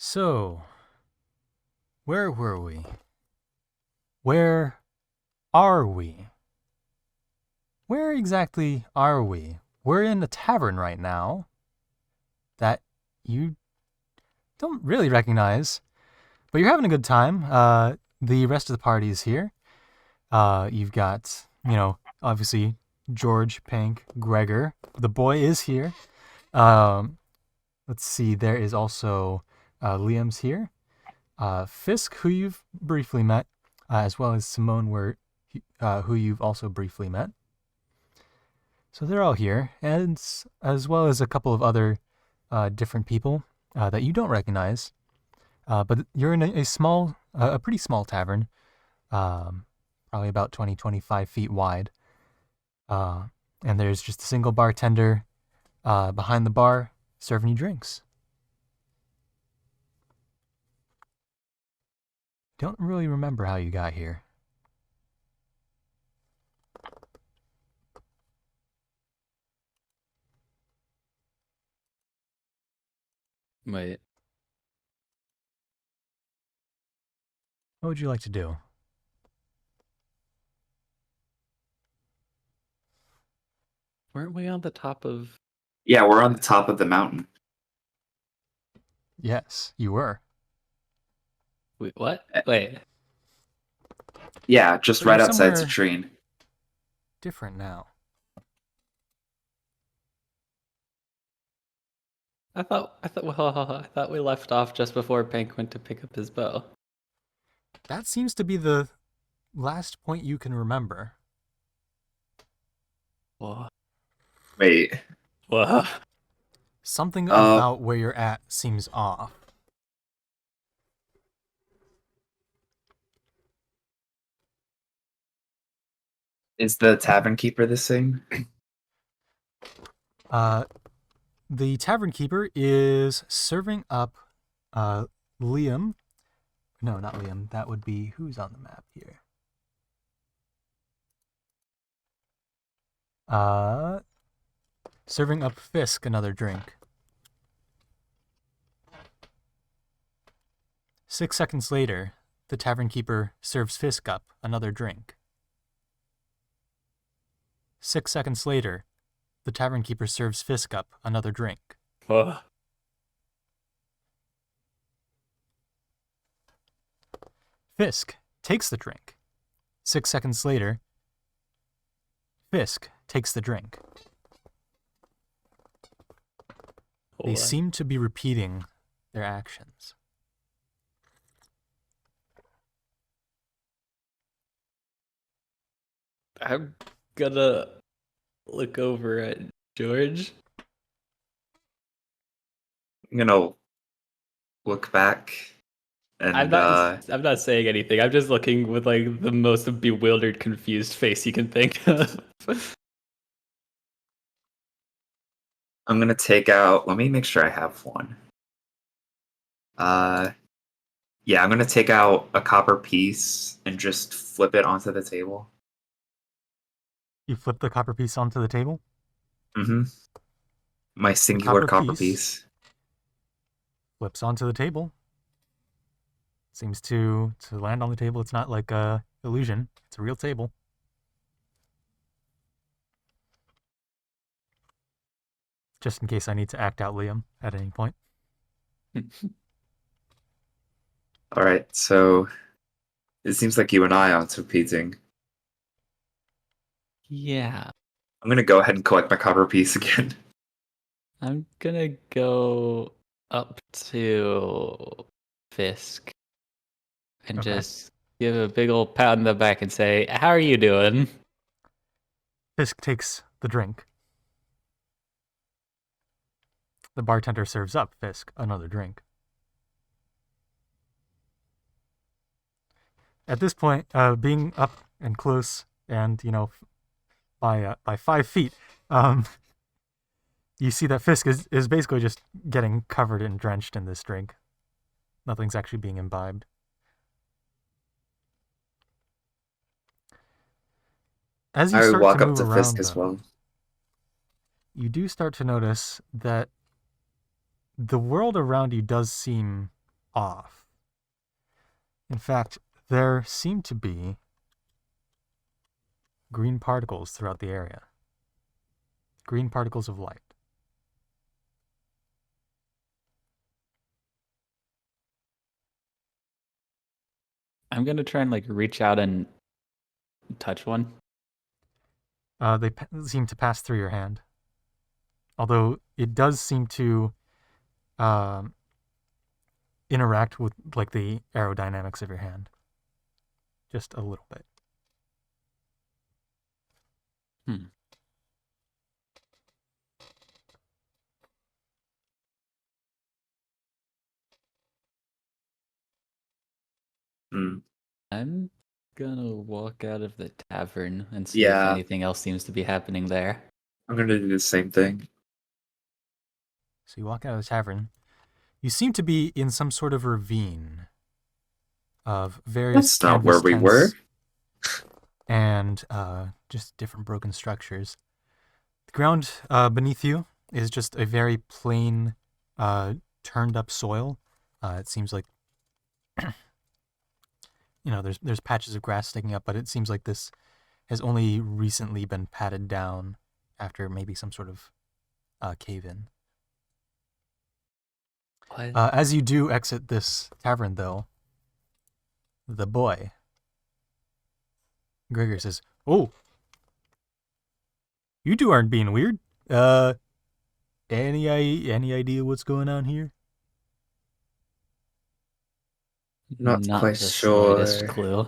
So, where were we? Where are we? Where exactly are we? We're in a tavern right now that you don't really recognize, but you're having a good time. The rest of the party is here. You've got, obviously George, Pink, Gregor. The boy is here. Um, let's see, there is also Liam's here. Fisk, who you've briefly met, as well as Simone, who you've also briefly met. So they're all here, and as well as a couple of other different people that you don't recognize. But you're in a pretty small tavern, probably about 20, 25 feet wide. And there's just a single bartender behind the bar serving you drinks. Don't really remember how you got here. Wait. What would you like to do? Weren't we on the top of... Yeah, we're on the top of the mountain. Yes, you were. Wait, what? Wait. Yeah, just But right you're outside somewhere Citrine. different now. I thought we left off just before Pink went to pick up his bow. That seems to be the last point you can remember. Whoa. Wait. Whoa. Something about where you're at seems off. Is the tavern keeper the same? The tavern keeper is serving up Liam. No, not Liam. That would be who's on the map here. Serving up Fisk another drink. 6 seconds later, the tavern keeper serves Fisk up another drink. 6 seconds later, the tavern keeper serves Fisk up another drink. Whoa. Fisk takes the drink. 6 seconds later, Fisk takes the drink. They seem to be repeating their actions. I'm gonna look over at George. I'm gonna look back and I'm not saying anything. I'm just looking with like the most bewildered, confused face you can think of. I'm gonna take out. Let me make sure I have one. Yeah, I'm gonna take out a copper piece and just flip it onto the table. You flip the copper piece onto the table? Mm-hmm. My singular copper piece flips onto the table. Seems to land on the table. It's not like a illusion. It's a real table. Just in case I need to act out Liam at any point. All right, so it seems like you and I aren't competing. Yeah. I'm gonna go ahead and collect my copper piece again. I'm gonna go up to Fisk and just give a big old pat on the back and say, "How are you doing?" Fisk takes the drink. The bartender serves up Fisk another drink. At this point, being up and close and, by 5 feet, you see that Fisk is basically just getting covered and drenched in this drink. Nothing's actually being imbibed. As you start walk to up move to around, Fisk as well. you do start to notice that the world around you does seem off. In fact, there seem to be green particles throughout the area. Green particles of light. I'm gonna try and like reach out and touch one. They seem to pass through your hand. Although it does seem to interact with like the aerodynamics of your hand. Just a little bit. Hmm. Hmm. I'm gonna walk out of the tavern and see if Yeah, anything else seems to be happening there. I'm gonna do the same thing. So you walk out of the tavern. You seem to be in some sort of ravine of various That's not canvas where we tents were. and just different broken structures. The ground beneath you is just a very plain, turned up soil. It seems like there's patches of grass sticking up, but it seems like this has only recently been patted down after maybe some sort of cave-in. What? As you do exit this tavern, though, the boy, Gregor, says, "Oh, you two aren't being weird. Any idea what's going on here?" Not Not quite the slightest sure, clue.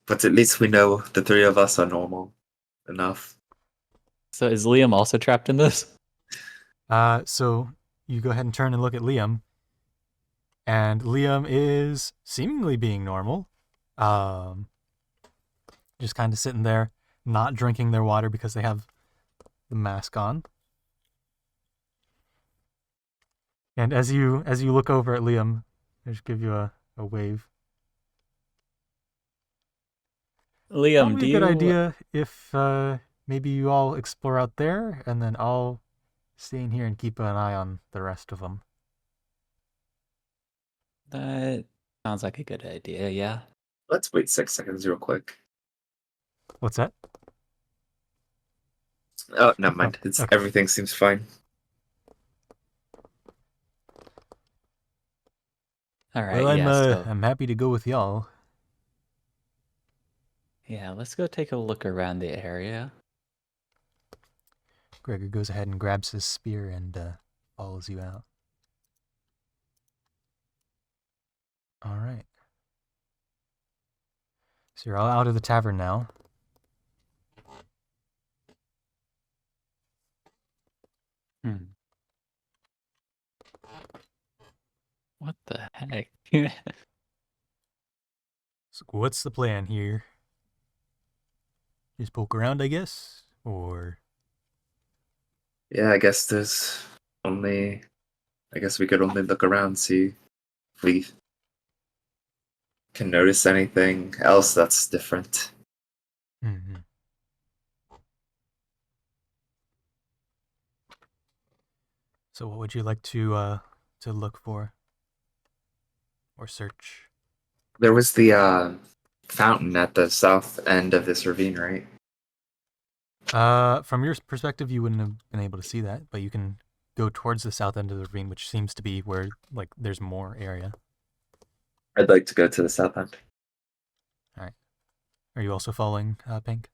but at least we know the three of us are normal enough. So is Liam also trapped in this? So you go ahead and turn and look at Liam, and Liam is seemingly being normal. Just kind of sitting there, not drinking their water because they have the mask on. And as you look over at Liam, I just give you a wave. Liam, Probably do a good you? idea if maybe you all explore out there, and then I'll stay in here and keep an eye on the rest of them. That sounds like a good idea. Yeah. Let's wait 6 seconds real quick. What's that? Oh, never Oh, mind. It's okay. everything seems fine. All right. Well, Yeah. So I'm happy to go with y'all. yeah, let's go take a look around the area. Gregor goes ahead and grabs his spear and follows you out. All right. So you're all out of the tavern now. Hmm. What the heck? So what's the plan here? Just poke around, I guess? Or Yeah, I guess we could only look around, see if we can notice anything else that's different. mm-hmm. So what would you like to look for? Or search? There was the fountain at the south end of this ravine, right? From your perspective, you wouldn't have been able to see that, but you can go towards the south end of the ravine, which seems to be where like there's more area. I'd like to go to the south end. All right. Are you also following Pink?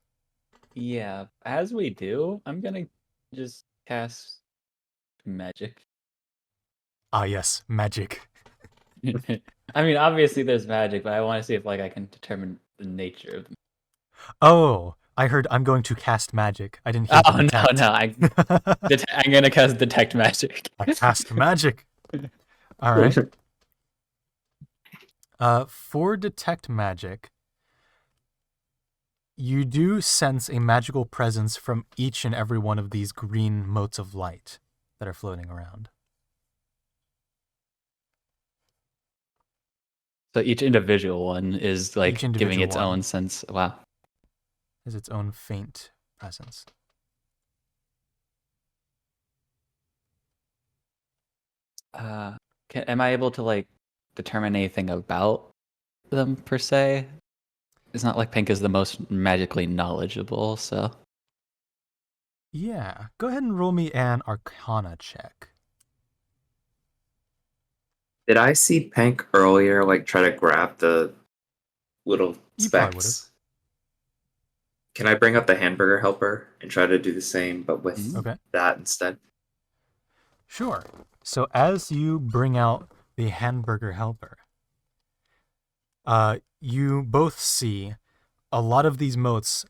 Yeah. As we do, I'm gonna just cast magic. Ah, yes, magic. I mean, obviously there's magic, but I want to see if like I can determine the nature of. Oh, I heard I'm going to cast magic. I didn't hear the Oh no, detect. no! I'm gonna cast detect magic. I cast magic. All right. For detect magic, you do sense a magical presence from each and every one of these green motes of light that are floating around. So each individual one is like Each giving individual its one own sense. Wow. has its own faint presence. Uh, Am I able to like determine anything about them per se? It's not like Pink is the most magically knowledgeable, so Yeah, go ahead and roll me an Arcana check. Did I see Pank earlier, like try to grab the little You probably would have. specks? Can I bring up the hamburger helper and try to do the same, but with Okay. that instead? Sure. So as you bring out the hamburger helper, you both see a lot of these motes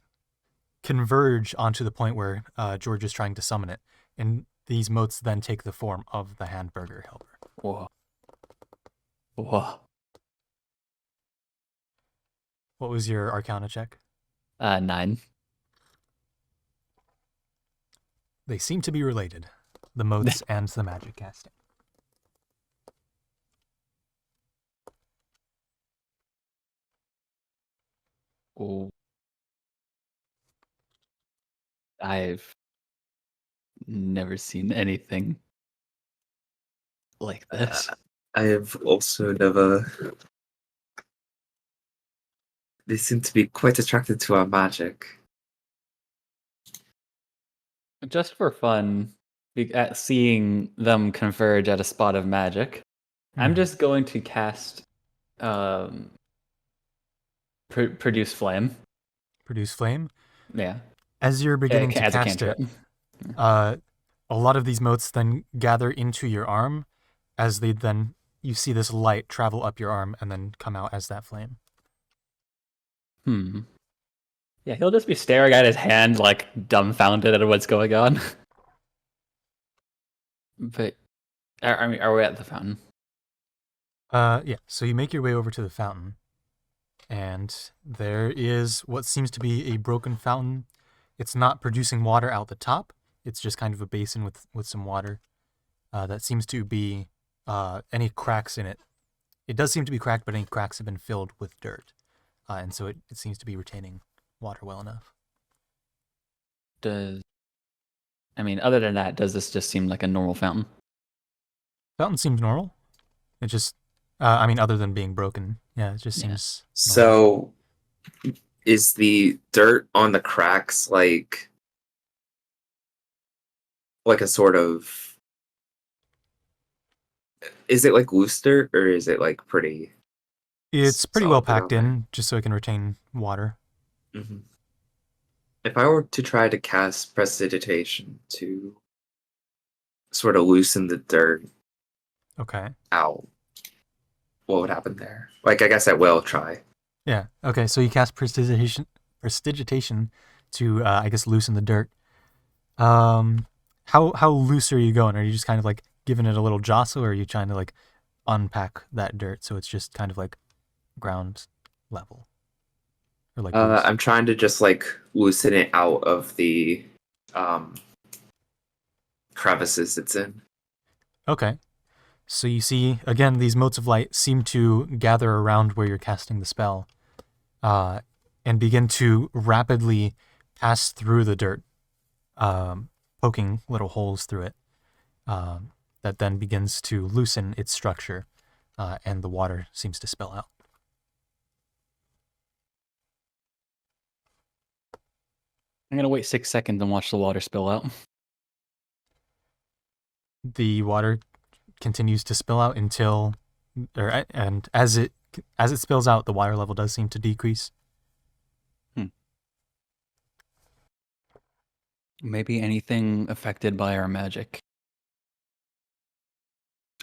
converge onto the point where George is trying to summon it, and these motes then take the form of the hamburger helper. whoa. Whoa. What was your Arcana check? 9. They seem to be related, the motes and the magic casting. Oh. I've never seen anything like this. I have also never. They seem to be quite attracted to our magic. Just for fun, at seeing them converge at a spot of magic, I'm just going to cast produce flame. Produce flame. Yeah. As you're beginning to As a cast it, cantrip. a lot of these motes then gather into your arm, as you see this light travel up your arm and then come out as that flame. Yeah, he'll just be staring at his hand, like dumbfounded at what's going on. But are we at the fountain? Yeah. So you make your way over to the fountain, and there is what seems to be a broken fountain. It's not producing water out the top. It's just kind of a basin with some water. That seems to be any cracks in it. It does seem to be cracked, but any cracks have been filled with dirt, and so it seems to be retaining water well enough. Other than that, does this just seem like a normal fountain? Fountain seems normal. It just, other than being broken, yeah, it just seems normal. So, is the dirt on the cracks like a sort of? Is it like loose dirt, or is it like pretty? It's pretty well solid packed in, just so it can retain water. Mm-hmm. If I were to try to cast prestidigitation to sort of loosen the dirt Okay. out, what would happen there? Like, I guess I will try. Yeah. Okay. So you cast prestidigitation to, I guess, loosen the dirt. How loose are you going? Are you just kind of like giving it a little jostle, or are you trying to like unpack that dirt so it's just kind of like ground level? Or like loose? I'm trying to just like loosen it out of the crevices it's in. Okay. So you see, again, these motes of light seem to gather around where you're casting the spell, and begin to rapidly pass through the dirt, poking little holes through it, that then begins to loosen its structure, and the water seems to spill out. I'm gonna wait 6 seconds and watch the water spill out. The water continues to spill out and as it spills out, the water level does seem to decrease. Maybe anything affected by our magic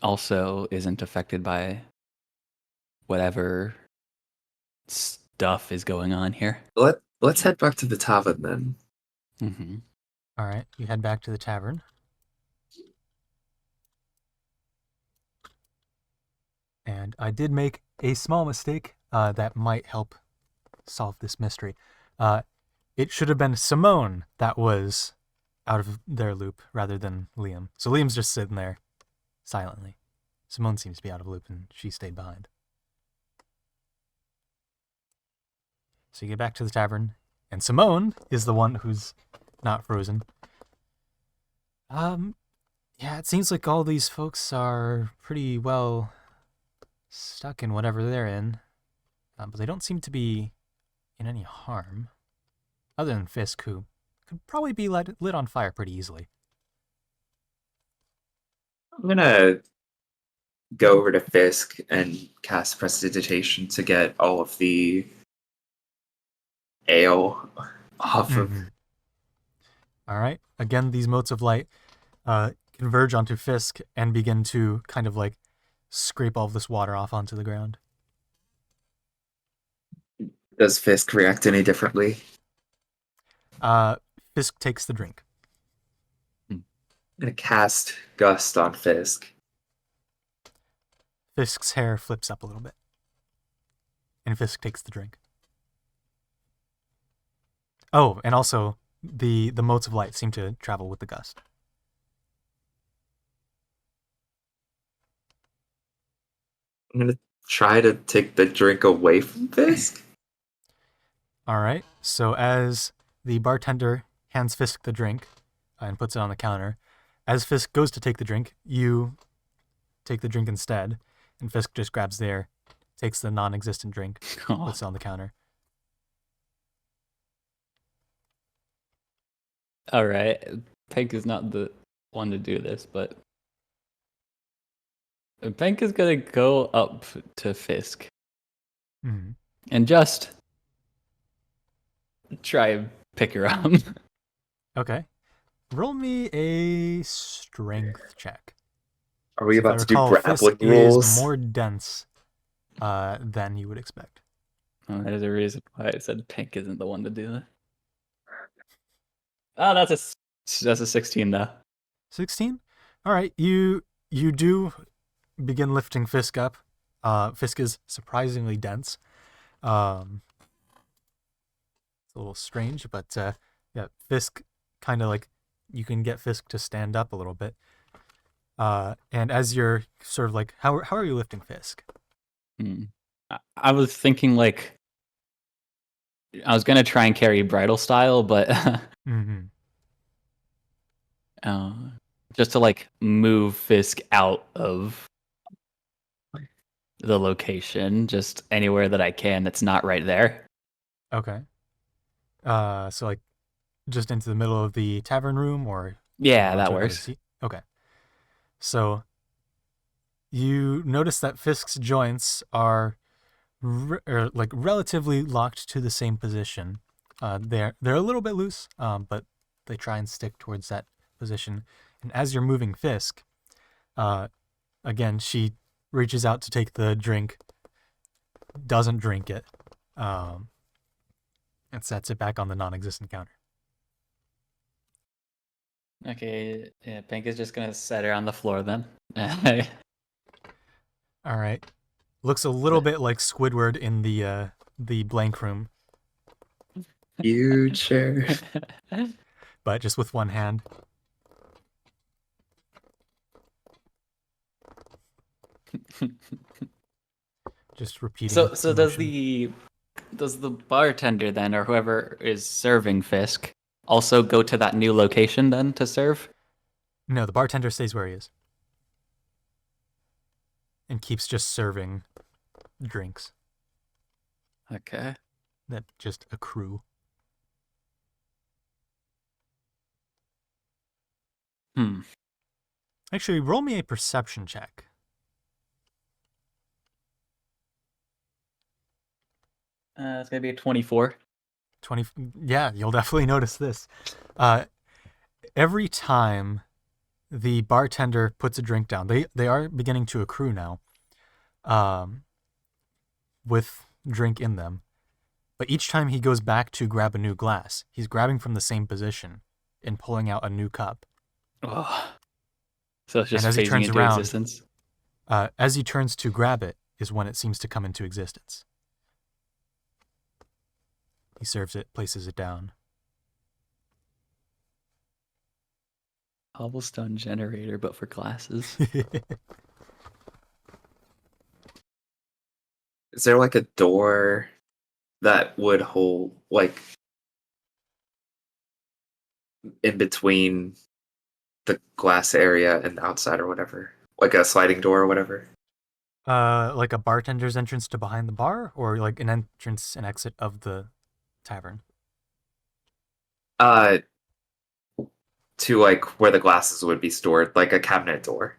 also isn't affected by whatever stuff is going on here. Let's head back to the tavern then. Mm-hmm. All right, you head back to the tavern. And I did make a small mistake that might help solve this mystery. It should have been Simone that was out of their loop rather than Liam. So Liam's just sitting there silently. Simone seems to be out of loop and she stayed behind. So you get back to the tavern, and Simone is the one who's not frozen. Yeah, it seems like all these folks are pretty well stuck in whatever they're in, but they don't seem to be in any harm, other than Fisk, who could probably be lit on fire pretty easily. I'm gonna go over to Fisk and cast Prestidigitation to get all of the ale off of. All right. Again, these motes of light converge onto Fisk and begin to kind of like scrape all of this water off onto the ground. Does Fisk react any differently? Fisk takes the drink. I'm gonna cast Gust on Fisk. Fisk's hair flips up a little bit, and Fisk takes the drink. Oh, and also the motes of light seem to travel with the gust. I'm gonna try to take the drink away from Fisk. All right. So as the bartender hands Fisk the drink and puts it on the counter, as Fisk goes to take the drink, you take the drink instead, and Fisk just grabs there, takes the non-existent drink, puts it on the counter. All right. Pink is not the one to do this, but Pink is gonna go up to Fisk and just try and pick her up. Okay. Roll me a strength check. Are we So if I about to do recall, grappling Fisk rules? is more dense than you would expect. Oh, there's a reason why I said Pink isn't the one to do that. Oh, that's a 16 though. 16? All right. You do begin lifting Fisk up. Fisk is surprisingly dense. It's a little strange, but yeah, Fisk kind of like you can get Fisk to stand up a little bit. And as you're sort of like, how are you lifting Fisk? I was thinking like I was gonna try and carry bridal style, but just to like move Fisk out of the location, just anywhere that I can that's not right there. Okay. So like just into the middle of the tavern room, or Yeah, that onto another works. seat? Okay. So you notice that Fisk's joints are like relatively locked to the same position. They're a little bit loose, but they try and stick towards that position. And as you're moving Fisk, again she reaches out to take the drink, doesn't drink it, and sets it back on the non-existent counter. Okay, yeah, Pink is just gonna set her on the floor then. All right. Looks a little bit like Squidward in the blank room, Future. but just with one hand. Just repeating. So does the bartender then, or whoever is serving Fisk, also go to that new location then to serve? No, the bartender stays where he is and keeps just serving drinks Okay. that just accrue. Actually, roll me a perception check. It's gonna be a 24. 20. Yeah, you'll definitely notice this. Every time the bartender puts a drink down, they are beginning to accrue now, with drink in them. But each time he goes back to grab a new glass, he's grabbing from the same position and pulling out a new cup. Oh. So it's just And as he phasing turns into around, existence. as he turns to grab it is when it seems to come into existence. He serves it, places it down. Cobblestone generator, but for glasses. Is there like a door that would hold, like, in between the glass area and outside or whatever, like a sliding door or whatever. Like a bartender's entrance to behind the bar, or like an entrance and exit of the tavern? Uh, to like where the glasses would be stored, like a cabinet door.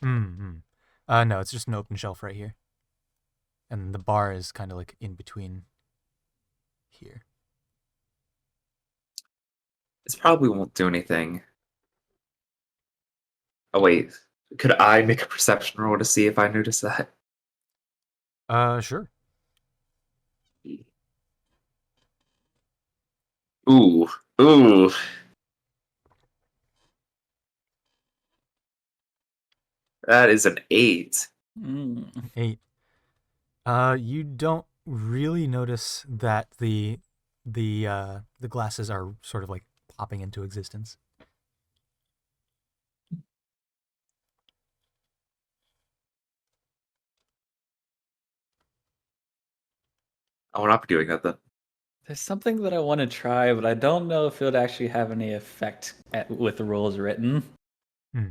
Mm-hmm. No, it's just an open shelf right here. And the bar is kind of like in between here. This probably won't do anything. Oh wait, could I make a perception roll to see if I notice that? Sure. Ooh, ooh. That is an 8. Mm. 8. You don't really notice that the glasses are sort of like popping into existence. I will not be doing that then. There's something that I want to try, but I don't know if it would actually have any effect with the rules written. Hmm.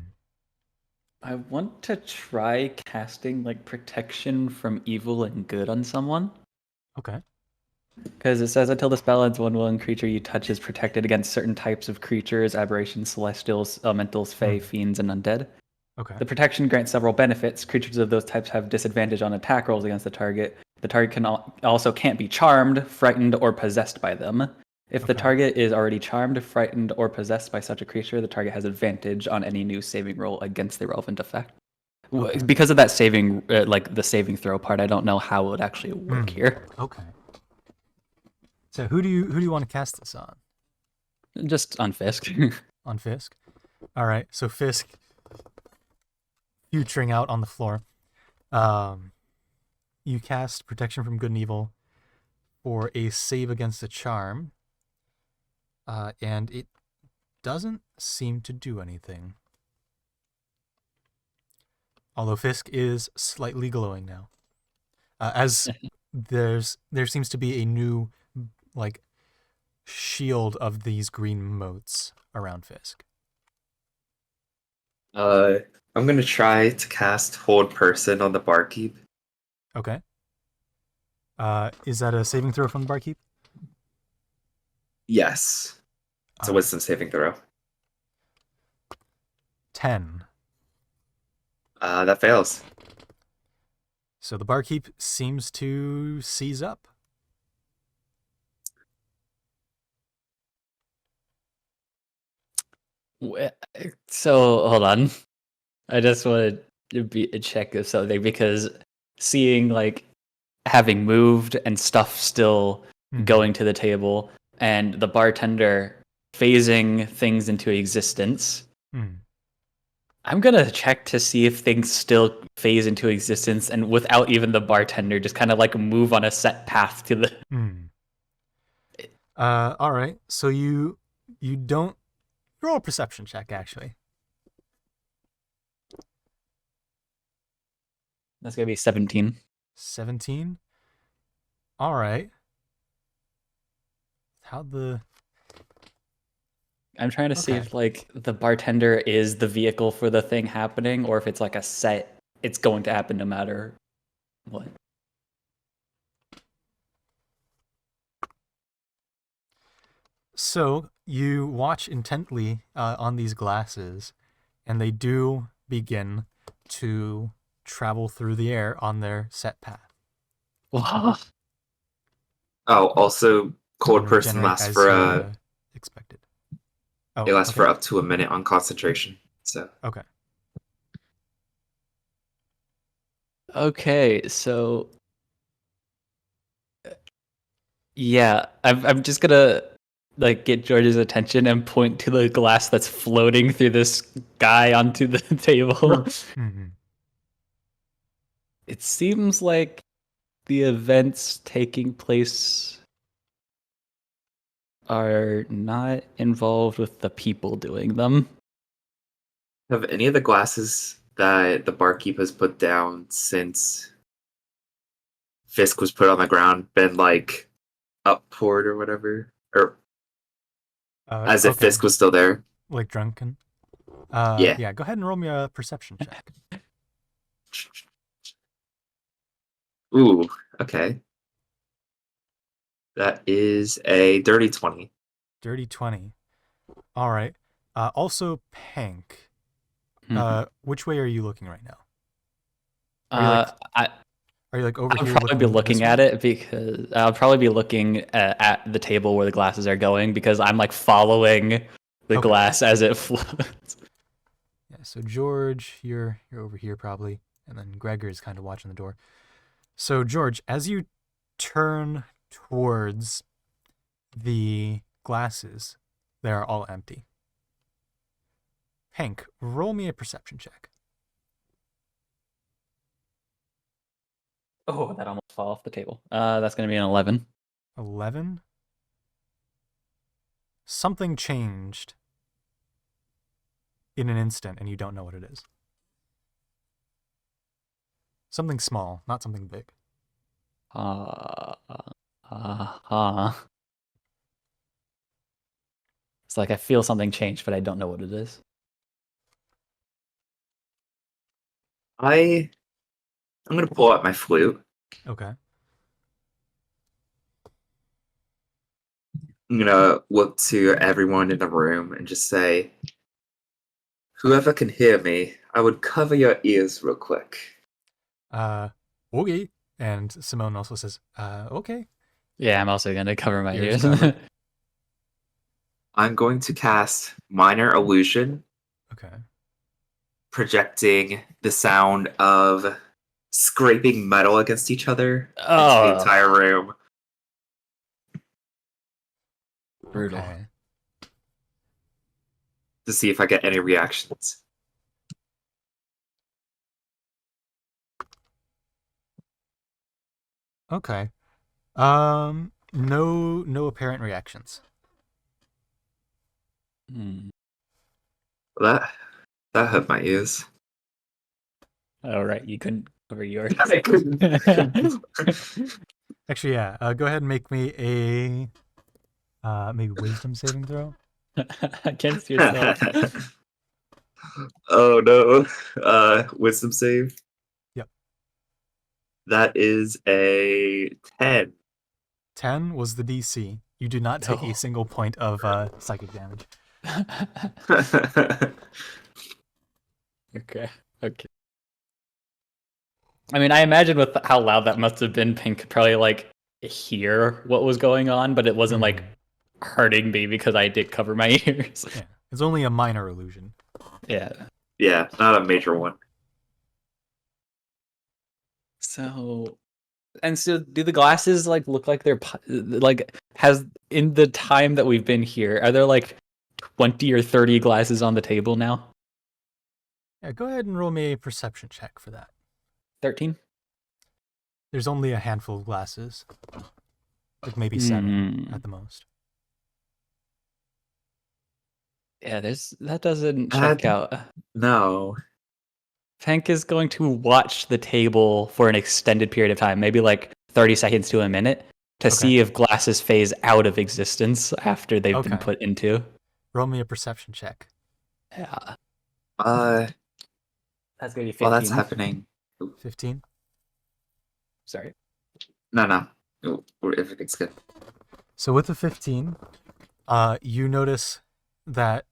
I want to try casting like protection from evil and good on someone. Okay. Because it says until the spell ends, one willing creature you touch is protected against certain types of creatures, aberrations, celestials, elementals, fae, fiends, and undead. Okay. The protection grants several benefits. Creatures of those types have disadvantage on attack rolls against the target. The target also can't be charmed, frightened, or possessed by them. If the Okay. target is already charmed, frightened, or possessed by such a creature, the target has advantage on any new saving roll against the relevant effect. Okay. Because of that saving, like the saving throw part, I don't know how it would actually work here. Okay. So who do you want to cast this on? Just on Fisk. On Fisk? All right. So Fisk, futuring out on the floor. You cast protection from good and evil for a save against a charm. And it doesn't seem to do anything. Although Fisk is slightly glowing now. As there seems to be a new like shield of these green motes around Fisk. I'm gonna try to cast Hold Person on the barkeep. Okay. Is that a saving throw from the barkeep? Yes. It's a All right. wisdom saving throw. 10. That fails. So the barkeep seems to seize up. So hold on. I just want to check of something because seeing like having moved and stuff still going to the table and the bartender phasing things into existence. I'm gonna check to see if things still phase into existence and without even the bartender, just kind of like move on a set path to the. All right. So you don't roll a perception check actually. That's gonna be 17. 17. All right. I'm trying to see if like the bartender is the vehicle for the thing happening, or if it's like a set. It's going to happen no matter what. So you watch intently on these glasses, and they do begin to travel through the air on their set path. Oh, also, Cold And Person regenerate lasts as for you expected. Oh, it lasts okay. for up to a minute on concentration. So Okay. Okay, so yeah, I'm just gonna like get George's attention and point to the glass that's floating through this guy onto the table. It seems like the events taking place are not involved with the people doing them. have any of the glasses that the barkeep has put down since Fisk was put on the ground been like up poured or whatever? Or as if Okay. Fisk was still there? Like drunken? Yeah. Yeah, go ahead and roll me a perception check. Ooh, okay. That is a dirty 20. Dirty 20. All right. Also, Pink. Mhm. Which way are you looking right now? Are you like I are you like over I'll here probably be looking this looking way? at it because I'll probably be looking at the table where the glasses are going because I'm like following the Okay. glass as it floats. Yeah, so George, you're over here probably, and then Gregor is kind of watching the door. So George, as you turn towards the glasses, they are all empty. Hank, roll me a perception check. Oh, that almost fell off the table. That's gonna be an 11. 11. Something changed in an instant, and you don't know what it is. Something small, not something big. Uh, uh. It's like I feel something change, but I don't know what it is. I'm gonna pull out my flute. Okay. I'm gonna look to everyone in the room and just say, whoever can hear me, I would cover your ears real quick. Okay. And Simone also says, okay. Yeah, I'm also gonna cover my Ears ears. covered. I'm going to cast Minor Illusion, Okay. projecting the sound of scraping metal against each other into the Oh, entire room. brutal. Okay. To see if I get any reactions. Okay. No apparent reactions. Hmm. That hurt my ears. Oh, right, you couldn't cover yours. I couldn't. Actually, yeah. Go ahead and make me a maybe wisdom saving throw. Against yourself. Oh no. Wisdom save. Yep. That is a 10. 10 was the DC. You do not take a No. single point of psychic damage. Okay. Okay. I mean, I imagine with how loud that must have been, Pink could probably like hear what was going on, but it wasn't like hurting me because I did cover my ears. Yeah. It's only a minor illusion. Yeah. Yeah, not a major one. So, and so do the glasses like look like they're like has in the time that we've been here, are there like 20 or 30 glasses on the table now? Yeah, go ahead and roll me a perception check for that. 13? There's only a handful of glasses. Like maybe 7 Hmm. at the most. Yeah, that doesn't check out. No. Hank is going to watch the table for an extended period of time, maybe like 30 seconds to a minute, to Okay. see if glasses phase out of existence after they've been Okay. put into. Roll me a perception check. Yeah. Uh, That's going to be 15. While that's happening. 15. Sorry. No. Everything's good. So with the 15, you notice that,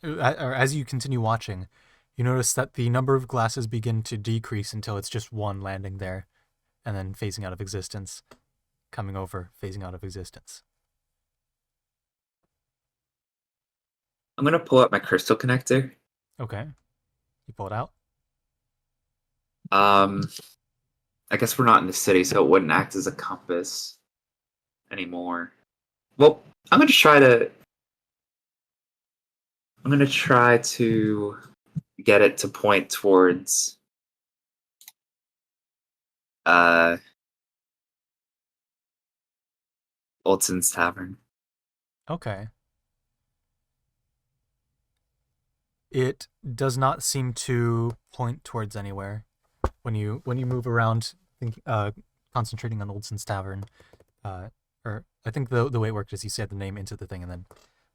or as you continue watching, you notice that the number of glasses begin to decrease until it's just one landing there, and then phasing out of existence, coming over, phasing out of existence. I'm gonna pull out my crystal connector. Okay. You pull it out? I guess we're not in the city, so it wouldn't act as a compass anymore. Well, I'm gonna try to get it to point towards Olson's Tavern. Okay. It does not seem to point towards anywhere. When you move around, concentrating on Oldson's Tavern, or I think the way it worked is you said the name into the thing and then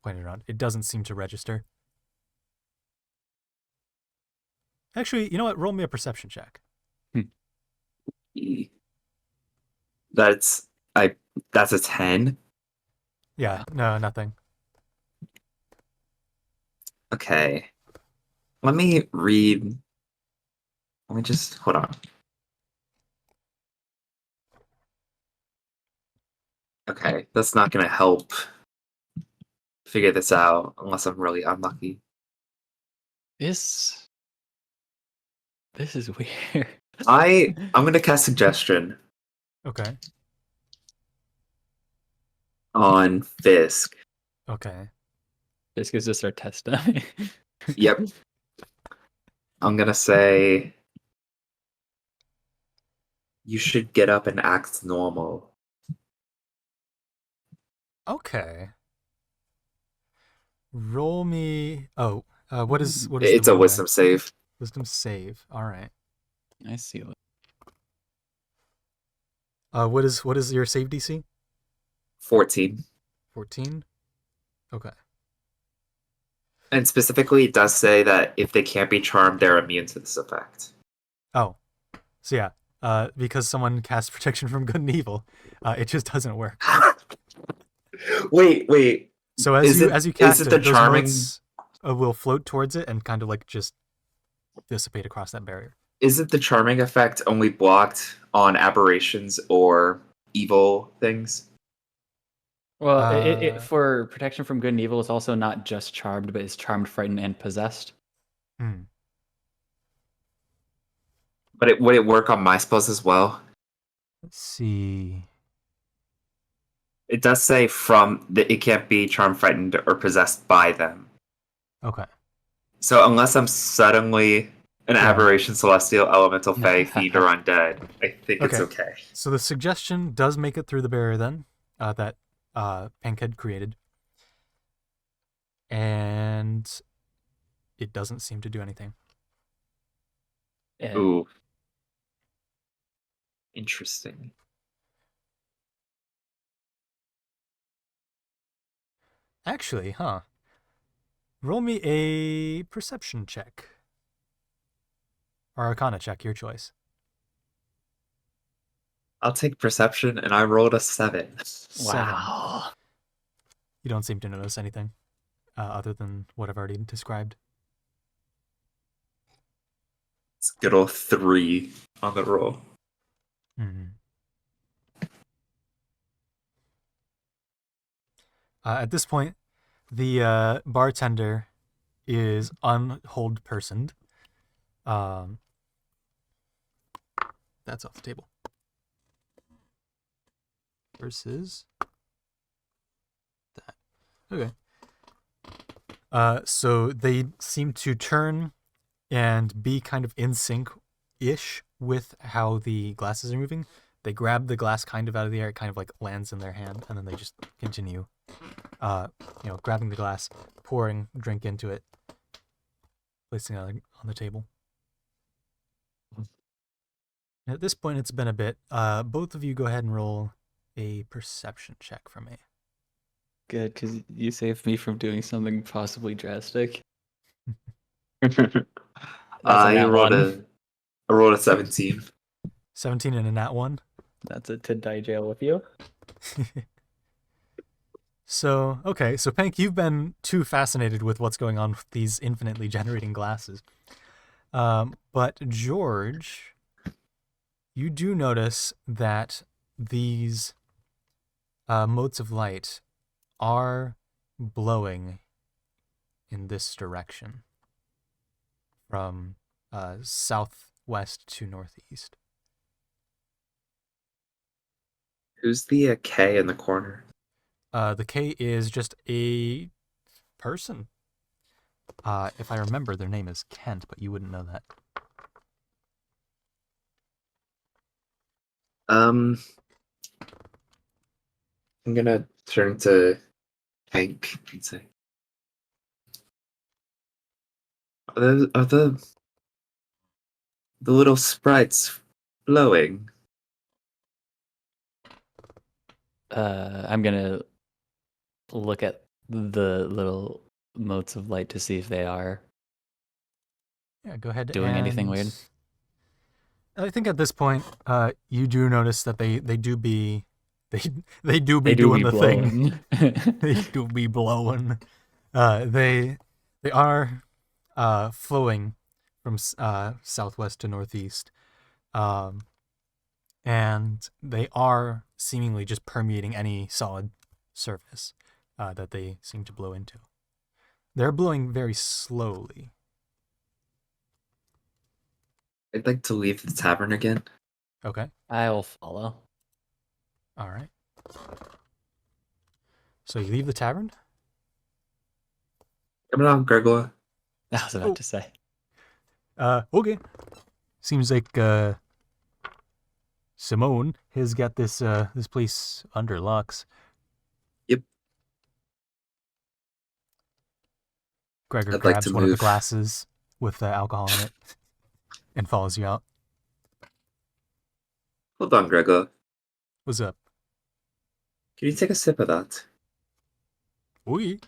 pointed around. It doesn't seem to register. Actually, you know what? Roll me a perception check. E. That's I. That's a 10. Yeah, no, nothing. Okay. Let me read. Let me just hold on. Okay, that's not gonna help figure this out unless I'm really unlucky. This is weird. I'm gonna cast suggestion Okay. on Fisk. Okay. This gives us our test dummy. Yep. I'm gonna say you should get up and act normal. Okay. Roll me. Oh, what is the It's a roll there? wisdom save. Wisdom save. All right. I see. What is your save DC? 14. 14. Okay. And specifically, it does say that if they can't be charmed, they're immune to this effect. Oh, so yeah. Because someone casts protection from good and evil, it just doesn't work. Wait. So Is as you it cast the it, those charming? motes will float towards it and kind of like just dissipate across that barrier. Isn't the charming effect only blocked on aberrations or evil things? Well, Uh, for protection from good and evil, it's also not just charmed, but it's charmed, frightened, and possessed. hmm. But would it work on my spells as well? Let's see. It does say from that it can't be charmed, frightened, or possessed by them. Okay. So unless I'm suddenly an Yeah. aberration, celestial, elemental, fae, fiend, or undead, I think it's Okay. okay. So the suggestion does make it through the barrier then, that Pink had created. And it doesn't seem to do anything. Yeah. Ooh. Interesting. Actually, huh? Roll me a perception check. Or arcana check, your choice. I'll take perception, and I rolled a 7. 7. Wow. You don't seem to notice anything other than what I've already described. It's a good old 3 on the roll. Mm-hmm. At this point, the bartender is unhold personed. That's off the table. Versus that. Okay. So they seem to turn and be kind of in sync-ish with how the glasses are moving. They grab the glass kind of out of the air. It kind of like lands in their hand, and then they just continue, grabbing the glass, pouring drink into it, placing it on the table. At this point, it's been a bit. Both of you go ahead and roll a perception check for me. Good, because you saved me from doing something possibly drastic. I nat rolled one. I rolled a 17. 17 and a nat 1. That's a to die jail with you. So Pank, you've been too fascinated with what's going on with these infinitely generating glasses. But George, you do notice that these motes of light are blowing in this direction from southwest to northeast. Who's the K in the corner? The K is just a person. If I remember, their name is Kent, but you wouldn't know that. I'm gonna turn to Hank and say, are the little sprites glowing? I'm gonna look at the little motes of light to see if they are. Yeah, go ahead. Doing anything weird? I think at this point, you do notice that they do be they do be They do doing be the thing. blowing. They do be blowing. They are flowing from southwest to northeast, and they are seemingly just permeating any solid surface that they seem to blow into. They're blowing very slowly. I'd like to leave the tavern again. Okay. I will follow. All right. So you leave the tavern? Come along, Gregor. I was about Oh. to say. Okay. Seems like Simone has got this this place under locks. Yep. Gregor I'd like grabs to one of the move. glasses with alcohol in it and follows you out. Hold on, Gregor. What's up? Can you take a sip of that? Oui.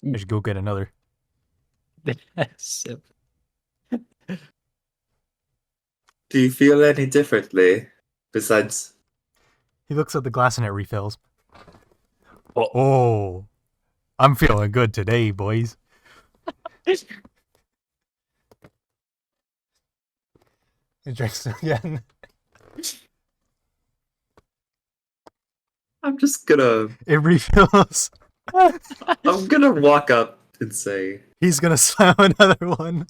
I should go get another. Sip. Do you feel any differently? Besides, He looks at the glass and it refills. Oh. Oh, I'm feeling good today, boys. He drinks again. I'm just gonna It refills. I'm gonna walk up and say, He's gonna slam another one.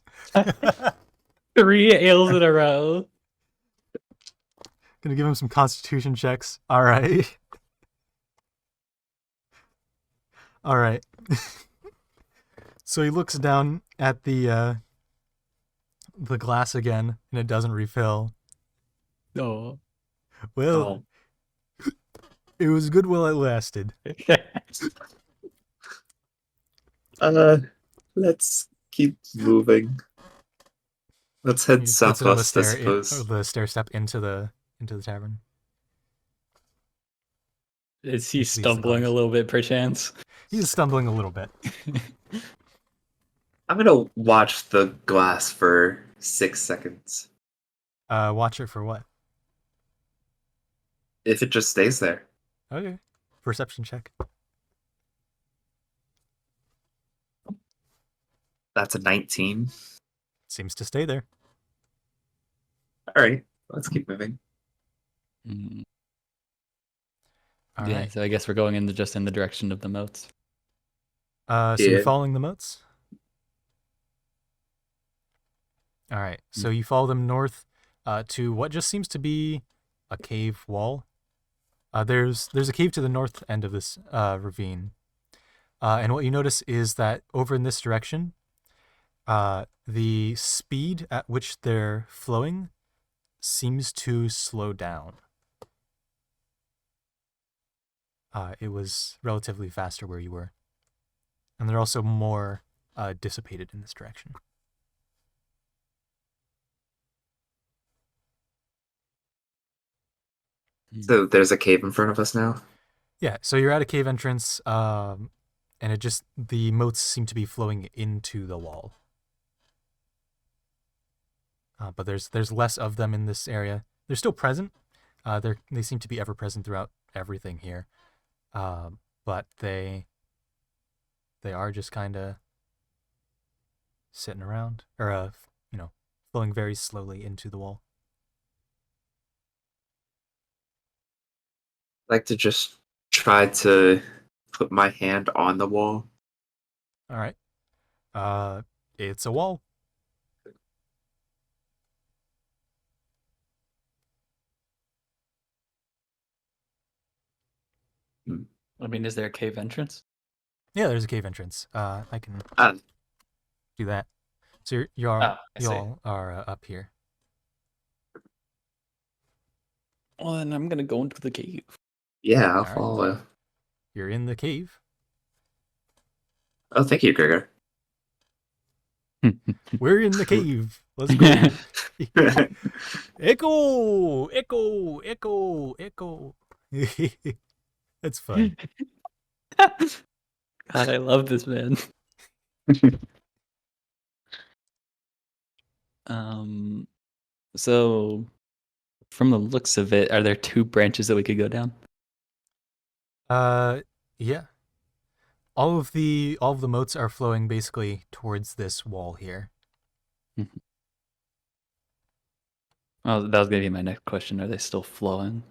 3 ales in a row. Gonna give him some constitution checks. All right. All right. So he looks down at the glass again, and it doesn't refill. Oh. Well, it was good while it lasted. let's keep moving. Let's head He just puts it on the southwest, I stair, suppose. the stair step into the tavern. Is he He sees the stumbling a glass. little bit, perchance? He's stumbling a little bit. I'm gonna watch the glass for 6 seconds. Watch it for what? If it just stays there. Okay. Perception check. That's a 19. Seems to stay there. Alright, let's keep moving. All Yeah, right. so I guess we're going just in the direction of the moats. So you're Yeah. following the moats? All right. So you follow them north to what just seems to be a cave wall. There's a cave to the north end of this ravine. And what you notice is that over in this direction, the speed at which they're flowing seems to slow down. It was relatively faster where you were. And they're also more dissipated in this direction. So there's a cave in front of us now? Yeah, so you're at a cave entrance, and the moats seem to be flowing into the wall. But there's less of them in this area. They're still present. They seem to be ever present throughout everything here. But they are just kind of sitting around, or flowing very slowly into the wall. I'd like to just try to put my hand on the wall. All right. It's a wall. I mean, is there a cave entrance? Yeah, there's a cave entrance. I can Ah. do that. So you I see. all are up here. Well, then I'm gonna go into the cave. Yeah, I'll Alright. follow. You're in the cave. Oh, thank you, Gregor. We're in the cave. Let's go. Echo, echo, echo, echo. That's fun. God, I love this man. So from the looks of it, are there 2 branches that we could go down? Yeah. All of the moats are flowing basically towards this wall here. Mhm. Oh, that was gonna be my next question. Are they still flowing?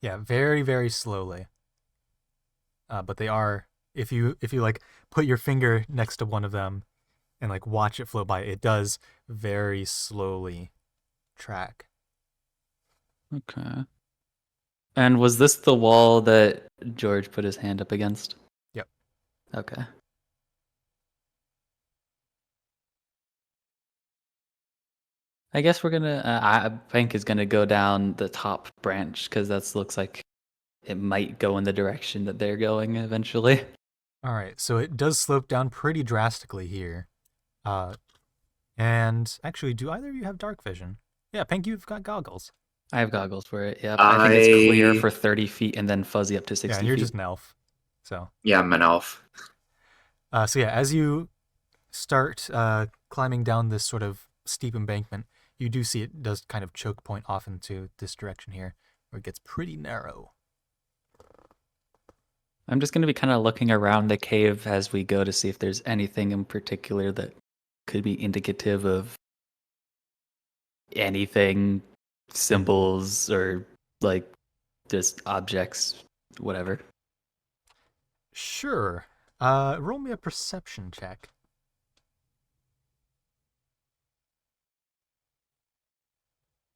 Yeah, very very slowly. But they are. If you like put your finger next to one of them and like watch it flow by, it does very slowly track. Okay. And was this the wall that George put his hand up against? Yep. Okay. I guess we're gonna. Pink is gonna go down the top branch because that looks like it might go in the direction that they're going eventually. All right, so it does slope down pretty drastically here. And actually, do either of you have dark vision? Yeah, Pink, you've got goggles. I have goggles for it. Yep. I think it's clear for 30 feet and then fuzzy up to 60 Yeah, and you're feet. just an elf. So Yeah, I'm an elf. so yeah, as you start climbing down this sort of steep embankment, you do see it does kind of choke point off into this direction here, where it gets pretty narrow. I'm just going to be kind of looking around the cave as we go to see if there's anything in particular that could be indicative of anything, symbols, or like just objects, whatever. Sure. Roll me a perception check.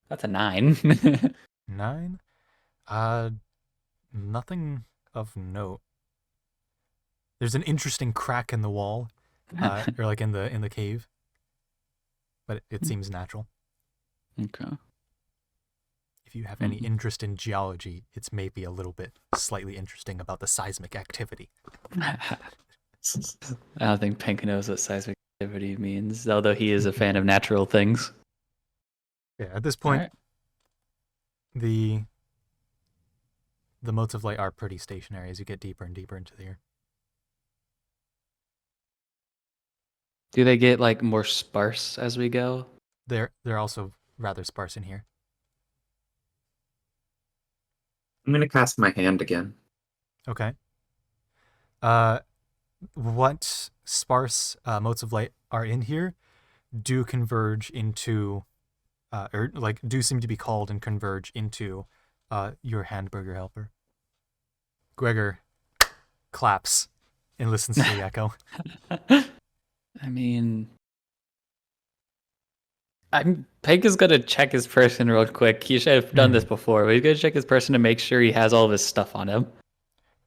That's a 9. 9. Nothing of note. There's an interesting crack in the wall, or like in the cave, but it seems natural. Okay. If you have any interest in geology, it's maybe a little bit slightly interesting about the seismic activity. I don't think Pink knows what seismic activity means, although he is a fan of natural things. Yeah, at this point, the motes of light are pretty stationary as you get deeper and deeper into the air. Do they get like more sparse as we go? They're also rather sparse in here. I'm gonna cast my hand again. Okay. What sparse motes of light are in here do converge into, or like do seem to be called and converge into your hamburger helper. Gregor claps and listens to the echo. I mean, Pink is gonna check his person real quick. He should have done this before, but he's gonna check his person to make sure he has all of his stuff on him.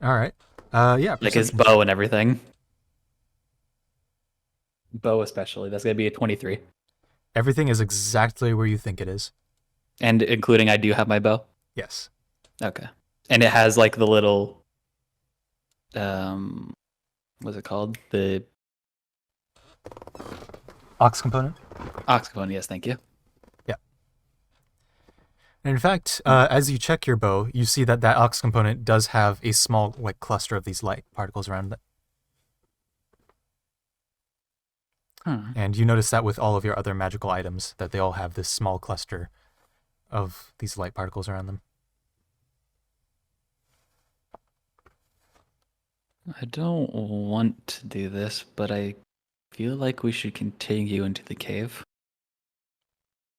All right. Yeah. Like his bow and everything. Bow especially. That's gonna be a 23. Everything is exactly where you think it is. And including I do have my bow? Yes. Okay. And it has like the little what's it called? The Ox component? ox component, yes, thank you. Yeah. And in fact, as you check your bow, you see that ox component does have a small like cluster of these light particles around it. And you notice that with all of your other magical items, that they all have this small cluster of these light particles around them. I don't want to do this, but I feel like we should continue into the cave.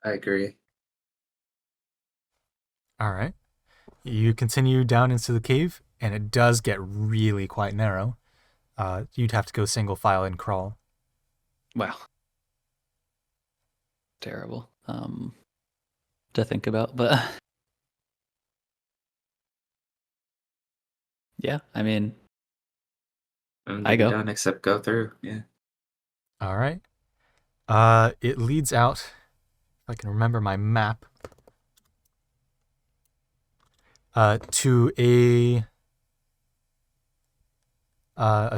I agree. All right. You continue down into the cave, and it does get really quite narrow. You'd have to go single file and crawl. Wow. Terrible. To think about, but yeah, I mean, I go. Done except go through. Yeah. All right. It leads out, if I can remember my map, to a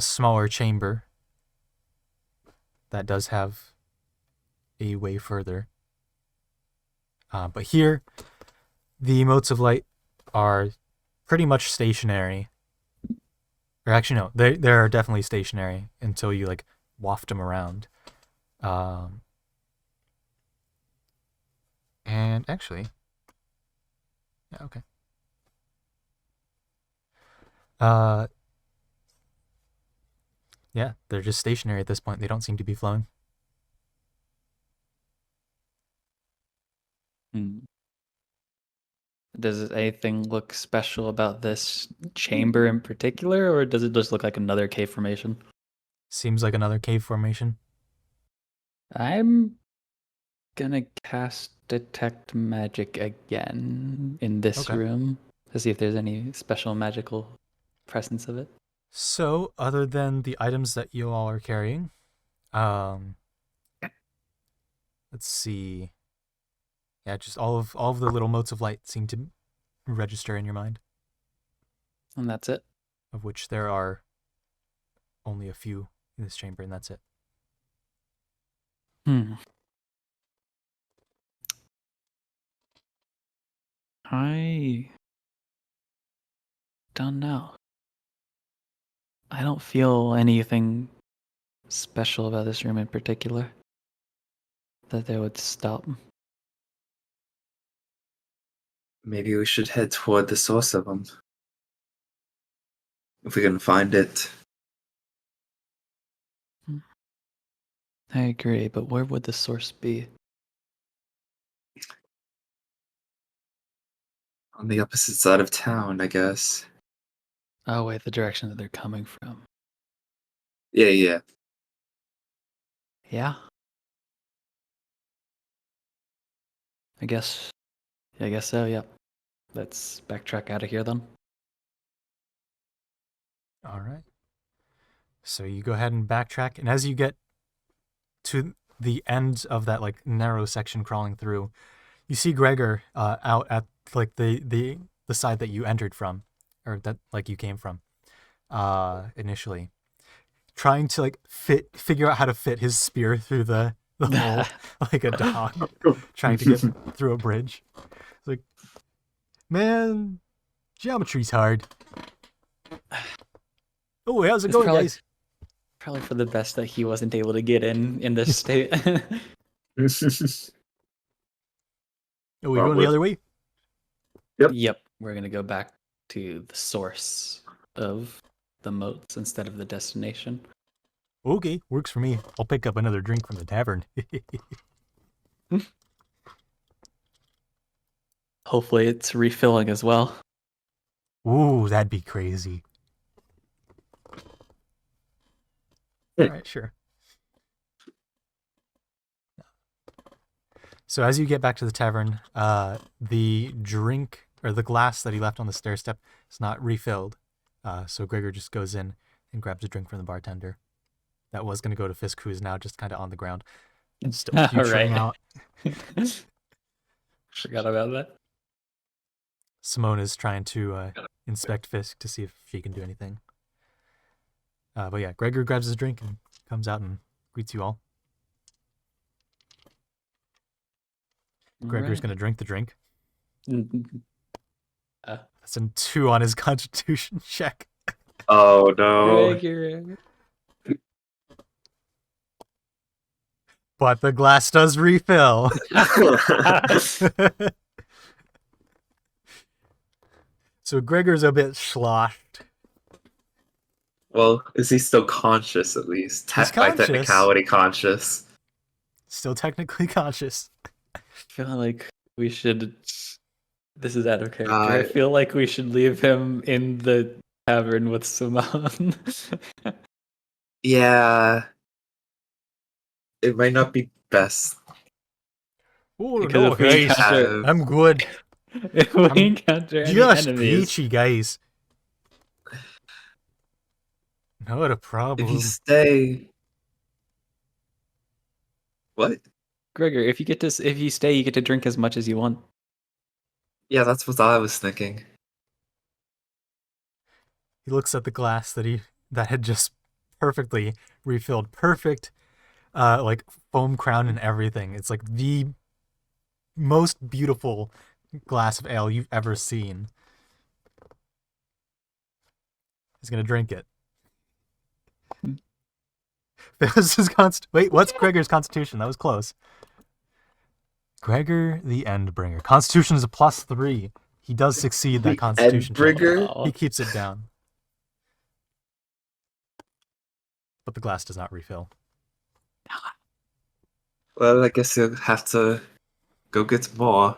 smaller chamber that does have a way further. But here, the motes of light are pretty much stationary. Or actually, no, they're definitely stationary until you like waft them around. And actually, yeah, okay. Yeah, they're just stationary at this point. They don't seem to be flowing. Hmm. Does anything look special about this chamber in particular, or does it just look like another cave formation? Seems like another cave formation. I'm gonna cast Detect Magic again in this Okay. room to see if there's any special magical presence of it. So, other than the items that you all are carrying, um, let's see. Yeah, just all of the little motes of light seem to register in your mind, And that's it. of which there are only a few in this chamber, and that's it. Hmm. I don't know. I don't feel anything special about this room in particular that they would stop. Maybe we should head toward the source of them. If we can find it. I agree, but where would the source be? On the opposite side of town, I guess. Oh, wait, the direction that they're coming from. Yeah. Yeah. I guess so, yep. Let's backtrack out of here then. All right. So you go ahead and backtrack, and as you get to the end of that like narrow section crawling through, you see Gregor out at like the side that you entered from, or that like you came from initially, trying to like figure out how to fit his spear through the hole like a dog trying to get through a bridge. It's like, man, geometry's hard. Oh, how's it It's going, guys? probably for the best that he wasn't able to get in this state. Oh, we going the other way? Yep, we're gonna go back to the source of the moats instead of the destination. Okay, works for me. I'll pick up another drink from the tavern. Hopefully it's refilling as well. Ooh, that'd be crazy. All right, sure. So as you get back to the tavern, the drink or the glass that he left on the stair step is not refilled. So Gregor just goes in and grabs a drink from the bartender. That was going to go to Fisk, who is now just kind of on the ground, still putering out. Forgot about that. Simone is trying to inspect Fisk to see if she can do anything. But yeah, Gregor grabs his drink and comes out and greets you all. Gregor's going to drink the drink. That's a 2 on his constitution check. Oh no. Gregor. But the glass does refill. So Gregor's a bit sloshed. Well, is he still conscious at least? He's By conscious. technicality conscious. Still technically conscious. I feel like we should. This is out of character. I feel like we should leave him in the tavern with Simone. Yeah. It might not be best. Oh Because no, if we guys, encounter- I'm good. If we encounter any Just enemies, peachy, guys. Not a problem. If you stay. What? Gregor, if you stay, you get to drink as much as you want. Yeah, that's what I was thinking. He looks at the glass that had just perfectly refilled, perfect, like foam crown and everything. It's like the most beautiful glass of ale you've ever seen. He's gonna drink it. Wait, what's Gregor's constitution? That was close. Gregor the Endbringer. Constitution is a +3. He does succeed that The constitution check. Endbringer? Wow. He keeps it down. But the glass does not refill. Well, I guess you'll have to go get some more.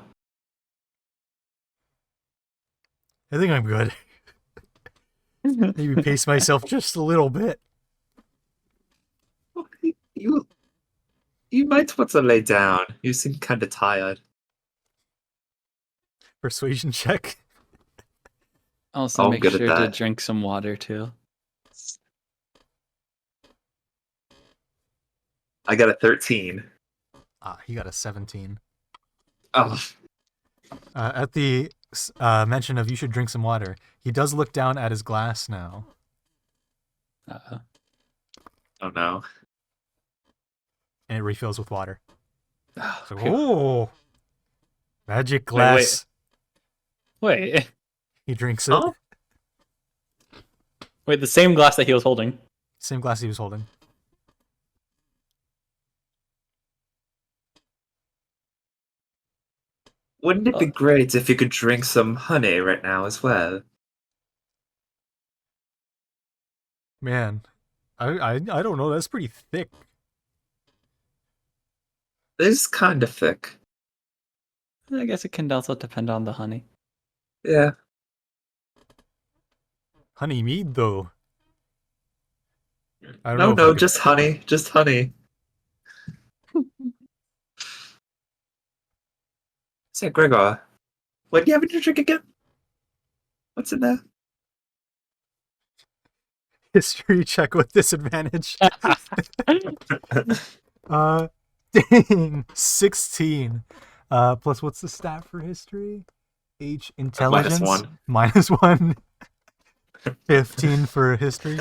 I think I'm good. Maybe pace myself just a little bit. You you might want to lay down. You seem kind of tired. Persuasion check. Also, I'm make good at sure to that. drink some water too. I got a 13. He got a 17. Oh, At the mention of you should drink some water, he does look down at his glass now. oh no. And it refills with water. Oh, So, phew. oh! Magic Wait, glass. wait, He drinks it. Huh? wait! The same glass that he was holding. Same glass he was holding. Wouldn't it be great if you could drink some honey right now as well? Man, I don't know. That's pretty thick. It's kind of thick. I guess it can also depend on the honey. Yeah. Honey mead, though. I don't No, know. if I no, could- just honey. Just honey. Say, Gregor, what do you have in your drink again? What's in there? History check with disadvantage. Dang, 16. Plus, what's the stat for history? H intelligence. -1. 15 for history.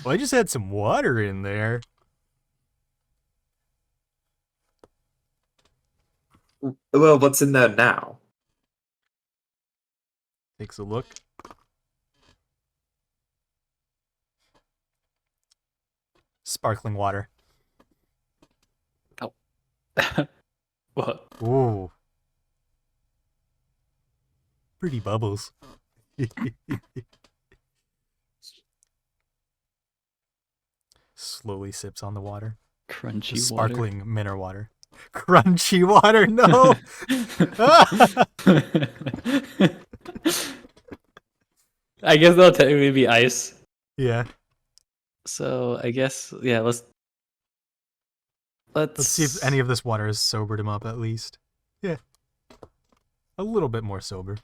Well, I just had some water in there. Well, what's in there now? Takes a look. Sparkling water. What? Ooh. Pretty bubbles. Slowly sips on the water. Crunchy The water. sparkling mineral water. Crunchy water, no! I guess that'll technically be ice. Yeah. So I guess let's Let's see if any of this water has sobered him up at least. Yeah. A little bit more sober.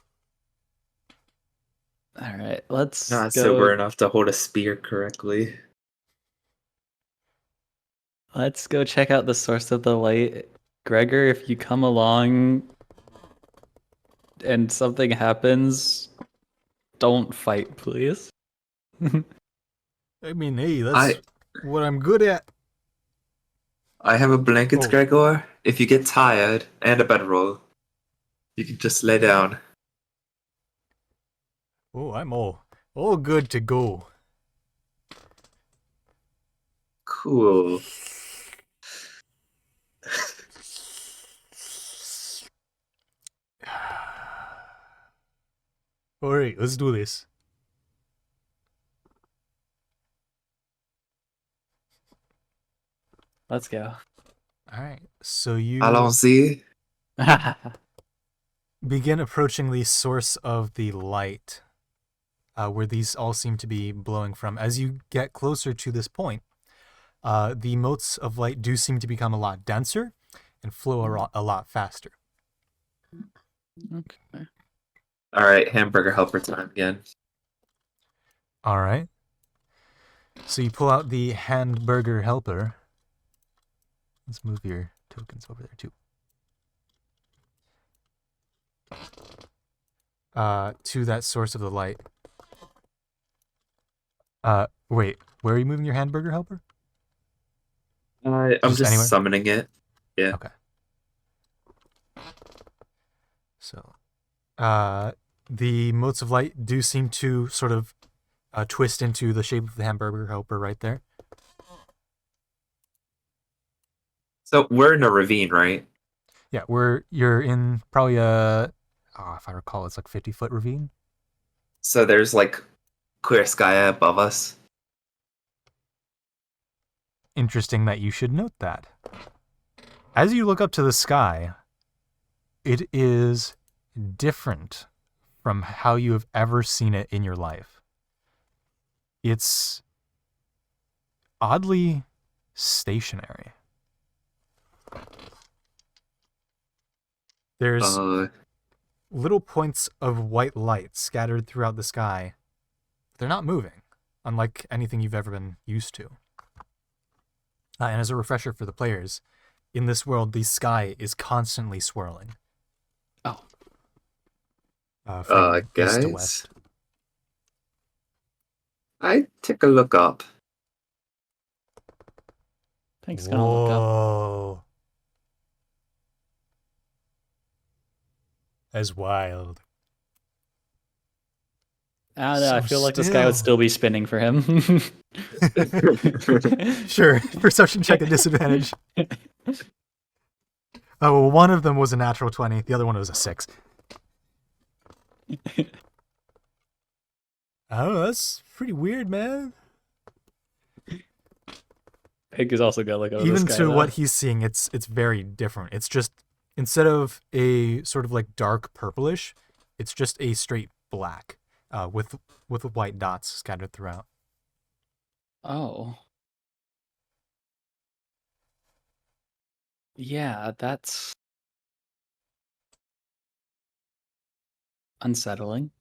All right, let's Not go. sober enough to hold a spear correctly. Let's go check out the source of the light. Gregor, if you come along and something happens, don't fight, please. I mean, hey, that's what I'm good at. I have a blanket, Oh. Gregor. If you get tired, and a bedroll, you can just lay down. Oh, I'm all good to go. Cool. All right, let's do this. Let's go. All right, so you Allons-y. begin approaching the source of the light, where these all seem to be blowing from. As you get closer to this point, the motes of light do seem to become a lot denser and flow a lot faster. Okay. All right, hamburger helper time again. All right. So you pull out the hamburger helper. Let's move your tokens over there too. To that source of the light. Wait, where are you moving your hamburger helper? I'm Just just anywhere? summoning it. Yeah. Okay. So, the motes of light do seem to sort of twist into the shape of the hamburger helper right there. So we're in a ravine, right? Yeah, you're in probably if I recall, it's like 50-foot ravine. So there's like clear sky above us. Interesting that you should note that. As you look up to the sky, it is different from how you have ever seen it in your life. It's oddly stationary. There's little points of white light scattered throughout the sky. They're not moving, unlike anything you've ever been used to. And as a refresher for the players, in this world, the sky is constantly swirling. Oh. From east to guys, west. I take a look up. Thanks, gonna look up. Whoa. That's wild. I don't know, I So feel like the sky would still. still be spinning for him. Sure, perception check at disadvantage. Oh, well, one of them was a natural 20. The other one was a 6. Oh, that's pretty weird, man. Pig is also gonna look up Even the sky, to though. what he's seeing, it's very different. It's just, instead of a sort of like dark purplish, it's just a straight black with white dots scattered throughout. Oh. Yeah, that's unsettling.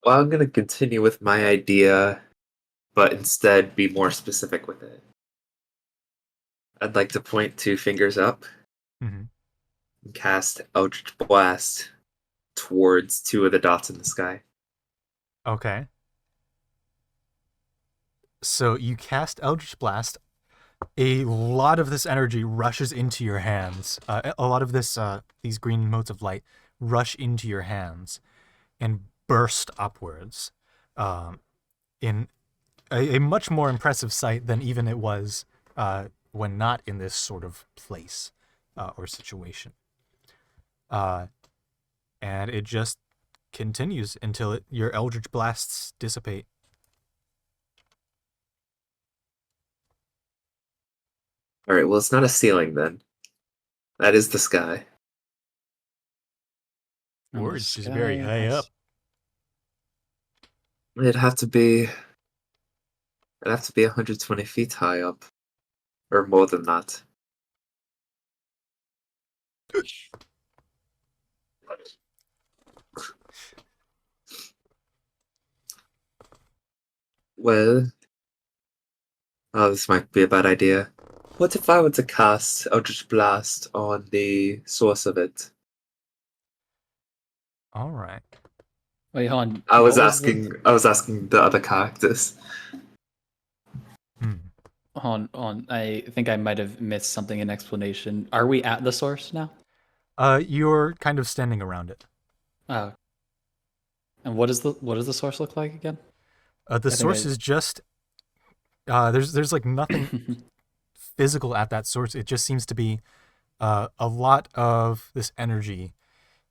Well, I'm gonna continue with my idea, but instead be more specific with it. I'd like to point 2 fingers up Mm-hmm. and cast Eldritch Blast towards 2 of the dots in the sky. Okay. So you cast Eldritch Blast. A lot of this energy rushes into your hands. A lot of these green motes of light rush into your hands and burst upwards in a much more impressive sight than even it was when not in this sort of place or situation. And it just continues until your Eldritch Blasts dissipate. Alright, well, it's not a ceiling then. That is the sky. And Or the it's just very sky high has- up. It'd have to be 120 feet high up. Or more than that. Well, this might be a bad idea. What if I were to cast Eldritch Blast on the source of it? All right. Wait, hold on. I was What was the- asking the other characters. Hmm. Hold on. I think I might have missed something in explanation. Are we at the source now? You're kind of standing around it. Oh. And what does the source look like again? The think source I- is just there's like nothing physical at that source. It just seems to be a lot of this energy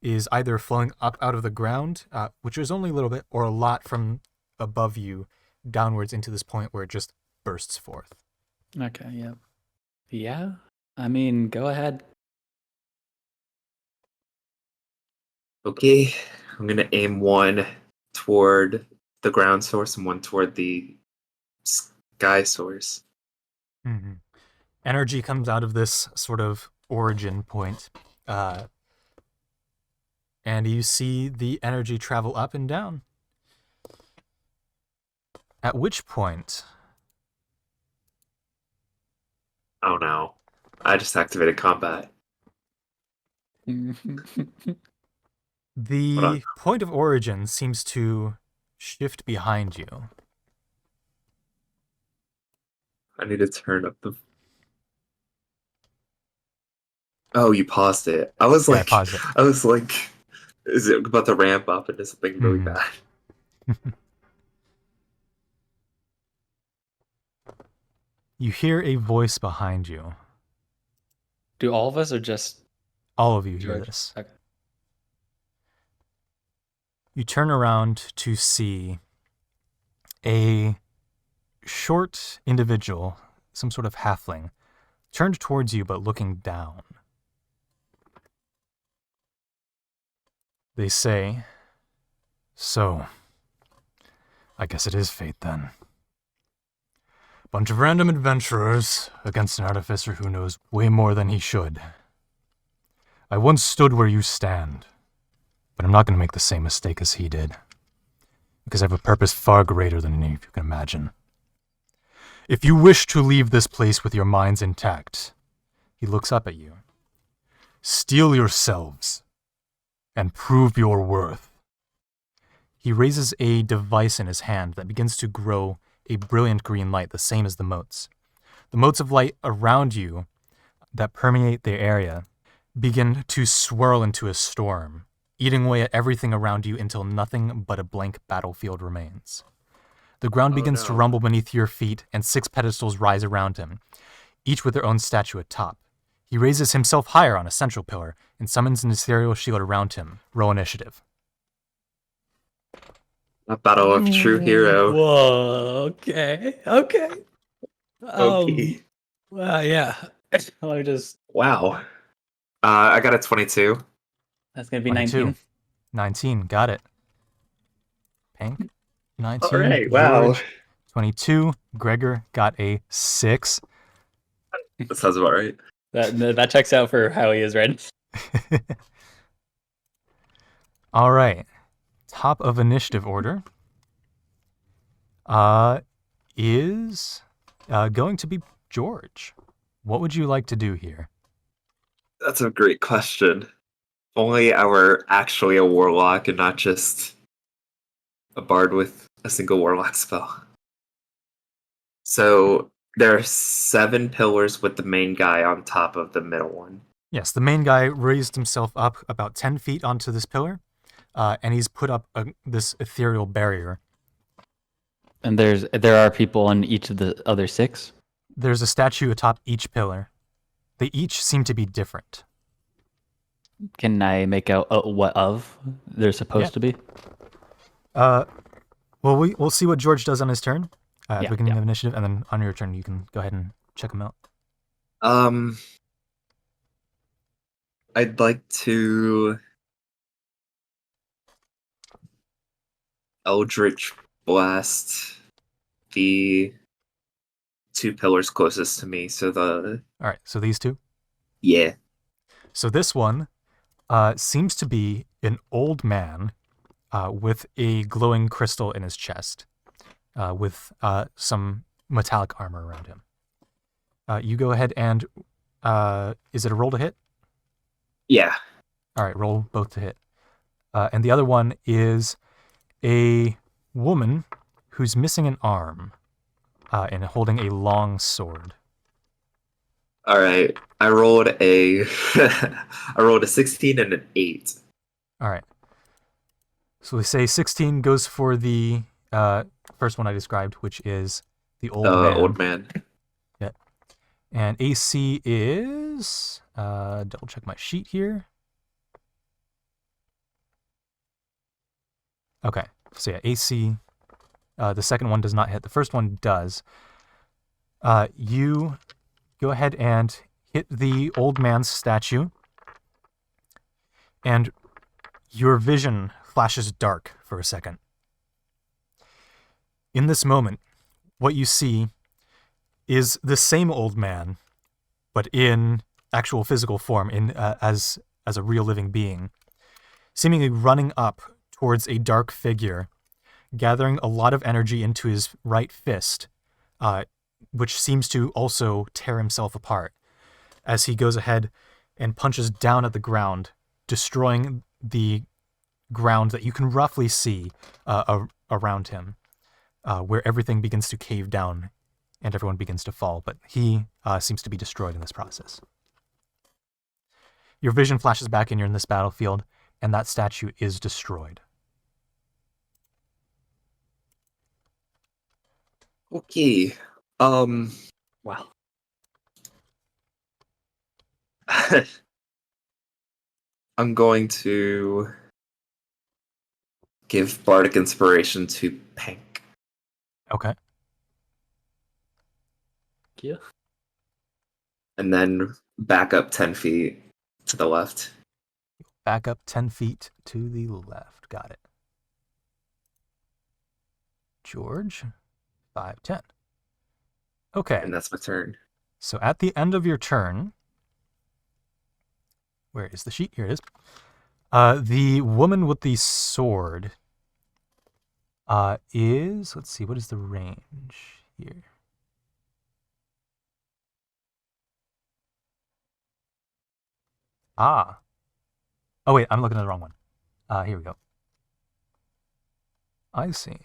is either flowing up out of the ground, which is only a little bit, or a lot from above you downwards into this point where it just bursts forth. Okay, yeah. Yeah? I mean, go ahead. Okay, I'm gonna aim one toward the ground source and one toward the sky source. Mm-hmm. Energy comes out of this sort of origin point, and you see the energy travel up and down. At which point, Oh no. I just activated combat. the point of origin seems to shift behind you. I need to turn up the. Oh, you paused it. I was Yeah, I like, paused it. I was like, is it about to ramp up into something really Mhm. bad? You hear a voice behind you. Do all of us or just All of you hear George? this. Okay. You turn around to see a short individual, some sort of halfling, turned towards you but looking down. They say, "So, I guess it is fate then. Bunch of random adventurers against an artificer who knows way more than he should. I once stood where you stand, but I'm not going to make the same mistake as he did, because I have a purpose far greater than any of you can imagine. If you wish to leave this place with your minds intact," he looks up at you, "steel yourselves and prove your worth." He raises a device in his hand that begins to grow a brilliant green light, the same as the motes. The motes of light around you that permeate the area begin to swirl into a storm, eating away at everything around you until nothing but a blank battlefield remains. The ground begins to rumble beneath your feet, and 6 pedestals rise around him, each with their own statue atop. He raises himself higher on a central pillar and summons an ethereal shield around him. Roll initiative. A battle of true hero. Whoa. Okay. Okay. Okay. Yeah. Let me just. Wow. I got a 22. That's gonna be 22. 19. 19, got it. Pink, 19. All right. Wow. George, 22. Gregor got a 6. That sounds about right. That checks out for how he is, right? All right. Top of initiative order is going to be George. What would you like to do here? That's a great question. If only I were actually a warlock and not just a bard with a single warlock spell. So there are 7 pillars with the main guy on top of the middle one. Yes, the main guy raised himself up about 10 feet onto this pillar, and he's put up this ethereal barrier. And there are people on each of the other 6. There's a statue atop each pillar. They each seem to be different. Can I make out what of they're supposed to be? Well, we'll see what George does on his turn at the Yeah, beginning yeah. of initiative, and then on your turn you can go ahead and check them out. I'd like to Eldritch Blast the 2 pillars closest to me. So All right, so these two. yeah. So this one seems to be an old man with a glowing crystal in his chest, with some metallic armor around him. You go ahead and is it a roll to hit? Yeah. All right, roll both to hit. And the other one is a woman who's missing an arm and holding a long sword. All right. I rolled a 16 and an 8. All right. So we say 16 goes for the first one I described, which is the old man. Old man. Yeah. And AC is double check my sheet here. Okay. So yeah, AC. The second one does not hit. The first one does. You go ahead and hit the old man's statue, and your vision flashes dark for a second. In this moment, what you see is the same old man, but in actual physical form, as a real living being, seemingly running up towards a dark figure, gathering a lot of energy into his right fist, which seems to also tear himself apart as he goes ahead and punches down at the ground, destroying the ground that you can roughly see around him, where everything begins to cave down and everyone begins to fall, but he seems to be destroyed in this process. Your vision flashes back and you're in this battlefield, and that statue is destroyed. Okay. Wow. I'm going to give Bardic Inspiration to Pink. Okay. Yeah. And then back up 10 feet to the left. Back up 10 feet to the left. Got it. George, 5, 10. Okay. And that's my turn. So at the end of your turn, where is the sheet? Here it is. The woman with the sword is, let's see, what is the range here? Ah. Oh, wait, I'm looking at the wrong one. Here we go. I see.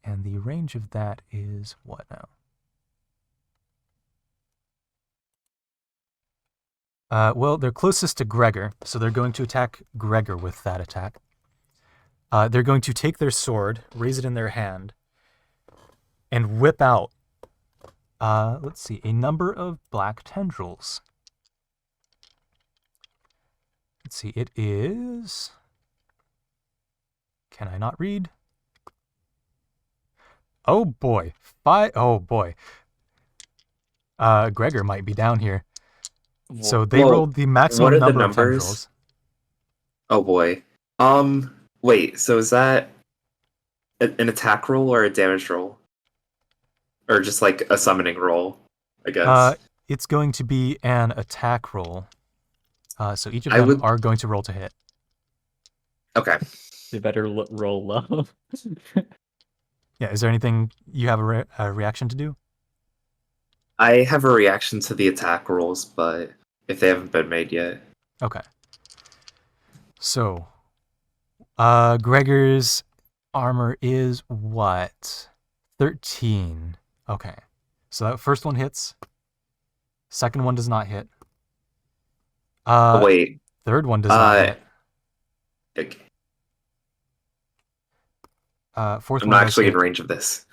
And the range of that is what now? Well, they're closest to Gregor, so they're going to attack Gregor with that attack. They're going to take their sword, raise it in their hand, and whip out, let's see, a number of black tendrils. Let's see, it is... Can I not read? Oh boy, oh boy. Gregor might be down here. So they rolled the what maximum are the number of numbers? tendrils. Oh boy. Wait, so is that an attack roll or a damage roll? Or just like a summoning roll, I guess? It's going to be an attack roll. So each of I them would- are going to roll to hit. Okay. You better roll low. Yeah, is there anything you have a reaction to do? I have a reaction to the attack rolls, but if they haven't been made yet. Okay. So, Gregor's armor is what? 13. Okay. So that first one hits. Second one does not hit. Wait. Third one does not hit. Okay. Fourth I'm one not does actually hit. in range of this.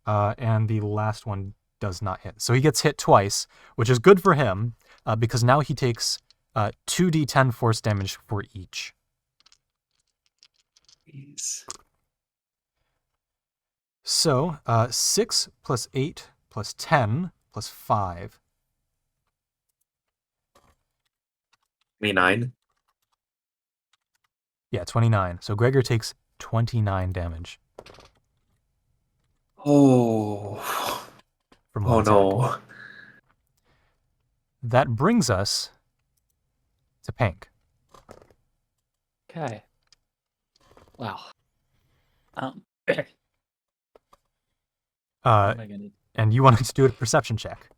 And the last one does not hit. So he gets hit twice, which is good for him, because now he takes 2d10 force damage for each. Jeez. So 6 plus 8 plus 10 plus 5. 29. Yeah, 29. So Gregor takes 29 damage Oh. from Oh one attack. no. That brings us to Pink. Okay. Wow. What am I gonna? And you wanted to do a perception check.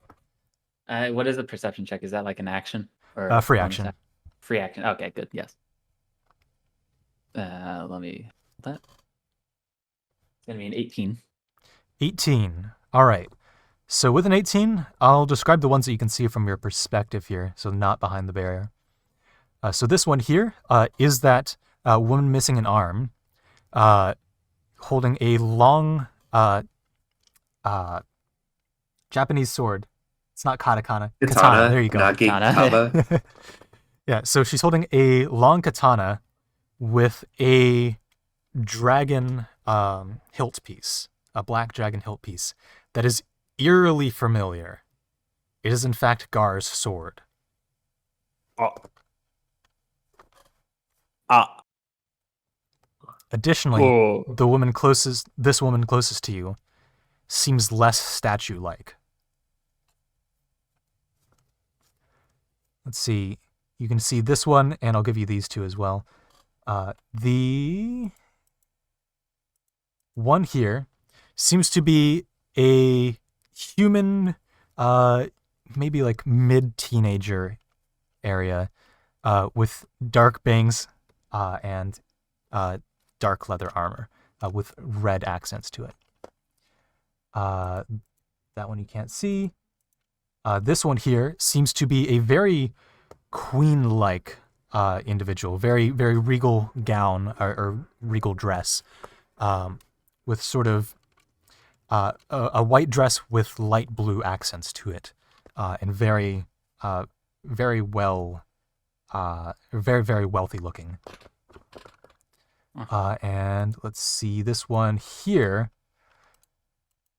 What is a perception check? Is that like an action or Free bonus action. Free action. Okay, good. Yes. Let me. That. It's gonna be an 18. 18. All right. So with an 18, I'll describe the ones that you can see from your perspective here, so not behind the barrier. So this one here is that woman missing an arm, holding a long Japanese sword. It's not katakana. Katana. There you go. Nagi Katana. Kaba. Yeah, so she's holding a long katana with a dragon hilt piece, a black dragon hilt piece that is eerily familiar. It is in fact Gar's sword. Additionally, Whoa. this woman closest to you seems less statue-like. Let's see. You can see this one, and I'll give you these two as well. The one here seems to be a human, maybe like mid-teenager area, with dark bangs and dark leather armor with red accents to it. That one you can't see. This one here seems to be a very queen-like individual, very, very regal gown or regal dress, with sort of a white dress with light blue accents to it, and very, very well, very, very wealthy looking. And let's see, this one here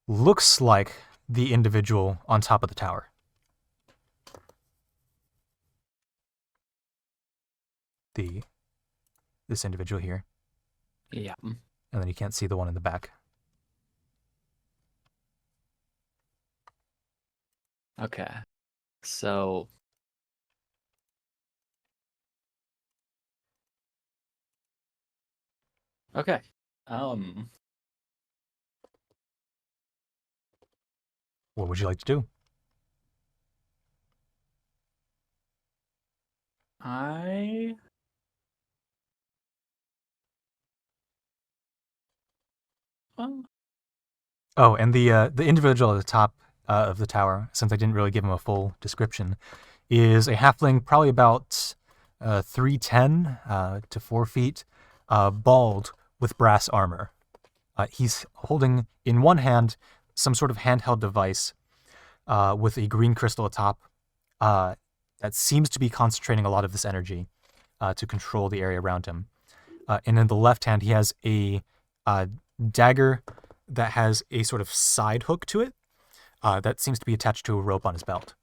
looks like the individual on top of the tower. This individual here. Yeah. And then you can't see the one in the back. Okay. So okay. What would you like to do? I Oh, and the individual at the top of the tower, since I didn't really give him a full description, is a halfling, probably about 3'10" to 4 feet, bald with brass armor. He's holding in one hand some sort of handheld device with a green crystal atop that seems to be concentrating a lot of this energy to control the area around him. And in the left hand, he has a dagger that has a sort of side hook to it that seems to be attached to a rope on his belt.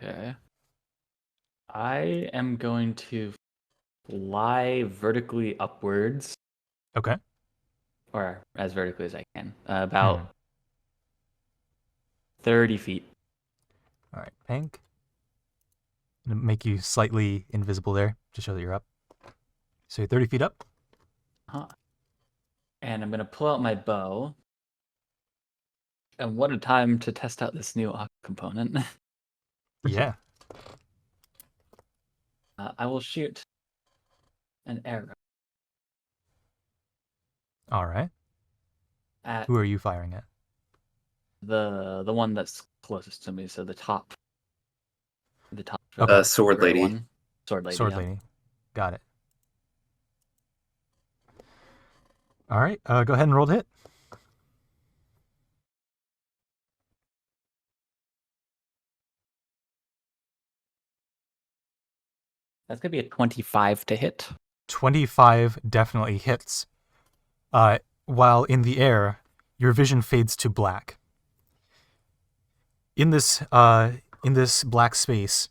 Okay. I am going to fly vertically upwards, Okay. or as vertically as I can, about 30 feet. All right, Pink. I'm gonna make you slightly invisible there to show that you're up. So you're 30 feet up. And I'm going to pull out my bow. And what a time to test out this new component. Yeah. I will shoot an arrow All right. at Who are you firing at? the one that's closest to me, so the top. Okay. Sword gray lady. one. Sword lady. Sword yeah. lady. Got it. All right. Go ahead and roll to hit. That's gonna be a 25 to hit. 25 definitely hits. While in the air, your vision fades to black. In this black space,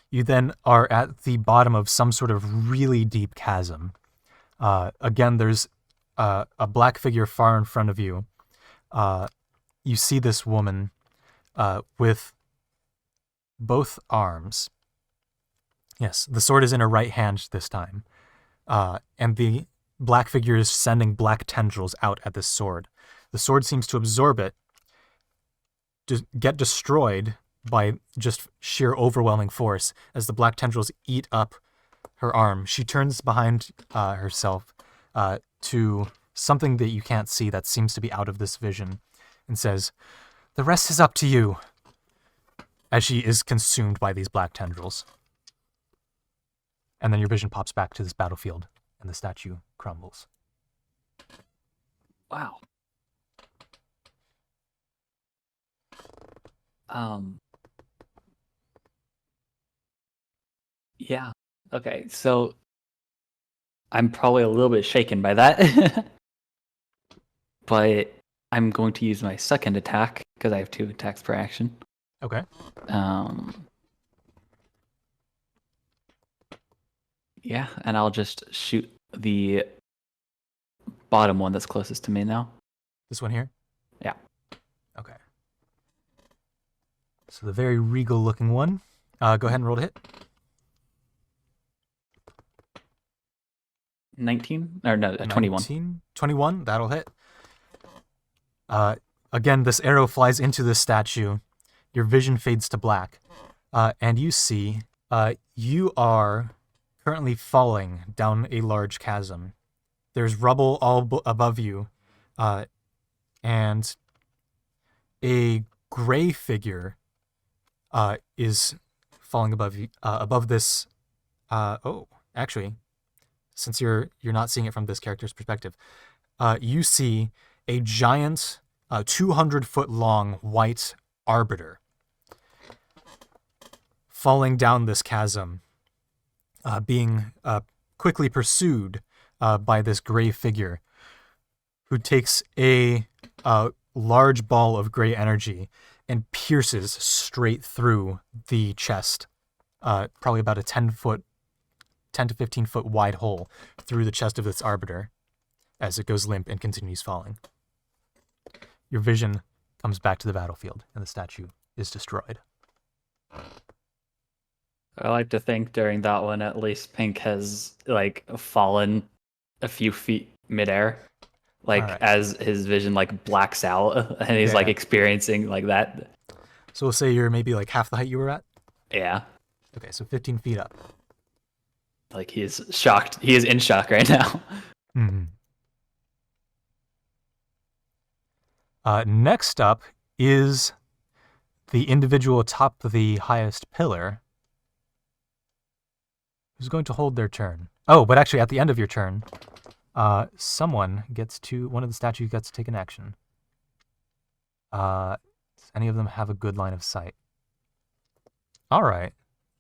you then are at the bottom of some sort of really deep chasm. Again, there's a black figure far in front of you. You see this woman with both arms. Yes, the sword is in her right hand this time. And the black figure is sending black tendrils out at this sword. The sword seems to absorb it, to get destroyed by just sheer overwhelming force as the black tendrils eat up her arm. She turns behind herself to something that you can't see that seems to be out of this vision and says, "The rest is up to you," as she is consumed by these black tendrils. And then your vision pops back to this battlefield and the statue crumbles. Wow. Yeah. Okay, so I'm probably a little bit shaken by that. But I'm going to use my second attack because I have 2 attacks per action. Okay. Yeah, and I'll just shoot the bottom one that's closest to me now. This one here? Yeah. Okay. So the very regal looking one. Go ahead and roll to hit. 19? Or no, 21. 19? 21, that'll hit. Again, this arrow flies into the statue. Your vision fades to black. And you see, you are currently falling down a large chasm. There's rubble all above you. And a gray figure is falling above you, above this. Actually, since you're not seeing it from this character's perspective, you see a giant 200-foot long white arbiter falling down this chasm, being quickly pursued by this gray figure who takes a large ball of gray energy and pierces straight through the chest, probably about a 10 to 15 foot wide hole through the chest of this arbiter as it goes limp and continues falling. Your vision comes back to the battlefield and the statue is destroyed. I like to think during that one, at least Pink has like fallen a few feet midair, like Alright. as his vision like blacks out, and he's like Yeah. experiencing like that. So we'll say you're maybe like half the height you were at? Yeah, Okay, so 15 feet up. like he is shocked. He is in shock right now. Mm-hmm. Next up is the individual atop the highest pillar who's going to hold their turn. Oh, but actually at the end of your turn, one of the statues gets to take an action. Does any of them have a good line of sight? All right,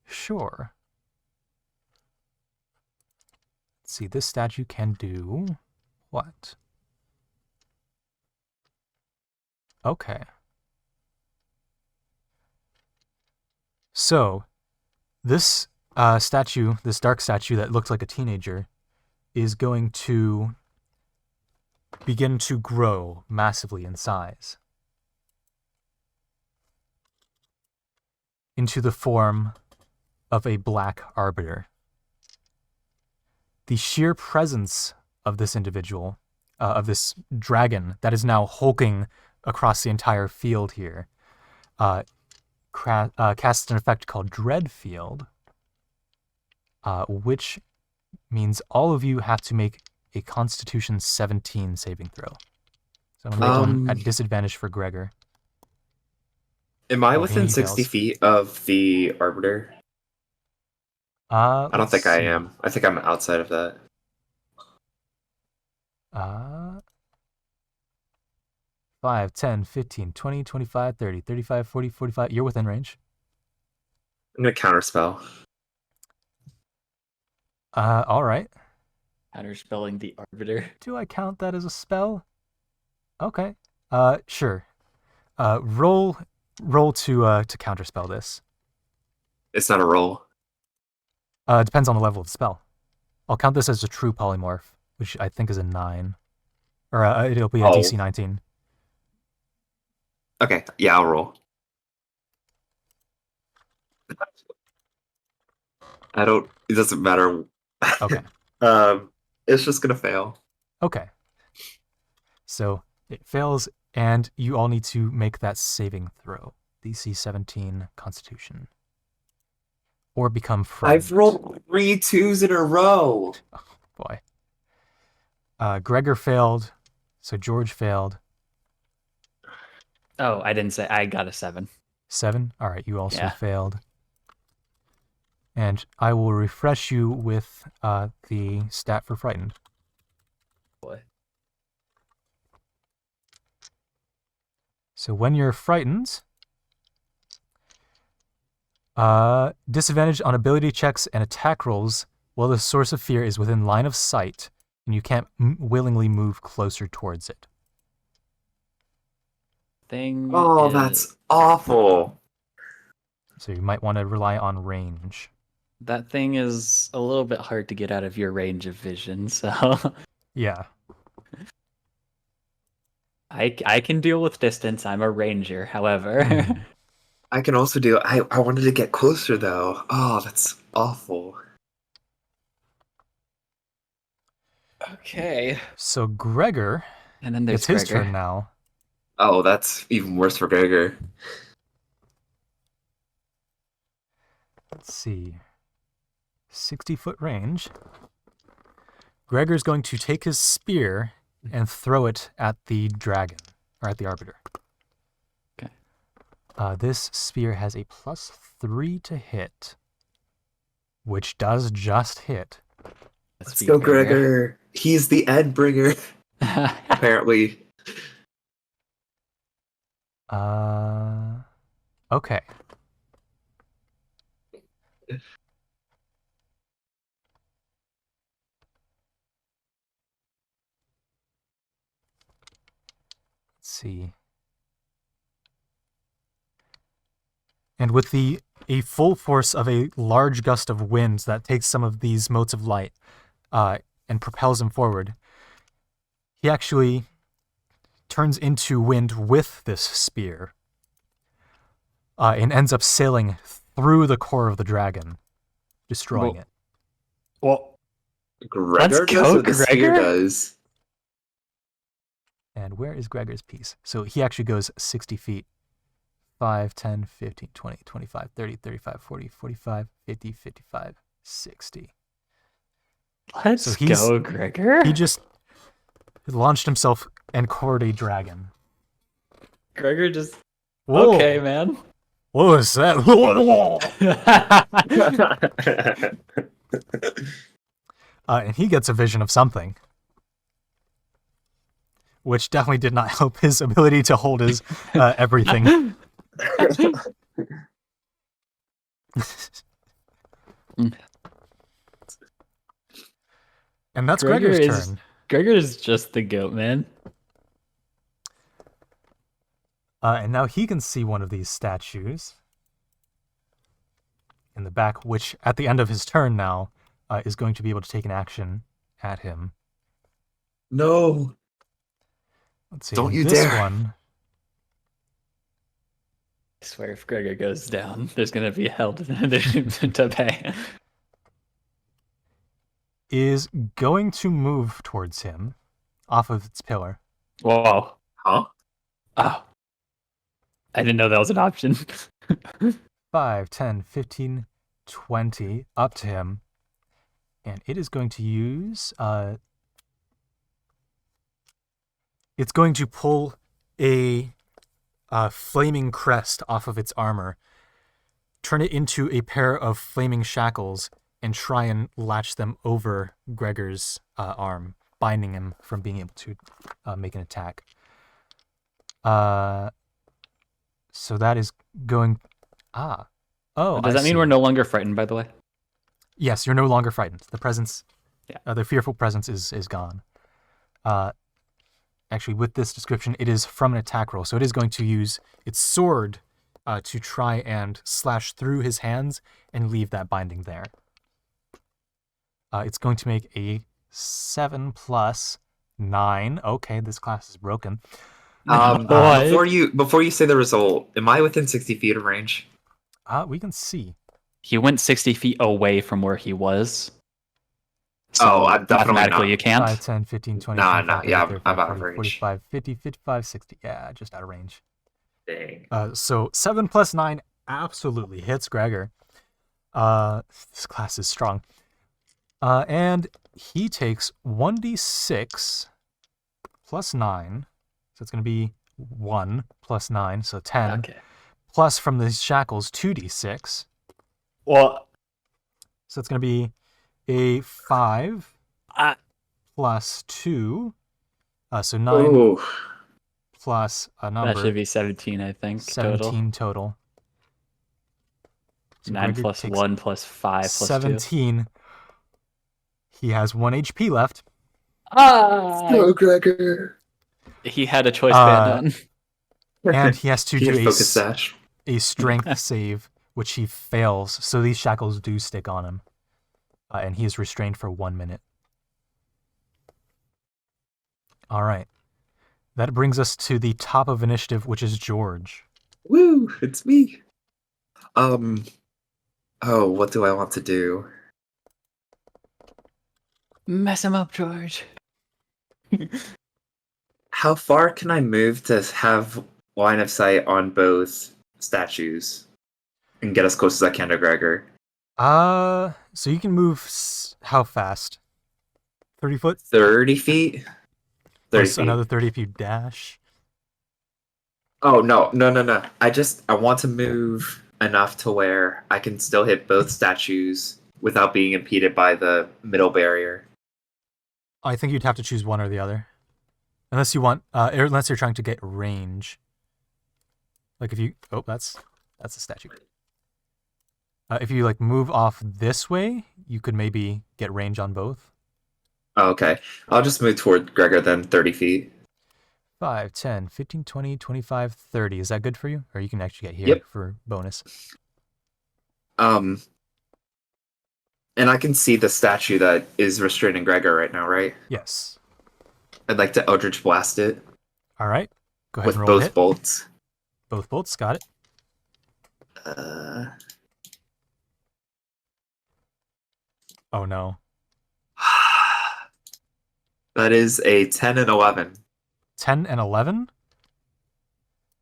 sure. Let's see, this statue can do what? Okay. So, this statue, this dark statue that looks like a teenager, is going to begin to grow massively in size into the form of a black arbiter. The sheer presence of this individual, of this dragon that is now hulking across the entire field here, casts an effect called Dread Field, which means all of you have to make a Constitution 17 saving throw. So I'm going to make one at disadvantage for Gregor. Am I Oh, within he 60 fails. feet of the Arbiter? I don't Let's think I see. am. I think I'm outside of that. 5, 10, 15, 20, 25, 30, 35, 40, 45. You're within range. I'm going to counterspell. All right. Counterspelling the Arbiter. Do I count that as a spell? Okay. Sure. Roll to counterspell this. It's not a roll. It depends on the level of the spell. I'll count this as a true polymorph, which I think is a 9. Or it'll be a DC 19. Okay, yeah, I'll roll. It doesn't matter. Okay. It's just gonna fail. Okay. So it fails, and you all need to make that saving throw. DC 17 Constitution. Or become frightened. I've rolled 3 2s in a row. Oh, boy. Gregor failed, so George failed. Oh, I didn't say. I got a 7. 7? All right, you also Yeah. failed. And I will refresh you with the stat for frightened. Boy. So when you're frightened, disadvantage on ability checks and attack rolls while the source of fear is within line of sight and you can't willingly move closer towards it. Thing. Oh, is- that's awful. So you might want to rely on range. That thing is a little bit hard to get out of your range of vision, so Yeah. I can deal with distance. I'm a ranger, however. Mhm. I can also do. I wanted to get closer though. Oh, that's awful. Okay. So Gregor, And then there's it's his Gregor. turn now. Oh, that's even worse for Gregor. Let's see. 60-foot range. Gregor's going to take his spear and throw it at the dragon, or at the arbiter. Okay. This spear has a +3 to hit, which does just hit. Let's go, Gregor. He's the end bringer, apparently. Okay. Let's see. And with a full force of a large gust of wind that takes some of these motes of light and propels him forward, he actually turns into wind with this spear and ends up sailing through the core of the dragon, destroying it. Well, Gregor does what the spear does. And where is Gregor's piece? So he actually goes 60 feet. 5, 10, 15, 20, 25, 30, 35, 40, 45, 50, 55, 60. Let's go, Gregor. He just launched himself and cored a dragon. Gregor just... Whoa. Okay, man. What was that? And he gets a vision of something, which definitely did not help his ability to hold his everything. And that's Gregor's turn. Gregor is just the goat, man. And now he can see one of these statues in the back, which at the end of his turn now is going to be able to take an action at him. No. Let's see. Don't you this dare. One I swear if Gregor goes down, there's going to be hell to pay. is going to move towards him off of its pillar. Whoa. Huh? Oh. I didn't know that was an option. 5, 10, 15, 20 up to him. And it is going to use... it's going to pull a flaming crest off of its armor, turn it into a pair of flaming shackles, and try and latch them over Gregor's arm, binding him from being able to make an attack. So that is going... Oh, does that mean we're no longer frightened, by the way? Yes, you're no longer frightened. The presence... Yeah. The fearful presence is gone. Actually, with this description, it is from an attack roll, so it is going to use its sword to try and slash through his hands and leave that binding there. It's going to make a 7 plus 9. Okay, this class is broken. Before you say the result, am I within 60 feet of range? We can see. He went 60 feet away from where he was. So I'm definitely mathematically not. you can't. 5, 10, 15, 20, Nah, 25, nah, 30, yeah, 35, I'm out 40, of range. 45, 50, 55, 60. Yeah, just out of range. Dang. So 7 plus 9 absolutely hits Gregor. This class is strong. And he takes 1d6 plus 9. So it's going to be 1 plus 9, so 10. Okay. Plus from the shackles, 2d6. Well, So it's going to be a 5 plus 2. So 9 Ooh. plus a number. that should be 17, I think, 17 total. So 9 Gregor plus takes 1 plus 5 plus 2. 17. He has 1 HP left. Go, Gregor. He had a choice band on. And he has to He had do focus sash. a strength save, which he fails. So these shackles do stick on him. And he is restrained for 1 minute. All right. That brings us to the top of initiative, which is George. Woo, it's me. Oh, what do I want to do? Mess him up, George. How far can I move to have line of sight on both statues and get as close as I can to Gregor? So you can move how fast? 30 foot? 30 feet? 30 Plus feet. another 30 if you dash. Oh, no. I want to move enough to where I can still hit both statues without being impeded by the middle barrier. I think you'd have to choose one or the other. Unless you want, unless you're trying to get range. Like if you, oh, that's a statue. If you like move off this way, you could maybe get range on both. Oh, okay. I'll just move toward Gregor then 30 feet. 5, 10, 15, 20, 25, 30. Is that good for you? Or you can actually get here Yep. for bonus. And I can see the statue that is restraining Gregor right now, right? Yes. I'd like to Eldritch Blast it All right. Go ahead with and roll a both hit. bolts. Both bolts. Got it. Oh, no. That is a 10 and 11. 10 and 11?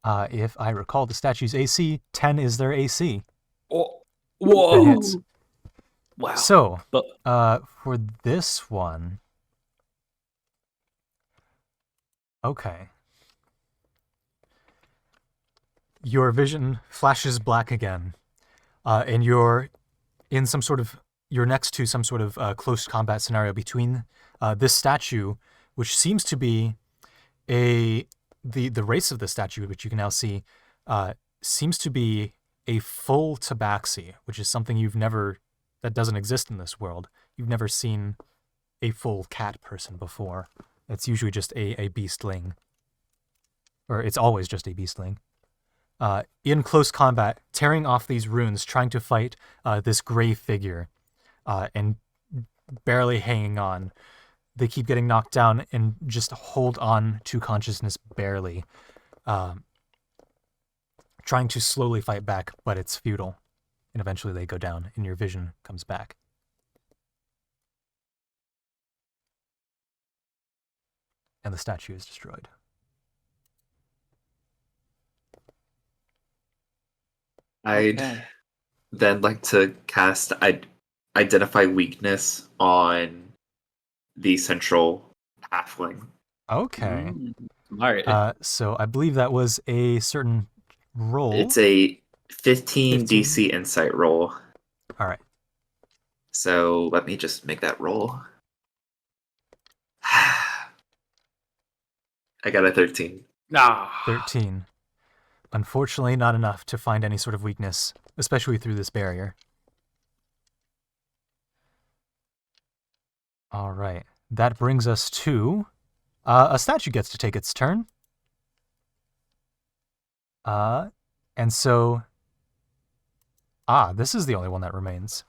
If I recall the statue's AC, 10 is their AC. Oh, That whoa! hits. Wow. So, But for this one... Okay. Your vision flashes black again, and you're in some sort of... You're next to some sort of close combat scenario between this statue, which seems to be the race of the statue, which you can now see, seems to be a full tabaxi, which is something that doesn't exist in this world. You've never seen a full cat person before. It's usually just a beastling. Or it's always just a beastling. In close combat, tearing off these runes, trying to fight this gray figure, and barely hanging on. They keep getting knocked down and just hold on to consciousness barely, trying to slowly fight back, but it's futile. And eventually they go down, and your vision comes back. And the statue is destroyed. I'd okay. then like to cast Identify Weakness on the central halfling. Okay. Smart. So I believe that was a certain roll. It's a 15 15. DC insight roll. All right. So let me just make that roll. I got a 13. 13. Unfortunately, not enough to find any sort of weakness, especially through this barrier. All right. That brings us to a statue gets to take its turn. And so... this is the only one that remains.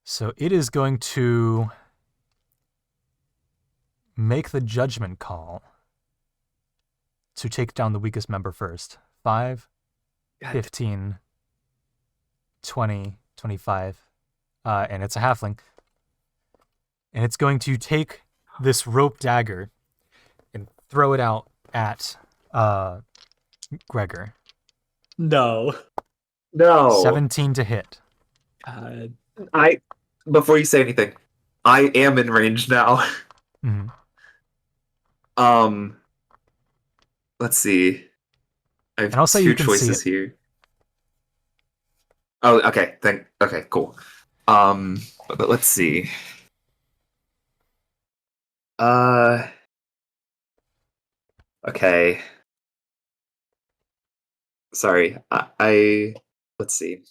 So it is going to make the judgment call to take down the weakest member first. 5, 15, 20, 25, and it's a halfling. And it's going to take this rope dagger and throw it out at Gregor. No. 17 to hit. Before you say anything, I am in range now. Mm-hmm. Let's see. I have And also you two can see choices it. here. Oh, okay. Okay, cool. But let's see. Okay. Sorry. Let's see.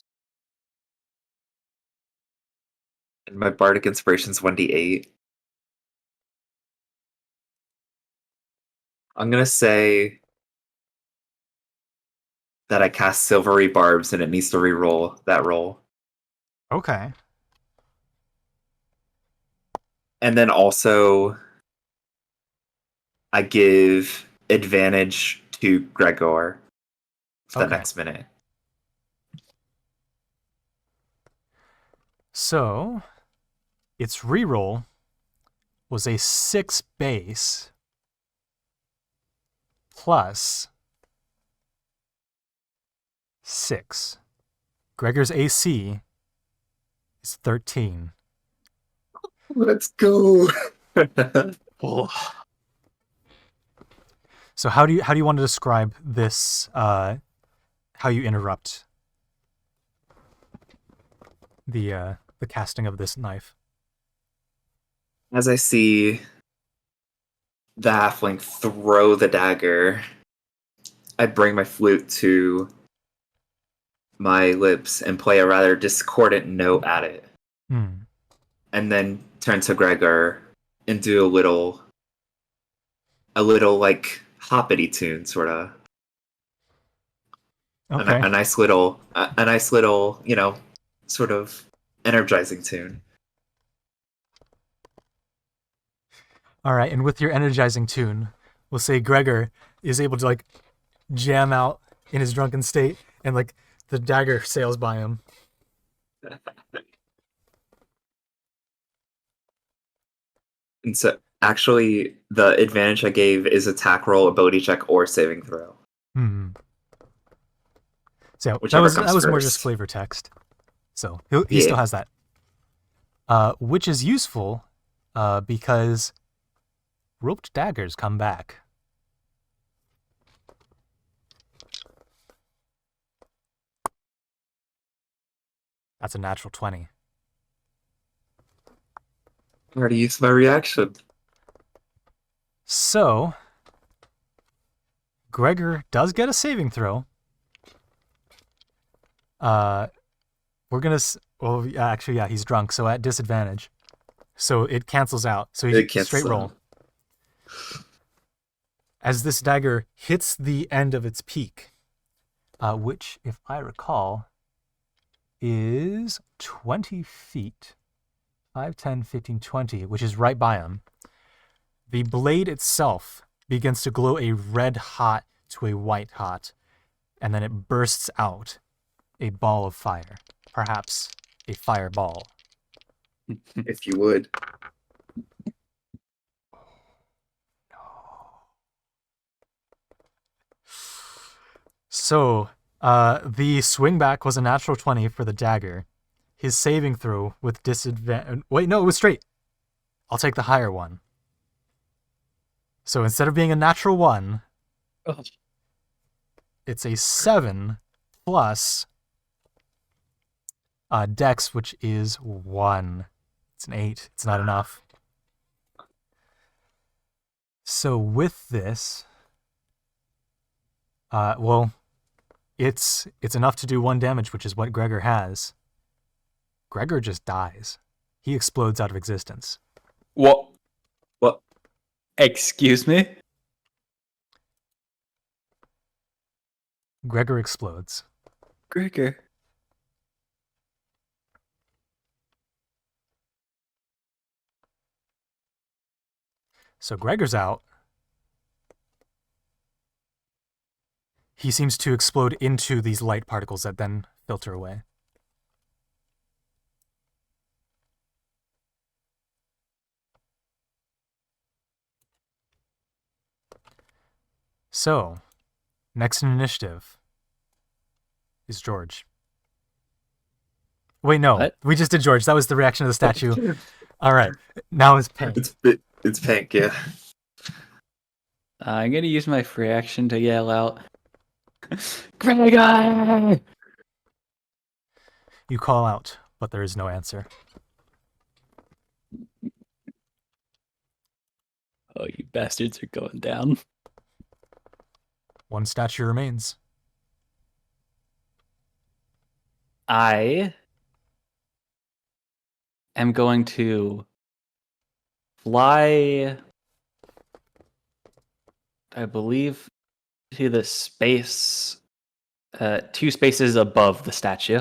And my bardic inspiration's 1d8. I'm gonna say that I cast Silvery Barbs and it needs to re-roll that roll. Okay. And then also I give advantage to Gregor for the Okay. next minute. So, its reroll was a 6 base plus 6. Gregor's AC is 13. Let's go. So how do you want to describe this? How you interrupt the casting of this knife? As I see the halfling throw the dagger, I bring my flute to my lips and play a rather discordant note at it. Hmm. And then turn to Gregor and do a little like hoppity tune, sort of. Okay. A nice little, sort of energizing tune. All right. And with your energizing tune, we'll say Gregor is able to like jam out in his drunken state, and like the dagger sails by him. And so, actually, the advantage I gave is attack roll, ability check, or saving throw, Hmm. So that whichever was comes more just first. flavor text. So he still Yeah. has that, which is useful, because roped daggers come back. That's a natural 20. I already used my reaction. So Gregor does get a saving throw. We're gonna. Well, actually, yeah, he's drunk, so at disadvantage. So it cancels out. So he It can't straight roll. As this dagger hits the end of its peak, which, if I recall, is 20 feet. 5, 10, 15, 20, which is right by him. The blade itself begins to glow a red hot to a white hot, and then it bursts out a ball of fire, perhaps a fireball. If you would. So, the swing back was a natural 20 for the dagger. His saving throw with disadvantage. Wait, no, it was straight. I'll take the higher one. So instead of being a natural 1, Oh. it's a 7 plus dex, which is 1. It's an 8. It's not enough. So with this, well, it's enough to do 1 damage, which is what Gregor has. Gregor just dies. He explodes out of existence. What? What? Excuse me? Gregor explodes. Gregor. So Gregor's out. He seems to explode into these light particles that then filter away. So, next in initiative is George. Wait, no. What? We just did George. That was the reaction of the statue. All right. Now it's Pink. It's pink, yeah. I'm gonna use my free action to yell out, Gregor! You call out, but there is no answer. Oh, you bastards are going down. 1 statue remains. I am going to fly, I believe, to the space, 2 spaces above the statue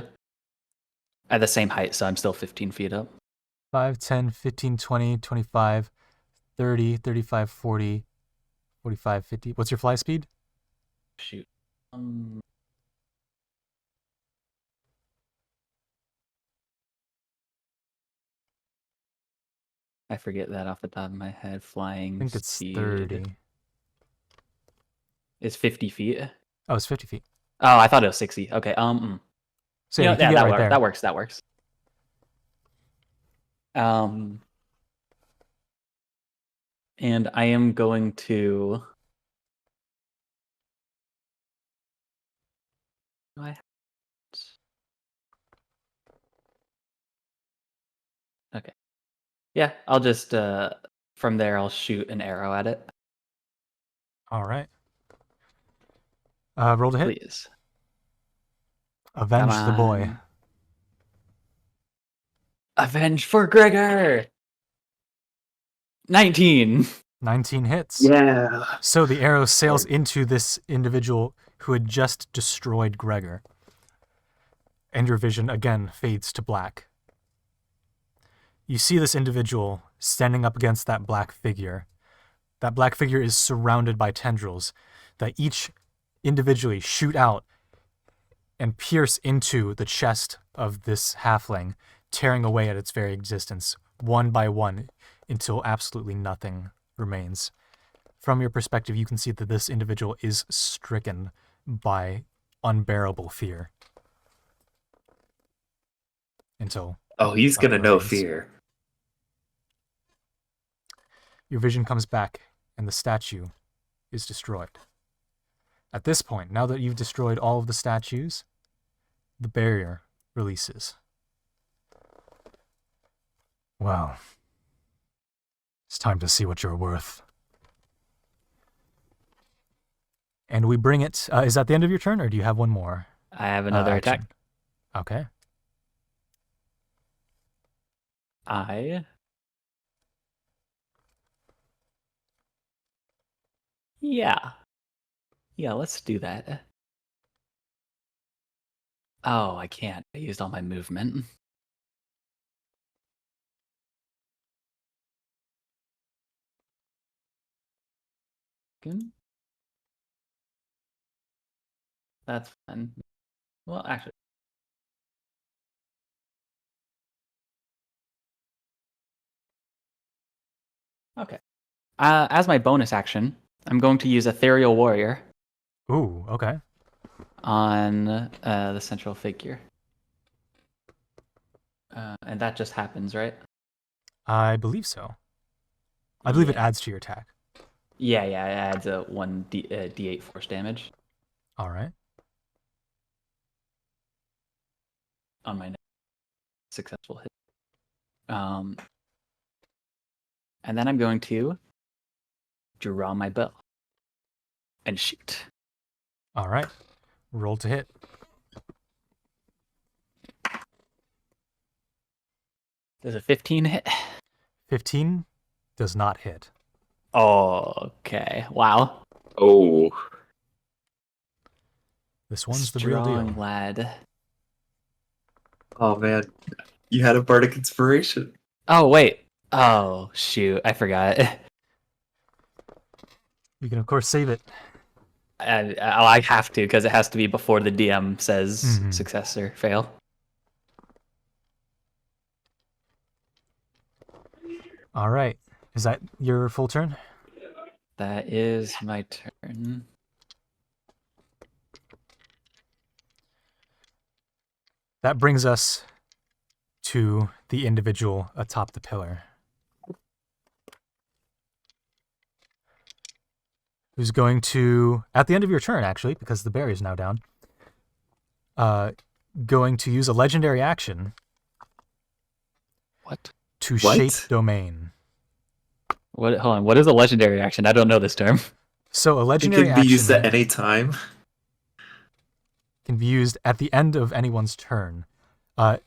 at the same height, so I'm still 15 feet up. 5, 10, 15, 20, 25, 30, 35, 40, 45, 50. What's your fly speed? Shoot. I forget that off the top of my head. Flying I think it's speed 30. is 50 feet. Oh, it's 50 feet. Oh, I thought it was 60. Okay. So yeah, you can get right there. That works. That works. And I am going to. Okay. Yeah, I'll just from there I'll shoot an arrow at it. All right. Roll to hit. Please. Avenge Come the boy. on. Avenge for Gregor. 19. 19 hits. Yeah. So the arrow sails into this individual who had just destroyed Gregor. And your vision again fades to black. You see this individual standing up against that black figure. That black figure is surrounded by tendrils that each individually shoot out and pierce into the chest of this halfling, tearing away at its very existence, one by one, until absolutely nothing remains. From your perspective, you can see that this individual is stricken by unbearable fear. Until Oh, he's nothing gonna know remains. fear. Your vision comes back, and the statue is destroyed. At this point, now that you've destroyed all of the statues, the barrier releases. Well, it's time to see what you're worth. And we bring it... is that the end of your turn, or do you have one more? I have another attack. action? Okay. Yeah, let's do that. Oh, I can't. I used all my movement. That's fun. Well, actually. Okay. As my bonus action, I'm going to use Ethereal Warrior Ooh, okay. on the central figure. And that just happens, right? I believe so. I believe it Yeah. adds to your attack. Yeah, it adds a 1 d8 force damage All right. on my successful hit. And then I'm going to draw my bow and shoot. All right. Roll to hit. Does a 15 hit? 15 does not hit. Okay. Wow. Oh. This one's the real deal. Strong lad. Oh man. You had a bardic inspiration. Oh, wait. Oh, shoot. I forgot. You can, of course, save it. I have to, because it has to be before the DM says success or fail. All right. Is that your full turn? That is my turn. That brings us to the individual atop the pillar, who's going to, at the end of your turn, actually, because the barrier is now down, going to use a legendary action. What? To What? shape domain. What? Hold on. What is a legendary action? I don't know this term. So a It legendary can be used action at any time. can be used at the end of anyone's turn.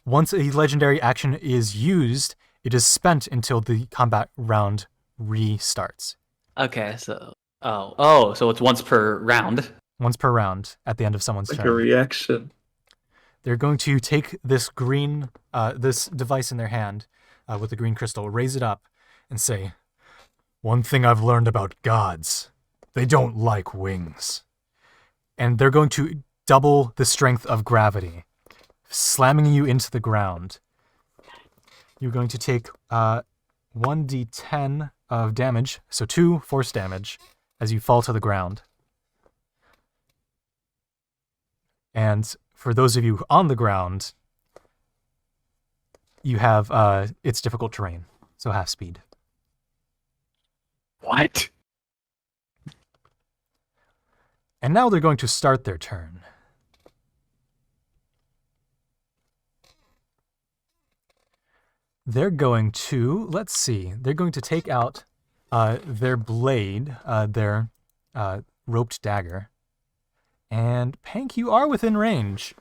Once a legendary action is used, it is spent until the combat round restarts. Okay, so so it's once per round. Once per round at the end of someone's Like turn. a reaction. They're going to take this green, this device in their hand with the green crystal, raise it up, and say, "One thing I've learned about gods, they don't like wings." And they're going to double the strength of gravity, slamming you into the ground. You're going to take 1d10 of damage, so 2 force damage, as you fall to the ground. And for those of you on the ground, you have it's difficult terrain, so half speed. What? And now they're going to start their turn. they're going to, let's see, they're going to take out their blade, their roped dagger. And Pank, you are within range.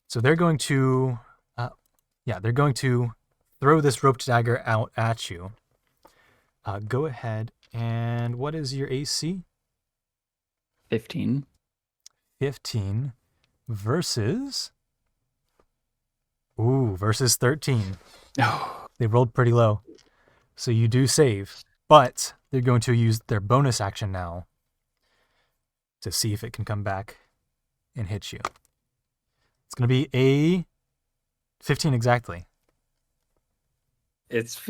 So they're going to, they're going to throw this roped dagger out at you. Go ahead, and what is your AC? 15. 15 versus... versus 13. Oh. They rolled pretty low. So you do save, but they're going to use their bonus action now to see if it can come back and hit you. It's going to be a 15 exactly. It's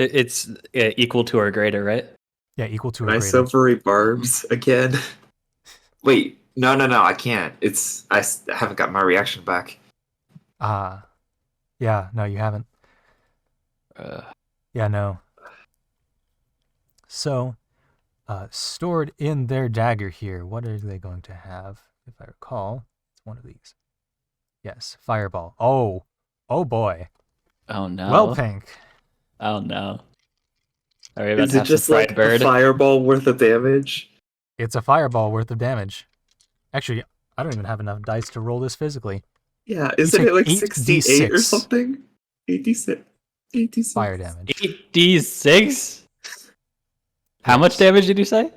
equal to or greater, right? Yeah, equal to Can or I greater. silvery barbs again? Wait, no, I can't. I haven't got my reaction back. Yeah, no, you haven't. Yeah, no. So, stored in their dagger here, what are they going to have? If I recall, it's one of these. Yes, fireball. Oh boy. Oh no. Well, Pink. Oh no. Are we about Is to it have just some like fried bird? a fireball worth of damage? It's a fireball worth of damage. Actually, I don't even have enough dice to roll this physically. Yeah, isn't take it like 8d6 68 or something? 86. 86. Fire damage. 8d6? How Yes. much damage did you say?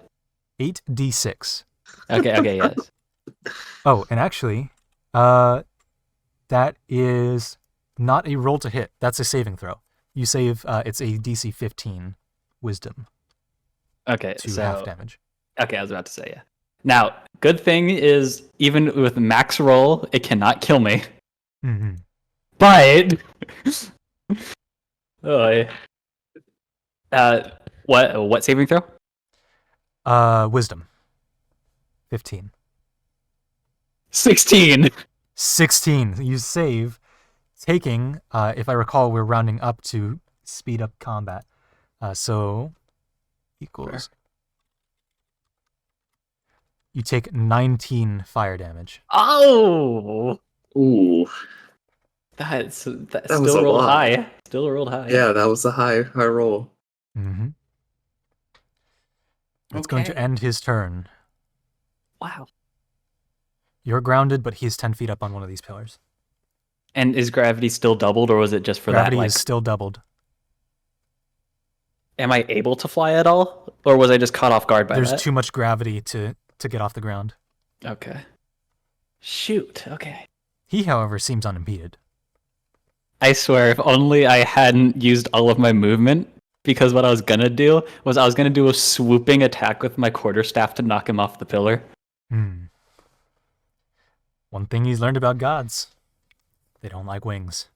8d6. Okay, yes. Oh, and actually, that is not a roll to hit. That's a saving throw. You save, it's a DC 15 wisdom Okay, to so half damage. okay, I was about to say, yeah. Now, good thing is even with max roll, it cannot kill me. Mm-hmm. But oh, what saving throw? Wisdom. 15. 16. 16. You save, taking, if I recall, we're rounding up to speed up combat. So, equals. You take 19 fire damage. Oh, Ooh. that was still a rolled lot. high. Still rolled high. Yeah, that was a high roll. Mm-hmm. That's going to end his turn. Wow. You're grounded, but he's 10 feet up on one of these pillars. And is gravity still doubled, or was it just for Gravity that? is still doubled. Am I able to fly at all, or was I just caught off guard by There's that? too much gravity to get off the ground. Okay. Shoot. Okay. He, however, seems unimpeded. I swear, if only I hadn't used all of my movement, because what I was gonna do was I was gonna do a swooping attack with my quarterstaff to knock him off the pillar. One thing he's learned about gods: they don't like wings.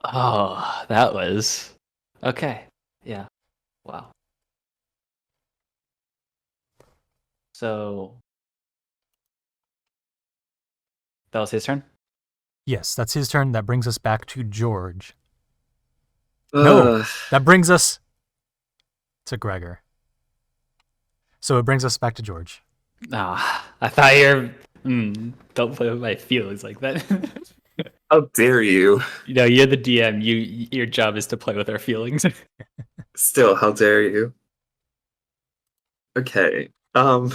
Oh, that was okay. Yeah. Wow. So that was his turn? Yes, that's his turn. That brings us back to George. No, that brings us to Gregor. So it brings us back to George. Ah, I thought you're. Don't play with my feelings like that. How dare you? You know, you're the DM. Your job is to play with our feelings. Still, how dare you? Okay. Oh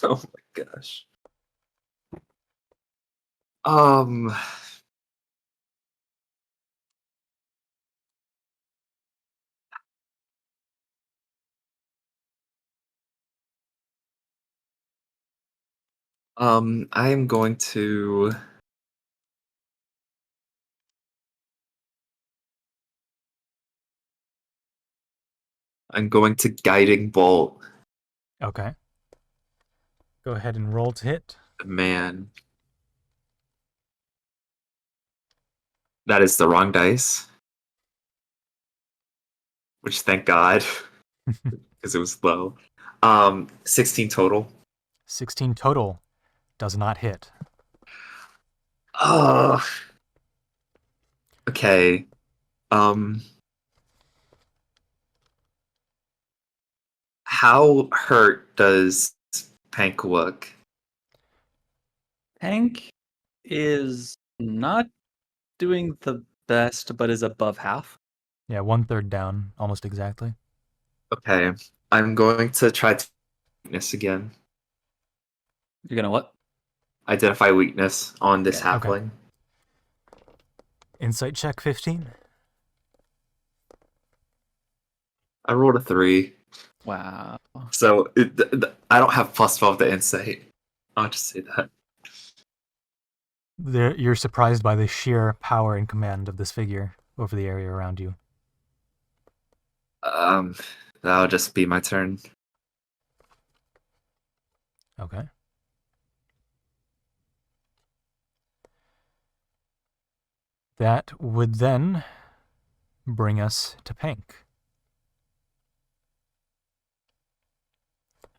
my gosh. I am going to. I'm going to guiding bolt. Okay. Go ahead and roll to hit. Man. That is the wrong dice. Which, thank God, because it was low. 16 total. 16 total. Does not hit. Oh. Okay. How hurt does Pank look? Hank is not doing the best, but is above half. Yeah, 1/3 down, almost exactly. Okay, I'm going to try to weakness again. You're gonna what? Identify weakness on this Okay. halfling. Insight check 15. I rolled a 3, Wow. so I don't have +12 to insight. I'll just say that. You're surprised by the sheer power and command of this figure over the area around you. That'll just be my turn. Okay. That would then bring us to Pink.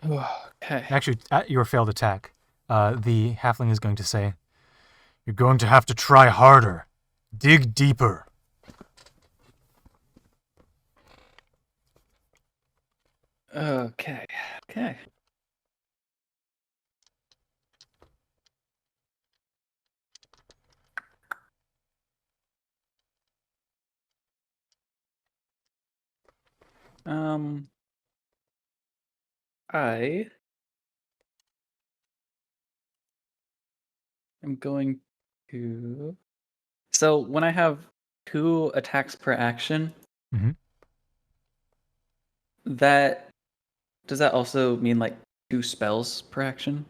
Okay. Actually, at your failed attack, the halfling is going to say, "You're going to have to try harder. Dig deeper." Okay. Okay. I am going to. So when I have 2 attacks per action, Mhm. that does that also mean like 2 spells per action?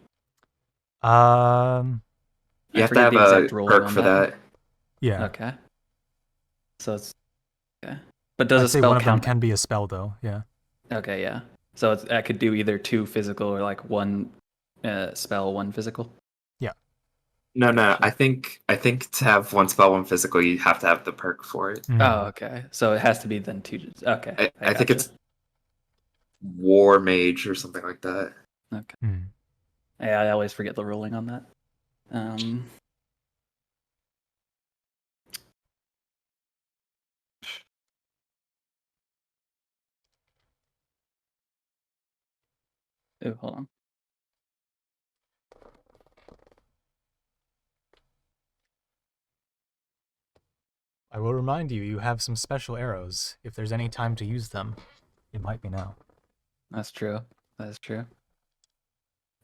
Um, You I have to forget have the exact a ruling perk on for that. yeah. Okay. So it's okay. But does I'd a say spell one of them count? can be a spell, though. Yeah. Okay, yeah. So I could do either 2 physical or like 1 spell, 1 physical. No, Gotcha. I think to have 1 spell, 1 physical, you have to have the perk for it. Mm. Oh, okay. So it has to be then 2. Okay, I think gotcha. it's War Mage or something like that. Okay. Mm. Yeah, I always forget the ruling on that. Oh, hold on. I will remind you, you have some special arrows. If there's any time to use them, it might be now. That's true. That's true.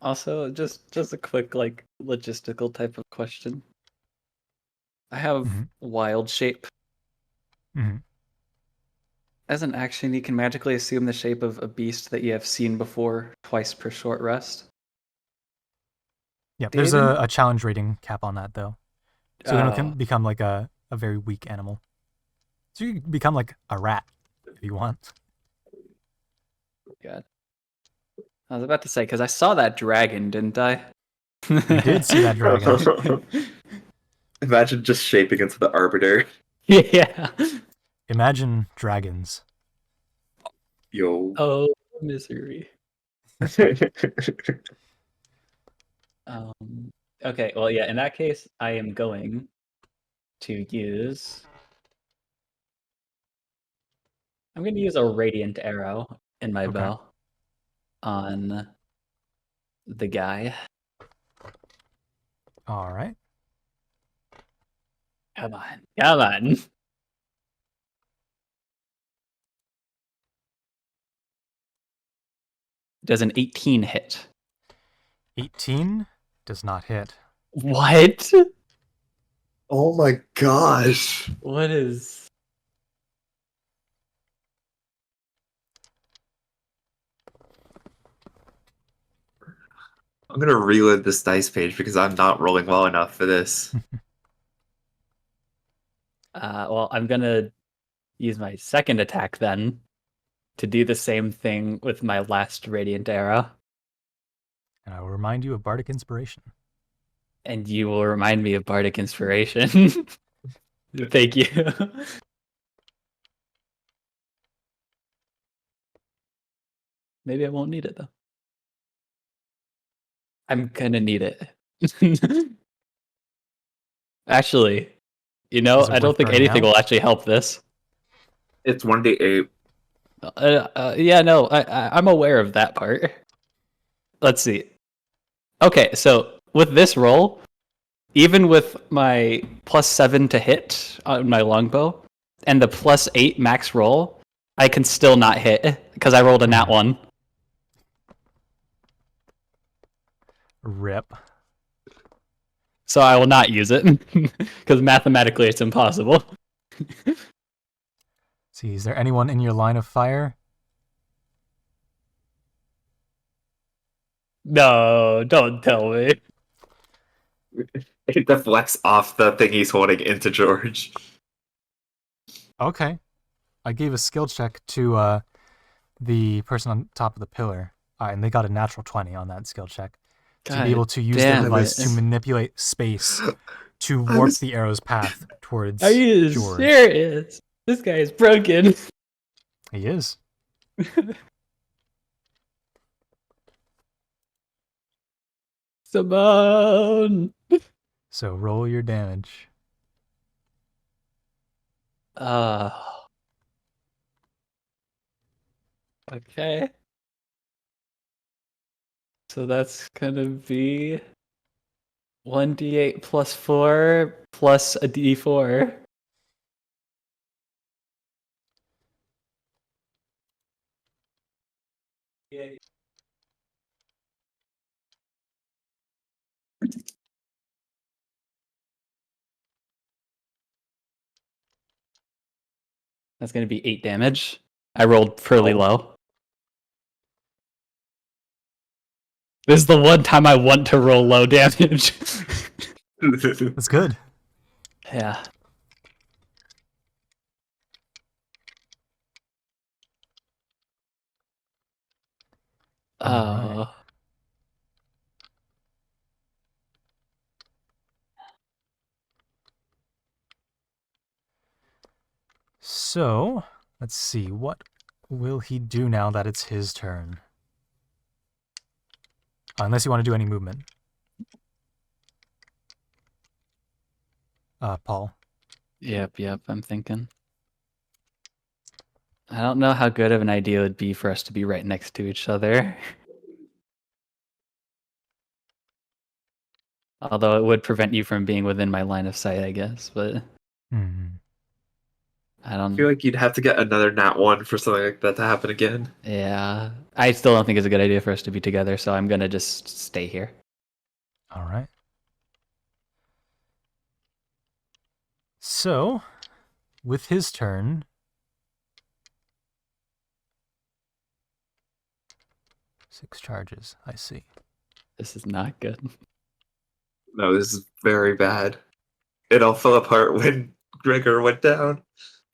Also, just a quick like logistical type of question. I have Mhm. wild shape. Mhm. As an action, you can magically assume the shape of a beast that you have seen before twice per short rest. Yep. There's David? a challenge rating cap on that, though. So you can Oh, become like a very weak animal. So you can become like a rat if you want. God. I was about to say, because I saw that dragon, didn't I? You did see that dragon. Imagine just shaping into the Arbiter. Yeah. Imagine dragons. Yo. Oh, misery. Okay, well, yeah, in that case, I am going to use. I'm going to use a radiant arrow in my Okay. bow on the guy. All right. Come on, come on. Does an 18 hit? 18 does not hit. What? Oh my gosh. What is? I'm gonna reload this dice page because I'm not rolling well enough for this. Well, I'm gonna use my second attack then to do the same thing with my last radiant arrow, And I will remind you of Bardic Inspiration. and you will remind me of Bardic Inspiration. Thank you. Maybe I won't need it though. I'm gonna need it. Actually, Is it I don't worth think burning anything out? will actually help this. It's 1d8. Yeah, no, I'm aware of that part. Let's see. Okay, so with this roll, even with my +7 to hit on my longbow and the +8 max roll, I can still not hit because I rolled a nat 1. Rip. So I will not use it because mathematically it's impossible. See, is there anyone in your line of fire? No, don't tell me. It deflects off the thing he's holding into George. Okay. I gave a skill check to the person on top of the pillar, and they got a natural 20 on that skill check to be able to use the device to manipulate space to warp the arrow's path towards Are you George. serious? This guy is broken. He is. Simone. So roll your damage. Okay. So that's gonna be 1d8 plus 4 plus a d4. That's gonna be 8 damage. I rolled fairly low. This is the one time I want to roll low damage. That's good. Yeah. Alright. So, let's see. What will he do now that it's his turn? Unless you want to do any movement. Paul. Yep, I'm thinking. I don't know how good of an idea it would be for us to be right next to each other. Although it would prevent you from being within my line of sight, I guess, but I I don't. feel like you'd have to get another nat 1 for something like that to happen again. Yeah, I still don't think it's a good idea for us to be together, so I'm gonna just stay here. Alright. So, with his turn, six charges, I see. This is not good. No, this is very bad. It all fell apart when Gregor went down.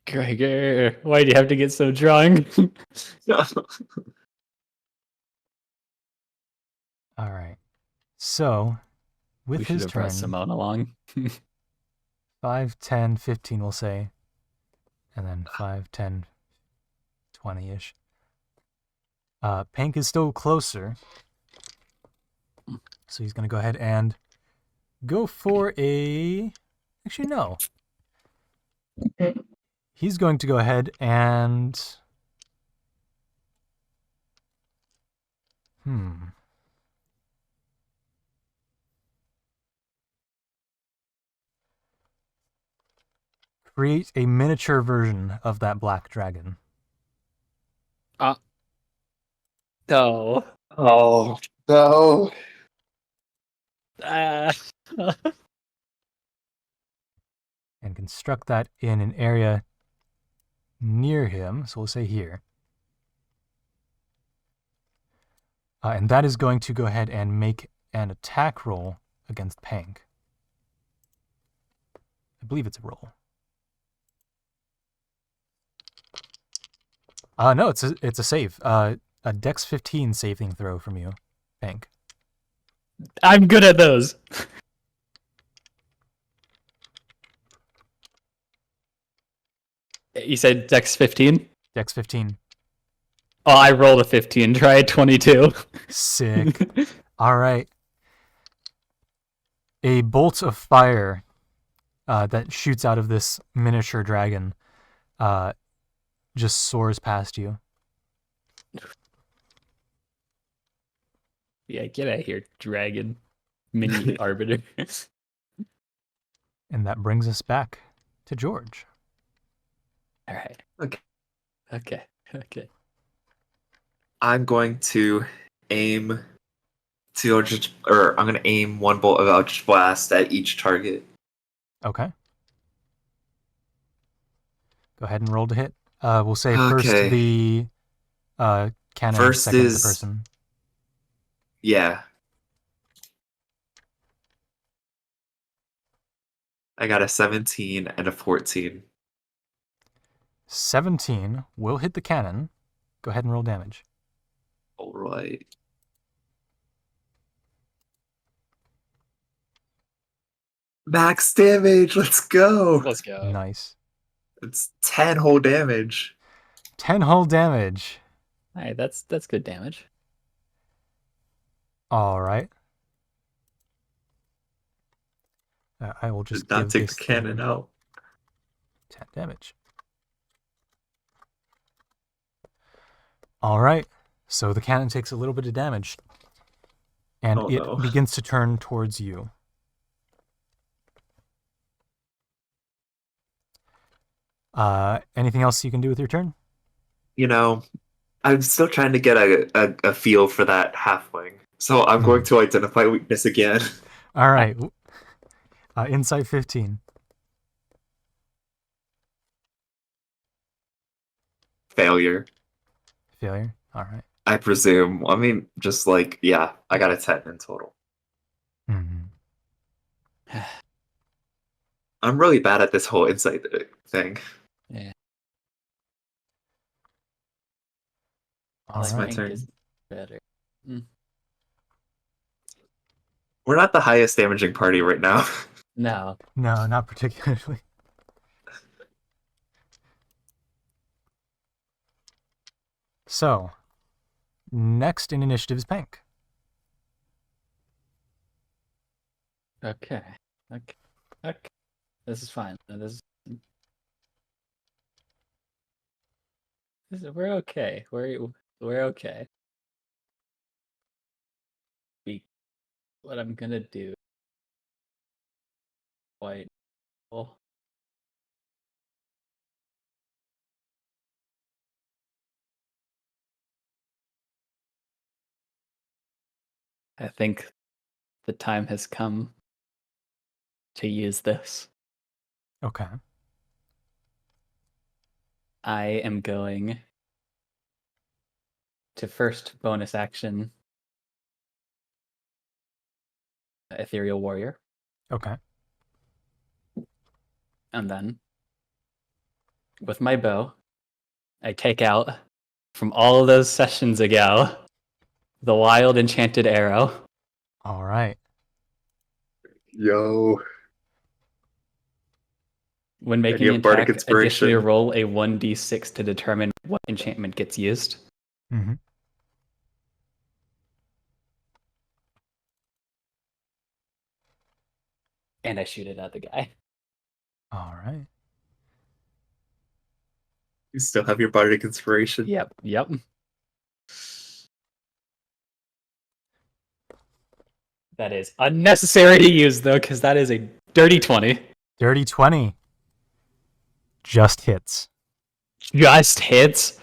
Gregor, why do you have to get so drunk? Alright. So, with We should his have brought turn, Simone along. 5, 10, 15 we'll say. And then 5, 10, 20-ish. Pank is still closer. So he's going to go ahead and go for a... Actually, no. He's going to go ahead and... Create a miniature version of that black dragon. No. Oh, no. Ah. And construct that in an area near him. So we'll say here. And that is going to go ahead and make an attack roll against Pank. I believe it's a roll. No, it's a save. A Dex 15 saving throw from you, Pank. I'm good at those. You said Dex 15? Dex 15. Oh, I rolled a 15. Try a 22. Sick. All right. A bolt of fire that shoots out of this miniature dragon just soars past you. Yeah, get out of here, dragon. Mini arbiter. And that brings us back to George. All right. Okay. Okay. I'm going to aim I'm going to aim one bolt of Eldritch Blast at each target. Okay. Go ahead and roll to hit. We'll say first Okay. the cannon, First second the is- person. Yeah. I got a 17 and a 14. 17 will hit the cannon. Go ahead and roll damage. All right. Max damage. Let's go. Let's go. Nice. It's 10 whole damage. 10 whole damage. All right, that's good damage. All right. I will just Did not give take this the cannon thing out. 10 damage. All right. So the cannon takes a little bit of damage. And Oh, it no. begins to turn towards you. Anything else you can do with your turn? You know, I'm still trying to get a feel for that halfling. So I'm going to identify weakness again. All right. Insight 15. Failure, Failure. All right. I presume. I mean, just like, yeah, I got a 10 in total. Mm-hmm. I'm really bad at this whole insight thing. Yeah. All It's right. my Ink turn. is better. We're not the highest damaging party right now. No. No, not particularly. So, next in initiative is Pank. Okay. This is fine. We're okay. We're okay. What I'm gonna do. Quite well. I think the time has come to use this. Okay. I am going to first bonus action Ethereal Warrior, Okay. and then with my bow, I take out from all of those sessions ago the Wild Enchanted Arrow. All right. Yo. When making you an have Bardic attack, additionally Inspiration. roll a 1d6 to determine what enchantment gets used. Mm-hmm. And I shoot it at the guy. All right. You still have your Bardic Inspiration. Yep. That is unnecessary to use, though, because that is a dirty 20. Dirty 20. Just hits. Just hits.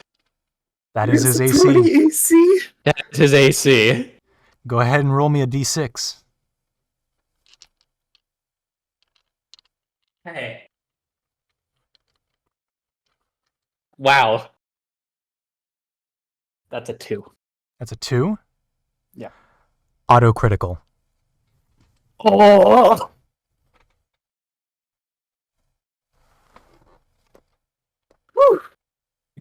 That is his AC. 20 AC. That's his AC. Go ahead and roll me a d6. Hey. Wow. That's a 2. That's a 2. Yeah. Auto critical. Oh. Woo.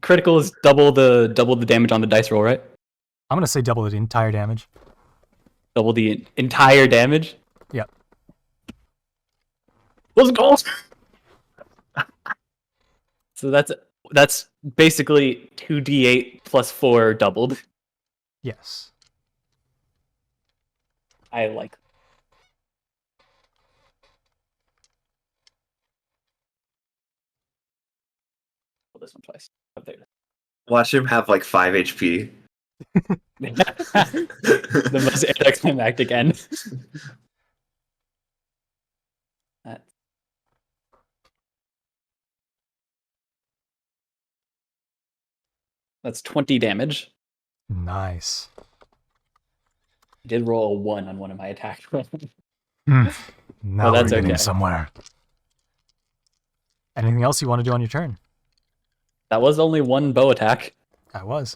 Critical is double the damage on the dice roll, right? I'm going to say double the entire damage. Double the entire damage? Yep. Let's go. So that's basically 2d8 plus 4 doubled. Yes. I like. Roll this one twice. Up there. Watch him have like 5 HP. The most anticlimactic end. That's 20 damage. Nice. I did roll a 1 on one of my attack rolls. Now that's we're getting okay. somewhere. Anything else you want to do on your turn? That was only one bow attack. I was.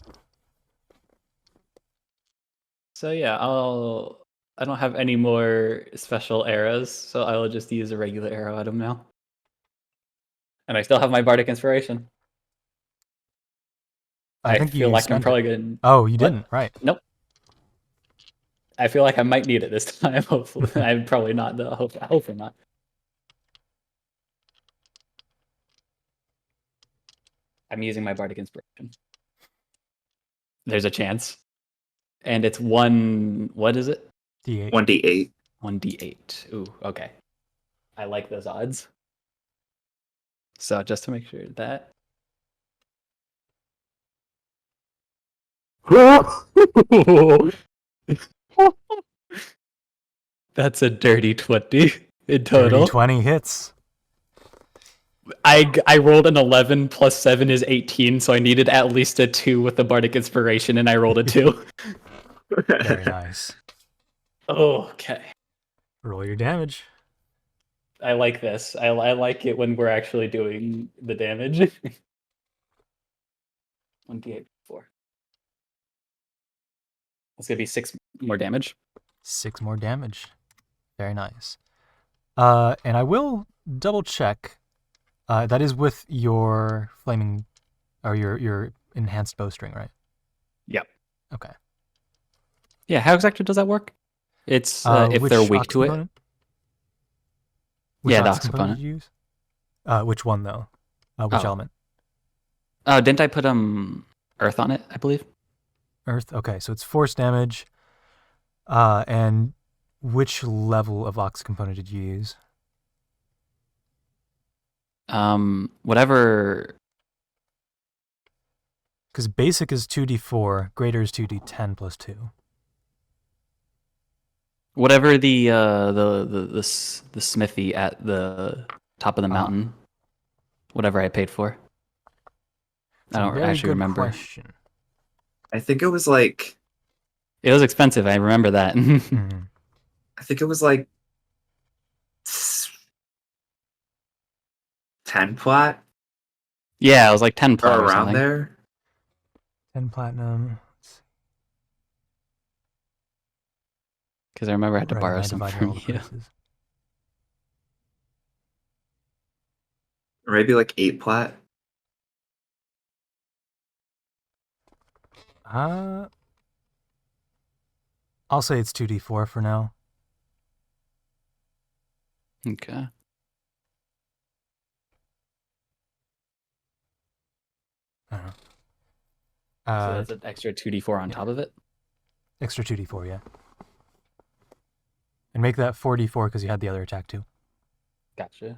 So yeah, I don't have any more special arrows, so I will just use a regular arrow at him now. And I still have my bardic inspiration. I think feel you like I'm spent probably it. gonna. Oh, you What? didn't. Right. Nope. I feel like I might need it this time. Hopefully, I'm probably not though. Hopefully not. I'm using my bardic inspiration. There's a chance, and it's one. What is it? D8. 1d8. 1d8. Ooh, okay. I like those odds. So just to make sure that. That's a dirty 20 in total. Dirty 20 hits. I rolled an 11 plus 7 is 18, so I needed at least a 2 with the bardic inspiration, and I rolled a 2. Very nice. Okay. Roll your damage. I like this. I like it when we're actually doing the damage. 1d8 4. That's gonna be 6 more damage. 6 more damage. Very nice. And I will double check. That is with your flaming, or your enhanced bowstring, right? Yep. Okay. Yeah, how exactly does that work? It's if which they're weak ox to it. component? Which Yeah, the ox ox component component. did you use? Which one though? Which Oh. element? Didn't I put earth on it, I believe? Earth. Okay, so it's force damage. And which level of ox component did you use? Whatever. Because basic is 2d4, greater is 2d10 plus 2. Whatever the smithy at the top of the mountain, whatever I paid for. I don't Very actually good remember. question. I think it was like It was expensive. I remember that. Mhm. I think it was like 10 plat Yeah, it was like 10 or plat or around something. there. 10 platinum. Because I remember I had to Right, borrow am I some dividing from all the you. prices? Or maybe like 8 plat. I'll say it's 2d4 for now. Okay. I don't know. So that's an extra 2d4 on top of it? Extra 2d4, yeah. And make that 4d4 because you had the other attack too. Gotcha.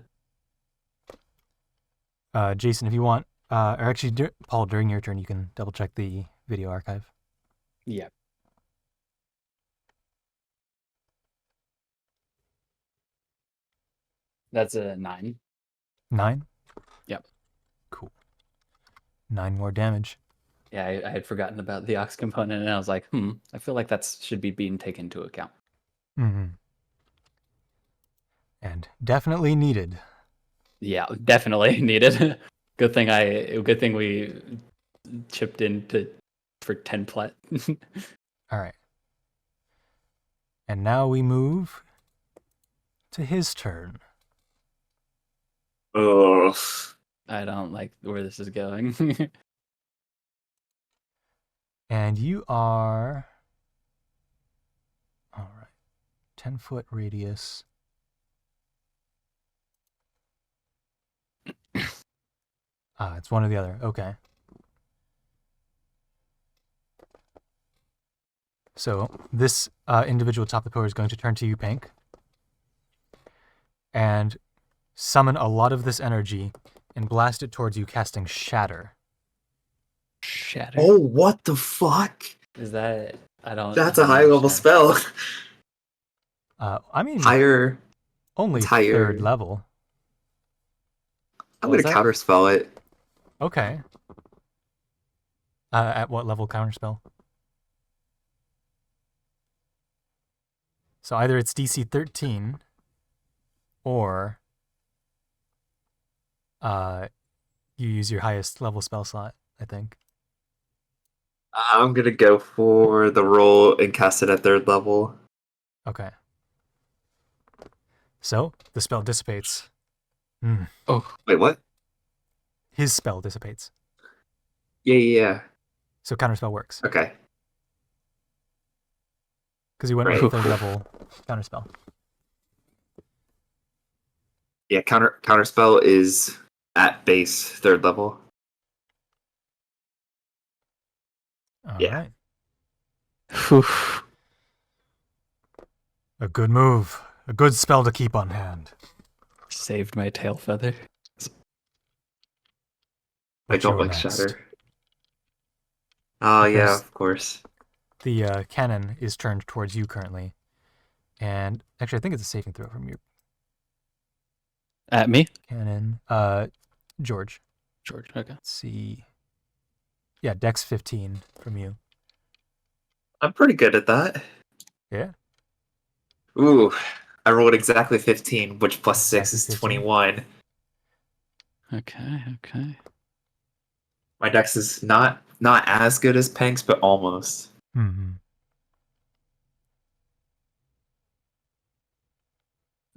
Jason, if you want, or actually, Paul, during your turn, you can double check the video archive. Yeah. That's a 9. 9? Yep. Cool. 9 more damage. Yeah, I had forgotten about the ox component, and I was like, I feel like that should be being taken into account. Mm-hmm. And definitely needed. Yeah, definitely needed. Good thing we chipped in for 10 plat. All right. And now we move to his turn. Ugh. I don't like where this is going. And you are... All right. 10-foot radius. It's one or the other. Okay. So this individual top of the pillar is going to turn to you, Pink, and summon a lot of this energy and blast it towards you, casting Shatter. Shatter. Oh, what the fuck? Is that That's a high level spell. I mean, Higher. only it's higher. 3rd level. I'm What gonna was that? counterspell it. Okay. At what level counterspell? So either it's DC 13 or you use your highest level spell slot, I think. I'm gonna go for the roll and cast it at 3rd level. Okay. So the spell dissipates. Oh, Wait, what? His spell dissipates. Yeah. So counterspell works. Okay. Because you went Right. with 3rd level counterspell. Yeah, counterspell is at base 3rd level. All Yeah. right. Whew. A good move. A good spell to keep on hand. Saved my tail feather. I What's don't your like next? shatter. Oh, yeah, Because- of course. The cannon is turned towards you currently. And actually, I think it's a saving throw from your At me? cannon. George. George, okay. Let's see. Yeah, Dex 15 from you. I'm pretty good at that. Yeah. Ooh, I rolled exactly 15, which plus 6 Exactly is 15. 21. Okay. My dex is not as good as Pink's, but almost. Mm-hmm.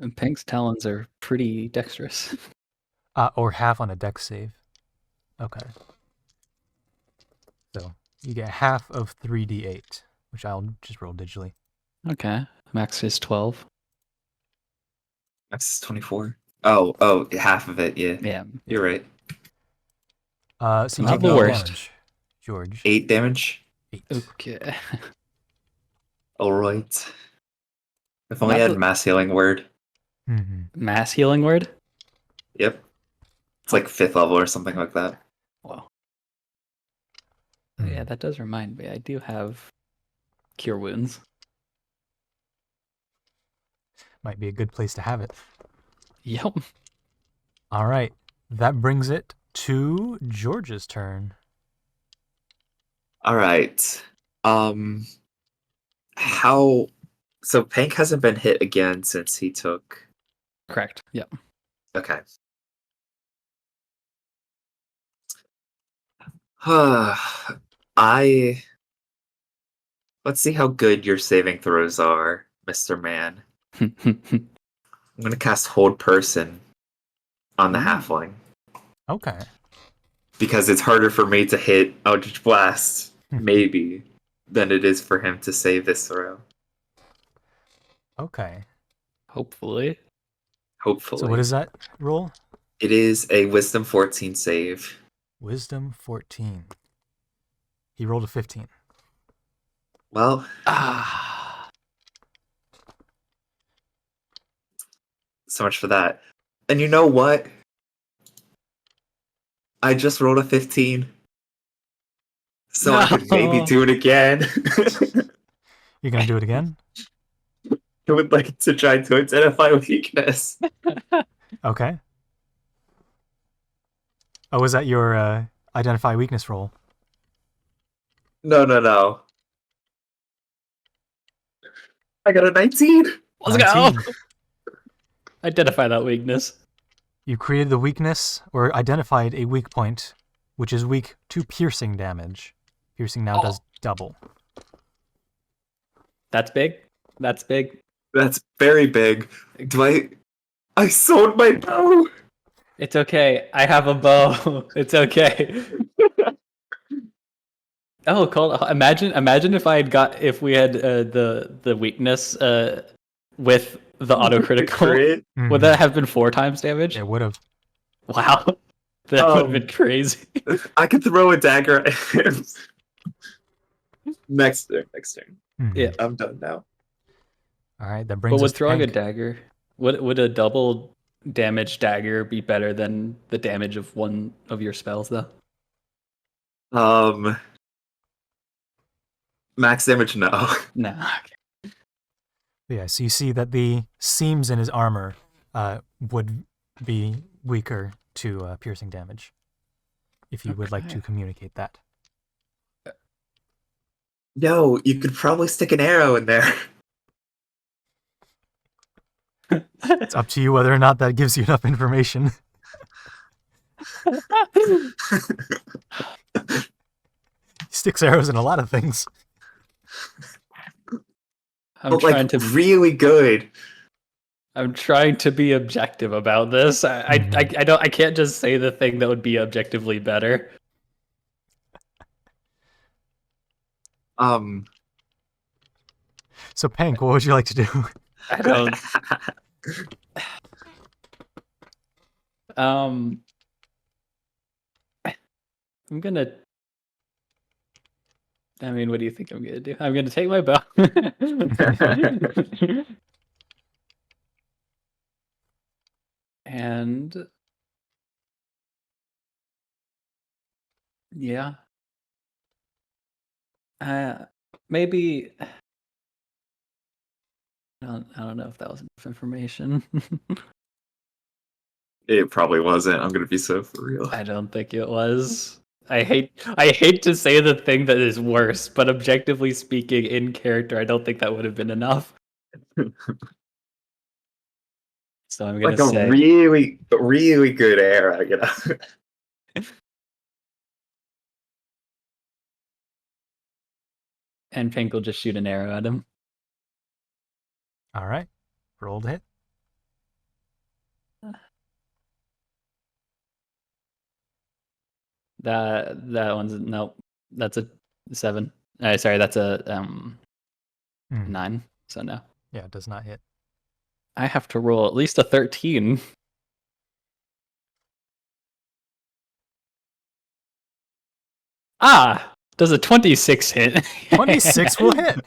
And Pink's talons are pretty dexterous. Or half on a Dex save. Okay. So you get half of 3d8, which I'll just roll digitally. Okay. Max is 12. Max is 24. Oh, half of it, yeah. Yeah. You're right. So you Not take the 8 worst. damage, George. 8 damage. 8. Okay. Alright. If only I Not had the- mass healing word. Mm-hmm. Mass healing word? Yep. It's like 5th level or something like that. Wow. Hmm. Yeah, that does remind me. I do have cure wounds. Might be a good place to have it. Yep. All right. That brings it to George's turn. Alright. How... So Pink hasn't been hit again since he took... Correct. Yep. Okay. Let's see how good your saving throws are, Mr. Man. I'm gonna cast Hold Person on the halfling. Okay. Because it's harder for me to hit Eldritch Blast, maybe, than it is for him to save this throw. Okay. Hopefully. Hopefully. So what is that roll? It is a Wisdom 14 save. Wisdom 14. He rolled a 15. Well, so much for that. And you know what? I just rolled a 15. So I could maybe No. do it again. You're going to do it again? I would like to try to identify weakness. Okay. Oh, was that your identify weakness roll? No. I got a 19. Let's 19. go. Identify that weakness. You created the weakness, or identified a weak point, which is weak to piercing damage. Piercing now does double. That's big. That's big. That's very big. I sold my bow. It's okay. I have a bow. It's okay. Oh, cool. Imagine if we had the weakness with the autocritical. Crit? Would that have been 4 times damage? It would have. Wow. That would have been crazy. I could throw a dagger at him. Next turn. Yeah. I'm done now. All right, that But brings us would to throwing a Hank. dagger, would a double damage dagger be better than the damage of one of your spells, though? Max damage, no. No. Yeah, so you see that the seams in his armor would be weaker to piercing damage, if you would like to communicate that. No, you could probably stick an arrow in there. It's up to you whether or not that gives you enough information. Sticks arrows in a lot of things. I'm But trying like to really good. I'm trying to be objective about this. I don't I can't just say the thing that would be objectively better. So, Pank, what would you like to do? I don't I'm gonna I mean, what do you think I'm gonna do? I'm gonna take my bow. And yeah. Maybe I don't know if that was enough information. It probably wasn't. I'm gonna be so for real. I don't think it was. I hate to say the thing that is worse, but objectively speaking, in character, I don't think that would have been enough. So I'm gonna Like a say really, really good arrow, you know. and Pink will just shoot an arrow at him. All right. Roll to hit. That one's nope. That's a 7. Sorry, that's a 9. So no. Yeah, it does not hit. I have to roll at least a 13. Ah, does a 26 hit? 26 will hit.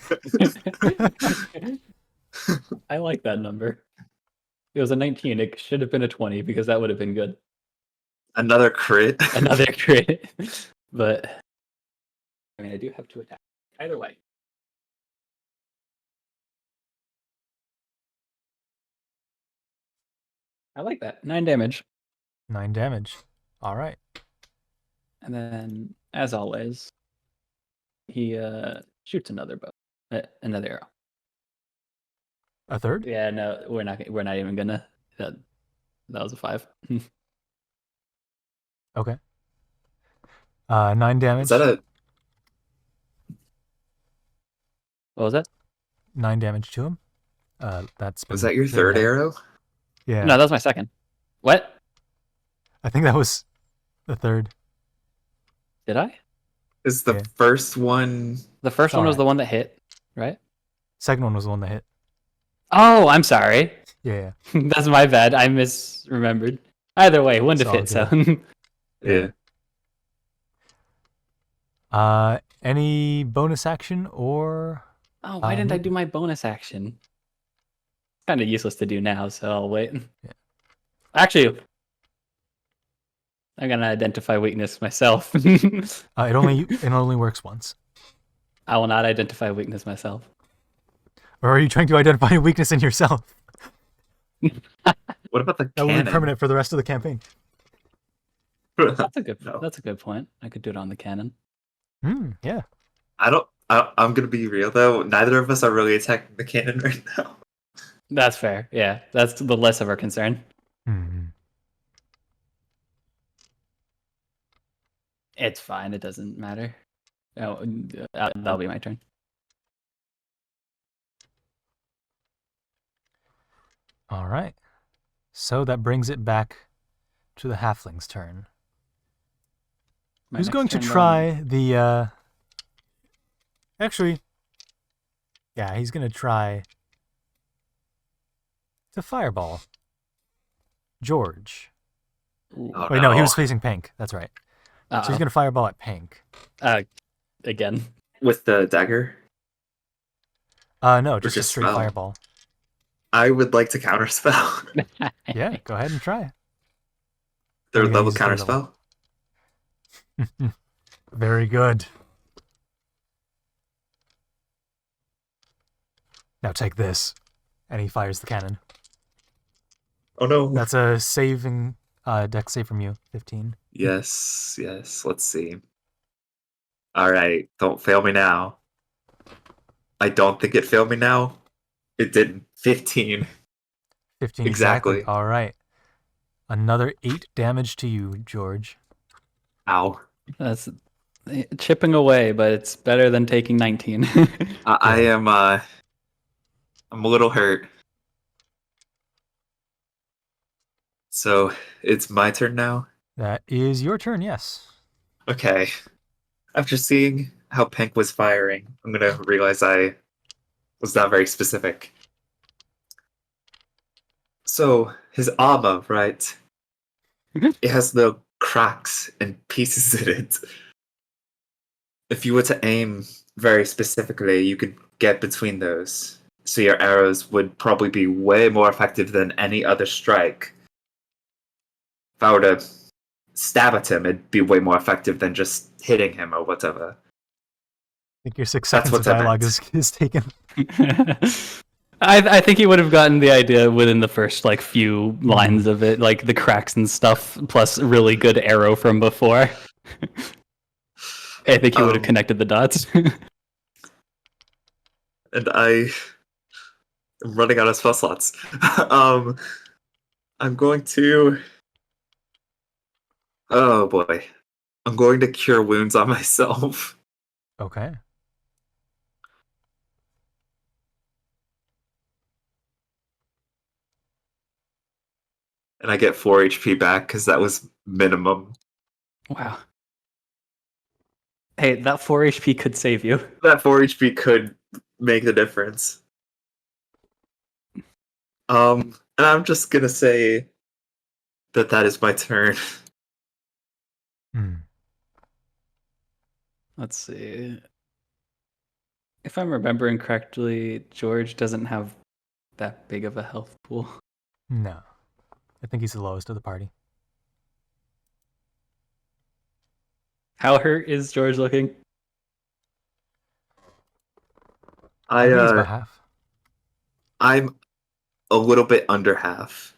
I like that number. It was a 19. It should have been a 20 because that would have been good. Another crit. Another crit. But I mean, I do have to attack. Either way. I like that. 9 damage. 9 damage. All right. And then, as always, he shoots another bow, another arrow. A third? Yeah, no, we're not even gonna. That was a 5. Okay. 9 damage. Is that a? What was that? 9 damage to him. That's Was been that your really third bad. arrow? Yeah. No, that was my second. What? I think that was the third. Did I? Is the Yeah. first one? The first one was Alright. the one that hit, right? Second one was the one that hit. Oh, I'm sorry. Yeah. That's my bad. I misremembered. Either way, one to It's all fit. So Yeah. Any bonus action or? oh, why didn't I do my bonus action? Kind of useless to do now, so I'll wait. Yeah. Actually, I'm gonna identify weakness myself. It only works once. I will not identify weakness myself. Or are you trying to identify a weakness in yourself? What about the That will cannon? be permanent for the rest of the campaign. That's a good. No. That's a good point. I could do it on the cannon. Yeah. I'm gonna be real though. Neither of us are really attacking the cannon right now. That's fair. Yeah, that's the less of our concern. It's fine. It doesn't matter. Oh, that'll be my turn. All right. So that brings it back to the halfling's turn. My Who's next going to turn, try the actually, yeah, he's going to try the fireball. George. Oh, Wait, no, he was facing Pank. That's right. So he's going to fireball at Pank. Again. With the dagger. No, just a just straight spell. fireball. I would like to counterspell. Yeah, go ahead and try. Third gonna level use third counterspell. Very good. Now take this. And he fires the cannon. Oh no. That's a saving dex save from you, 15. Yes. Let's see. All right, don't fail me now. I don't think it failed me now. It didn't. 15. 15 exactly. All right. Another 8 damage to you, George. Ow. That's chipping away, but it's better than taking 19. I am I'm a little hurt. So it's my turn now? That is your turn, yes. Okay. After seeing how Pink was firing, I'm gonna realize I was not very specific. So his armor, right? It has little cracks and pieces in it. If you were to aim very specifically, you could get between those. So your arrows would probably be way more effective than any other strike. If I were to stab at him, it'd be way more effective than just hitting him or whatever. I think your 6 That's seconds of what I dialogue meant. is taken. I think he would have gotten the idea within the first like few lines of it, like the cracks and stuff, plus really good arrow from before. I think he would have connected the dots. And I am running out of spell slots. I'm going to. Oh boy. I'm going to cure wounds on myself. Okay. And I get 4 HP back because that was minimum. Wow. Hey, that 4 HP could save you. That 4 HP could make the difference. And I'm just gonna say that is my turn. Hmm. Let's see. If I'm remembering correctly, George doesn't have that big of a health pool. No. I think he's the lowest of the party. How hurt is George looking? I think he's about half. I'm a little bit under half.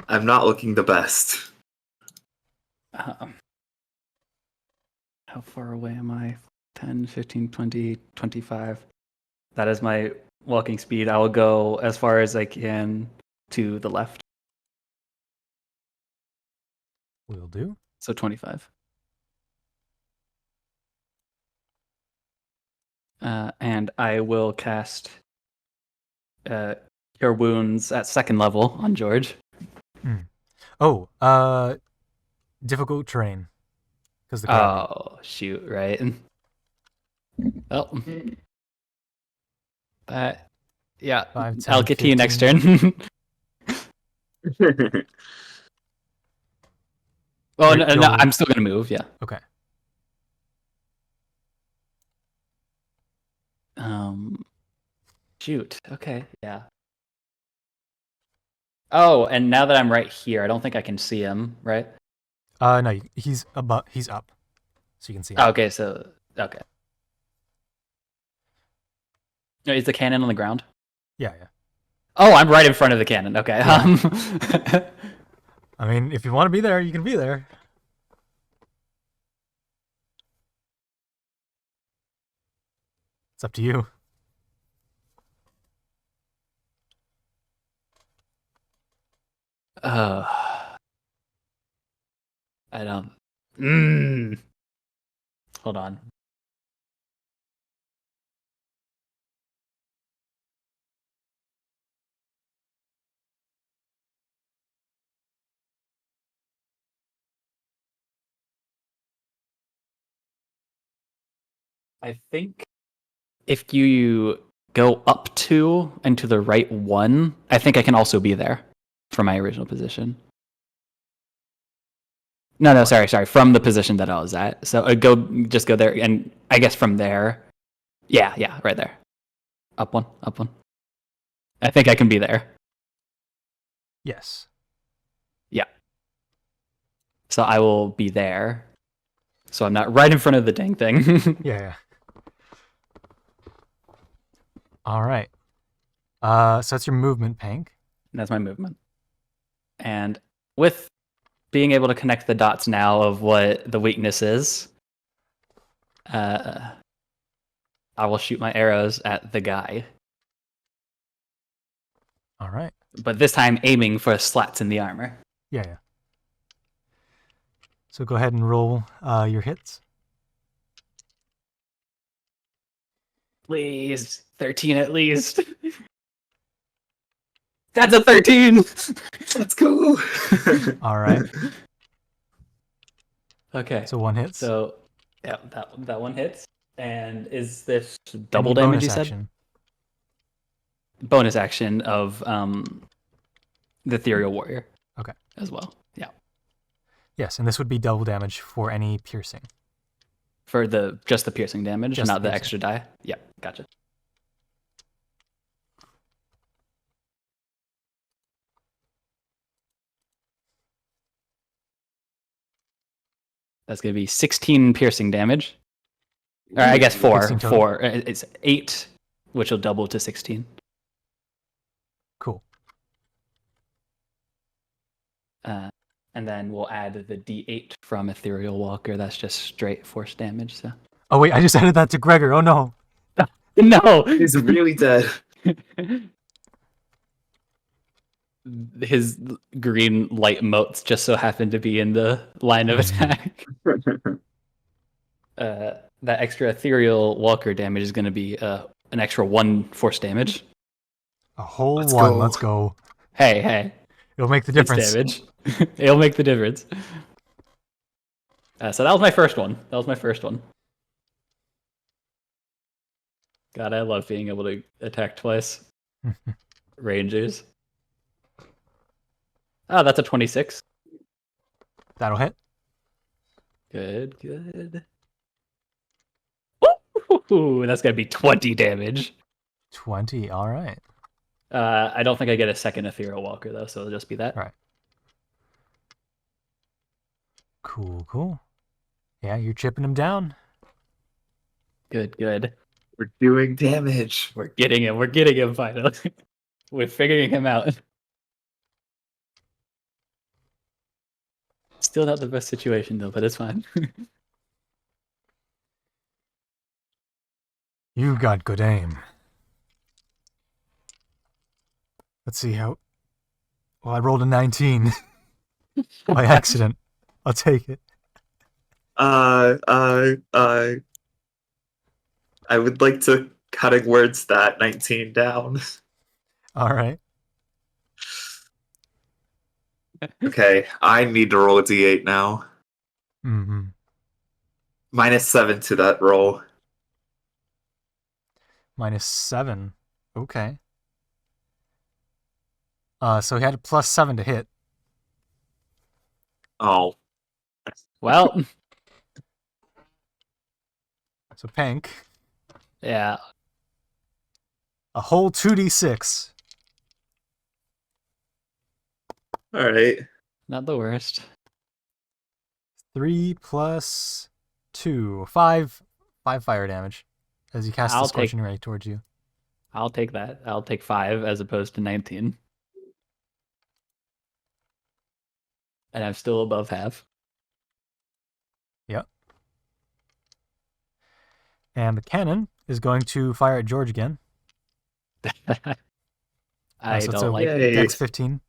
I'm not looking the best. How far away am I? 10, 15, 20, 25. That is my walking speed. I will go as far as I can to the left. Will do. So 25. And I will cast Cure Wounds at 2nd level on George. Oh, difficult terrain. Because the Oh, shoot, right. Well, yeah, 5, 10, I'll get to you next 15. turn. Well, no, You'll- I'm still going to move, yeah. Okay. Shoot, okay, yeah. Oh, and now that I'm right here, I don't think I can see him, right? No, he's above. He's up, so you can see him. Okay, so okay. No, is the cannon on the ground? Yeah. Oh, I'm right in front of the cannon. Okay. Yeah. I mean, if you want to be there, you can be there. It's up to you. I don't. Hold on. I think if you go up 2 and to the right 1, I think I can also be there from my original position. No, sorry. From the position that I was at. So just go there, and I guess from there. Yeah, right there. Up 1. I think I can be there. Yes. Yeah. So I will be there. So I'm not right in front of the dang thing. Yeah. All right. So that's your movement, Pank. That's my movement. And with being able to connect the dots now of what the weakness is, I I will shoot my arrows at the guy, All right. but this time aiming for slats in the armor. Yeah. So go ahead and roll your hits. Please, 13 at least. That's a 13. Let's go. All right. Okay. So one hits. So yeah, that one hits. And is this double Any damage? bonus You said action. bonus action of the Ethereal Warrior. Okay. As well. Yeah. Yes, and this would be double damage for any piercing. For just the piercing damage, Just not the the piercing. extra die. Yeah, gotcha. That's gonna be 16 piercing damage. Or I guess 16 total. 4. It's 8, which will double to 16. Cool. And then we'll add the D8 from Ethereal Walker. That's just straight force damage. So Oh wait, I just added that to Gregor. Oh no. no, He's really dead. his green light motes just so happen to be in the line of attack. That extra Ethereal Walker damage is going to be an extra 1 force damage. A whole Let's one. go. Let's go. Hey, It'll make the it's difference. damage. It'll make the difference. So that was my first one. God, I love being able to attack twice. Rangers. Oh, that's a 26. That'll hit. Good. Ooh, that's gonna be 20 damage. 20. All right. I don't think I get a second Ethereal Walker though, so it'll just be that. All right. Cool. Yeah, you're chipping him down. Good. We're doing damage. We're getting him finally. We're figuring him out. Still not the best situation though, but it's fine. You got good aim. Let's see how. Well, I rolled a 19 by accident. I'll take it. I would like to cutting words that 19 down. All right. Okay, I need to roll a d8 now. Mm-hmm. -7 to that roll. -7. Okay. So he had a +7 to hit. Oh, Well, So Pank, yeah. a whole 2d6. all right. Not the worst. 3 + 2. 5 fire damage as he casts I'll the scorching ray towards you. I'll take that. I'll take 5 as opposed to 19. And I'm still above half. Yep. And the cannon is going to fire at George again. I So it's don't a like Yay. Dex 15.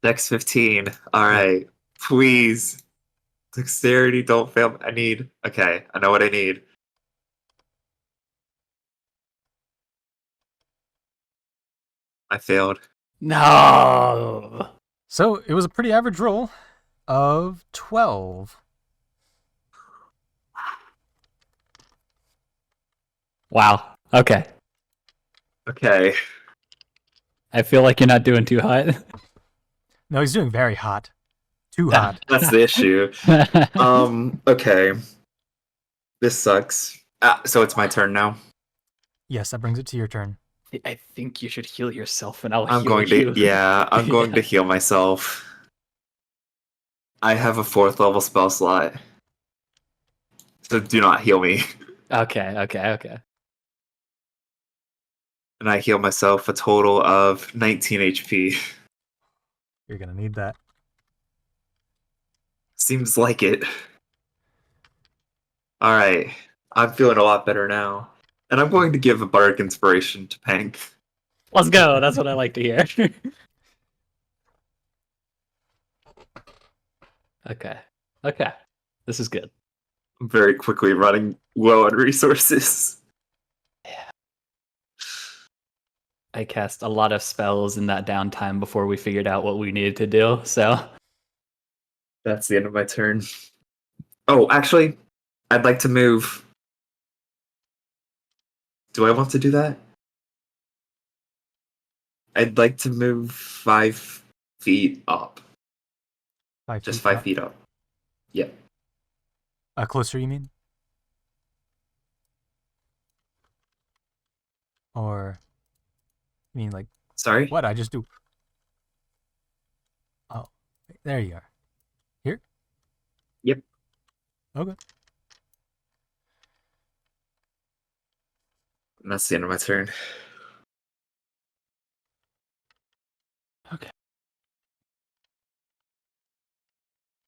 Dex 15. All right. Please. Dexterity, don't fail. Okay, I know what I need. I failed. No. So it was a pretty average roll of 12. Wow. Okay. Okay. I feel like you're not doing too hot. No, he's doing very hot. Too hot. That's the issue. Okay. This sucks. So it's my turn now. Yes, that brings it to your turn. I think you should heal yourself, and I'll I'm heal going you. to I'm going Yeah. to heal myself. I have a 4th level spell slot. So do not heal me. Okay. And I heal myself a total of 19 HP. You're going to need that. Seems like it. Alright. I'm feeling a lot better now. And I'm going to give a bardic inspiration to Pank. Let's go. That's what I like to hear. Okay. Okay. This is good. I'm very quickly running low on resources. Yeah. I cast a lot of spells in that downtime before we figured out what we needed to do, so. That's the end of my turn. Oh, actually, I'd like to move. Do I want to do that? I'd like to move 5 feet up. 5 Just feet 5 up. feet up. Yeah. Closer, you mean? Or you mean like Sorry? what I just do? Oh, there you are. Here? Yep. Okay. And that's the end of my turn. Okay.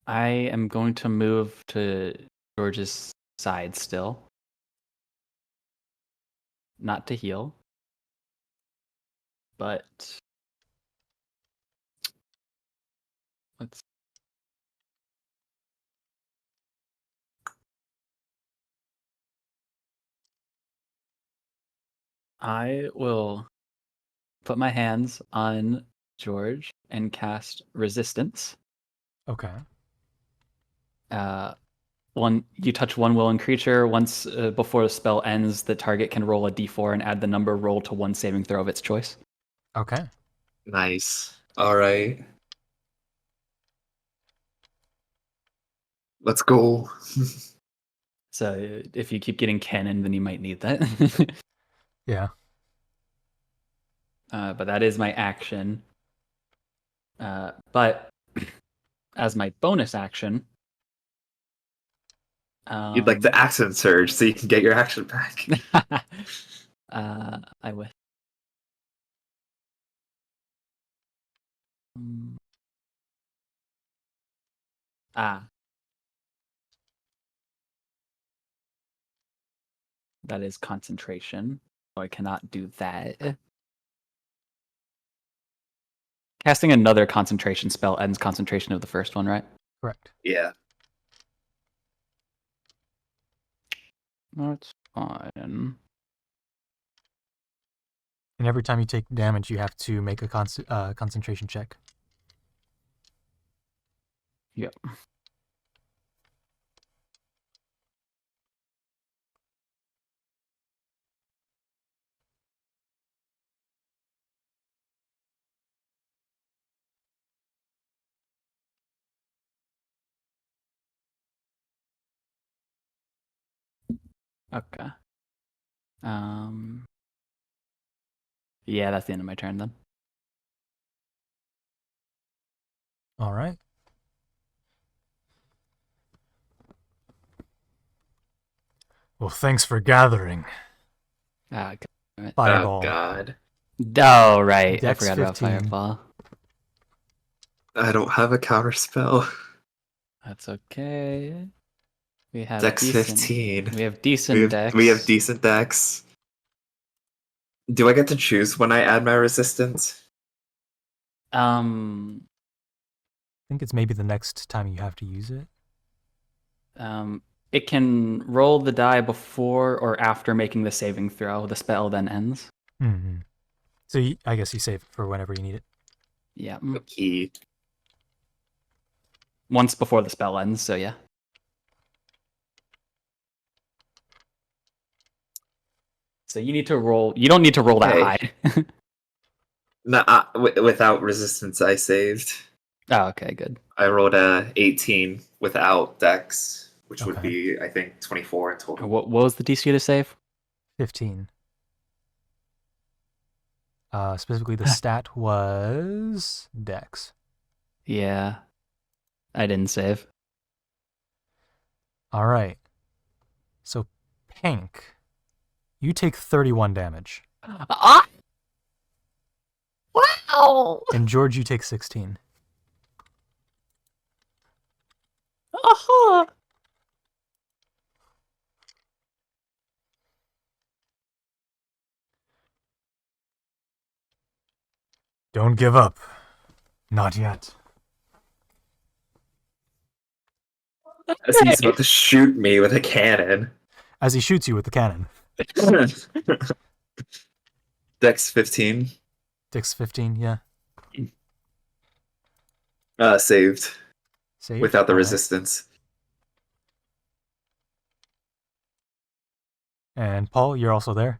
I am going to move to George's side still. Not to heal. But let's I will put my hands on George and cast resistance. Okay. You touch one willing creature once before the spell ends. The target can roll a d4 and add the number rolled to one saving throw of its choice. Okay. Nice. Alright. Let's go. So if you keep getting cannon, then you might need that. Yeah. But that is my action. But as my bonus action, You'd like the accent surge so you can get your action back. I wish. That is concentration. So I cannot do that. Casting another concentration spell ends concentration of the first one, right? Correct. Yeah. That's fine. And every time you take damage, you have to make a concentration check. Yep. Okay. Yeah, that's the end of my turn then. All right. Well, thanks for gathering. Fireball. Oh, God. Oh, right. I Dex forgot about 15. Fireball. I don't have a counter spell. That's okay. We have Dex decent. 15. We have decent decks. We have decent decks. Do I get to choose when I add my resistance? I think it's maybe the next time you have to use it. It can roll the die before or after making the saving throw. The spell then ends. Mm-hmm. So I guess you save it for whenever you need it. Yeah. Okay. Once before the spell ends, so yeah. So you need to roll. You don't need to roll that high. No, without resistance, I saved. Oh, okay, good. I rolled a 18 without dex, which would Okay. be, I think, 24 in total. What was the DC to save? 15. Specifically, the stat was Dex. Yeah. I didn't save. All right. So, Pink, you take 31 damage. Wow! And George, you take 16. Uh-huh. Don't give up. Not yet. As he's about to shoot me with a cannon. As he shoots you with the cannon. Dex 15. Dex 15, yeah. Saved. Saved. Without the All right. resistance. And Paul, you're also there?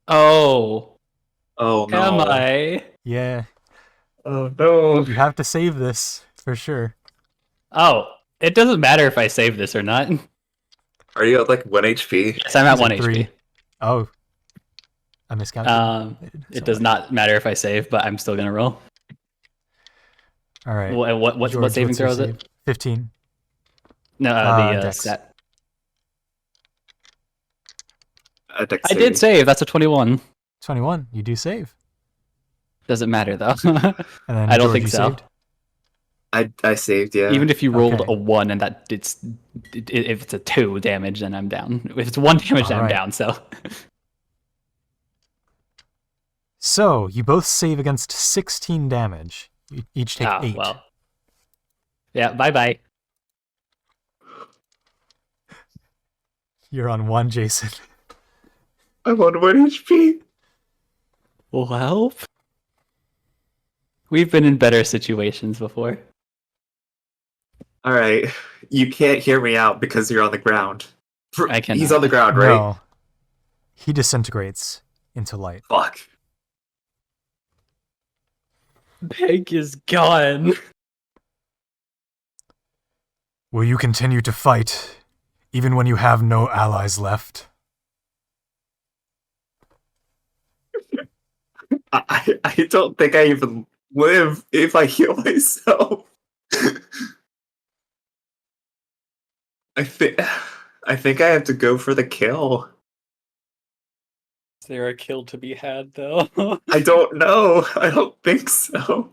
Oh, Oh no. am I? Yeah. Oh no. You have to save this, for sure. Oh, it doesn't matter if I save this or not. Are you at like 1 HP? Yes, I'm at He's 1 at HP. 3. Oh. I miscalculated. It does not matter if I save, but I'm still gonna roll. All right. What George, saving what's your throw is save? it? 15. No, the Dex. stat. Dex I did save. That's a 21. 21. You do save. Doesn't matter though. And then I don't George, think you so. saved? I saved, yeah. Even if you rolled Okay. a 1 and if it's a 2 damage, then I'm down. If it's 1 damage, then I'm Alright. down. So So, you both save against 16 damage. You each take 8. well, yeah. Bye bye. You're on 1, Jason. I'm on 1 HP. Well, we've been in better situations before. Alright. You can't hear me out because you're on the ground. I cannot. He's on the ground, right? No. He disintegrates into light. Fuck. Peg is gone. Will you continue to fight, even when you have no allies left? I don't think I even live if I heal myself. I think I have to go for the kill. Is there a kill to be had though? I don't know. I don't think so.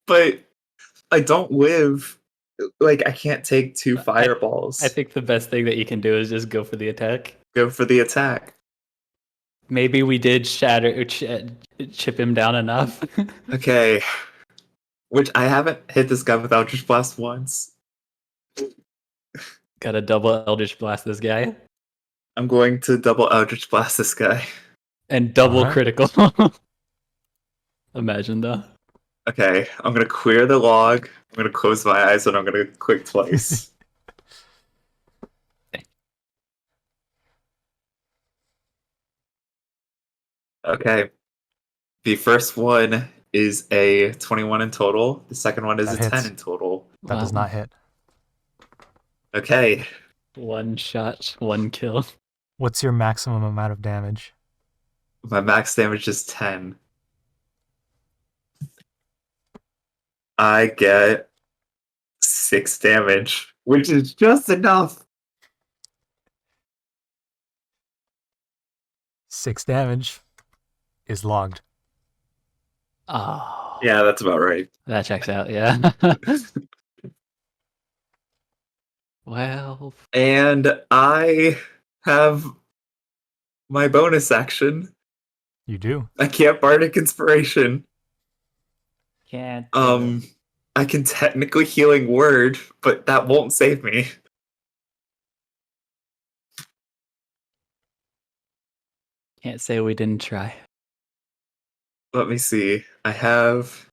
But I don't live. Like, I can't take 2 fireballs. I think the best thing that you can do is just go for the attack. Go for the attack. Maybe we did chip him down enough. Okay. Which I haven't hit this guy with Eldritch Blast once. Got a double Eldritch Blast this guy. I'm going to double Eldritch Blast this guy. And double Alright. critical. Imagine though. Okay, I'm gonna clear the log. I'm gonna close my eyes and I'm gonna click twice. Okay. The first one is a 21 in total. The second one is That a hits. 10 in total. That does Wow. not hit. Okay. 1 shot, 1 kill. What's your maximum amount of damage? My max damage is 10. I get 6 damage, which is just enough. 6 damage is logged. Oh. Yeah, that's about right. That checks out, yeah. Well, And I have my bonus action. You do. I can't Bardic Inspiration. can't. I can technically Healing Word, but that won't save me. Can't say we didn't try. Let me see. I have...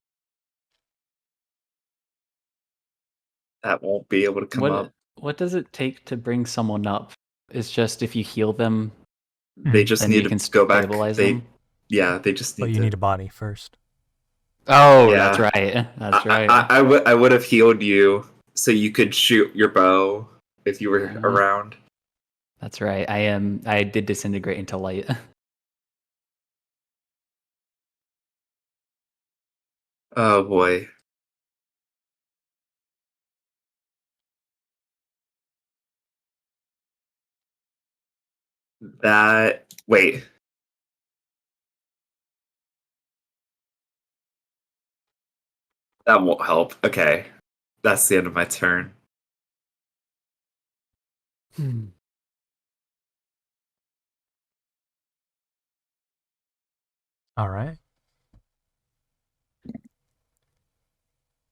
That won't be able to come up. What does it take to bring someone up? It's just if you heal them, They just then need you can to go back. stabilize They, them. yeah, they just need But you to... need a body first. Oh, Yeah. that's right. That's right. I would have healed you so you could shoot your bow if you were around. That's right. I did disintegrate into light. Oh boy. Wait. That won't help. Okay. That's the end of my turn. All right.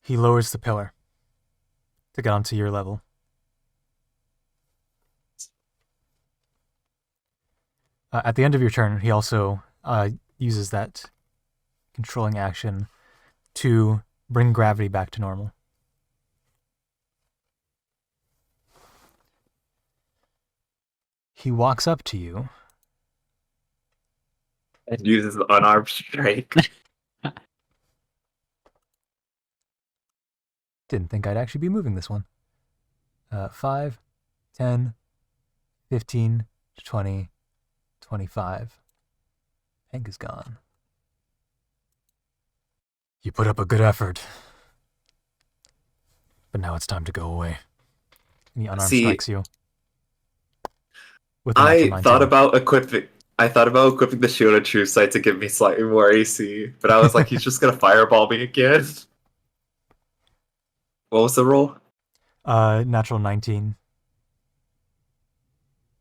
He lowers the pillar to get onto your level. At the end of your turn, he also uses that controlling action to bring gravity back to normal. He walks up to you. And uses the unarmed strike. Didn't think I'd actually be moving this one. 5, 10, 15, 20, 25. Hank is gone. You put up a good effort. But now it's time to go away. And he unarmed strikes you. With a natural 19. I thought about equipping the shield of true sight to give me slightly more AC, but I was like, he's just gonna fireball me again. What was the roll? Natural 19.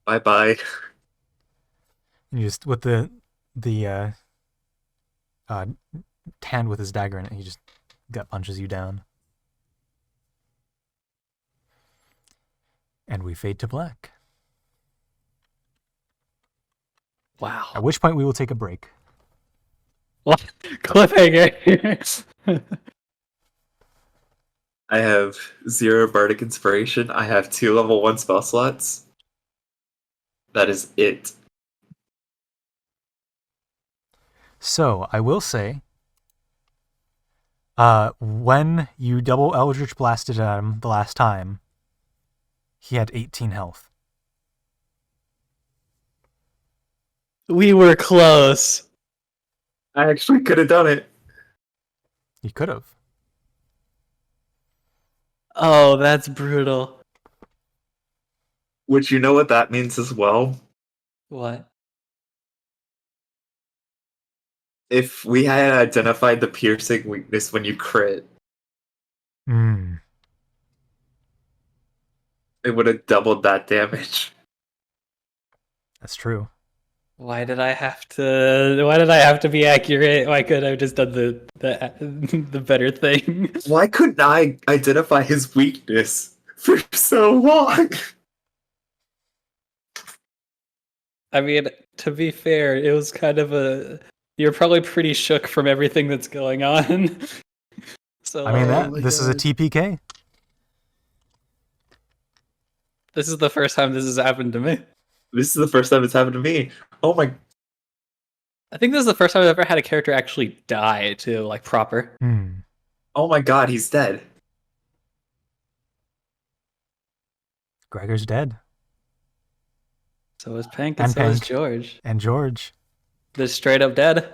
Bye. And you just with the hand with his dagger in it, he just gut punches you down. And we fade to black. Wow. At which point we will take a break. What? Cliffhanger. I have 0 bardic inspiration. I have 2 level 1 spell slots. That is it. So I will say, when you double Eldritch blasted at him the last time, he had 18 health. We were close. I actually could have done it. You could have. Oh, that's brutal. Which, you know what that means as well? What? If we had identified the piercing weakness when you crit, Mm. it would have doubled that damage. That's true. Why did I have to be accurate? Why couldn't I have just done the better thing? Why couldn't I identify his weakness for so long? I mean, to be fair, it was kind of you're probably pretty shook from everything that's going on. So I mean, this is a TPK. This is the first time this has happened to me. This is the first time it's happened to me. Oh my... I think this is the first time I've ever had a character actually die, too, like proper. Oh my god, he's dead. Gregor's dead. So is Pink, and so is George. And George. They're straight up dead.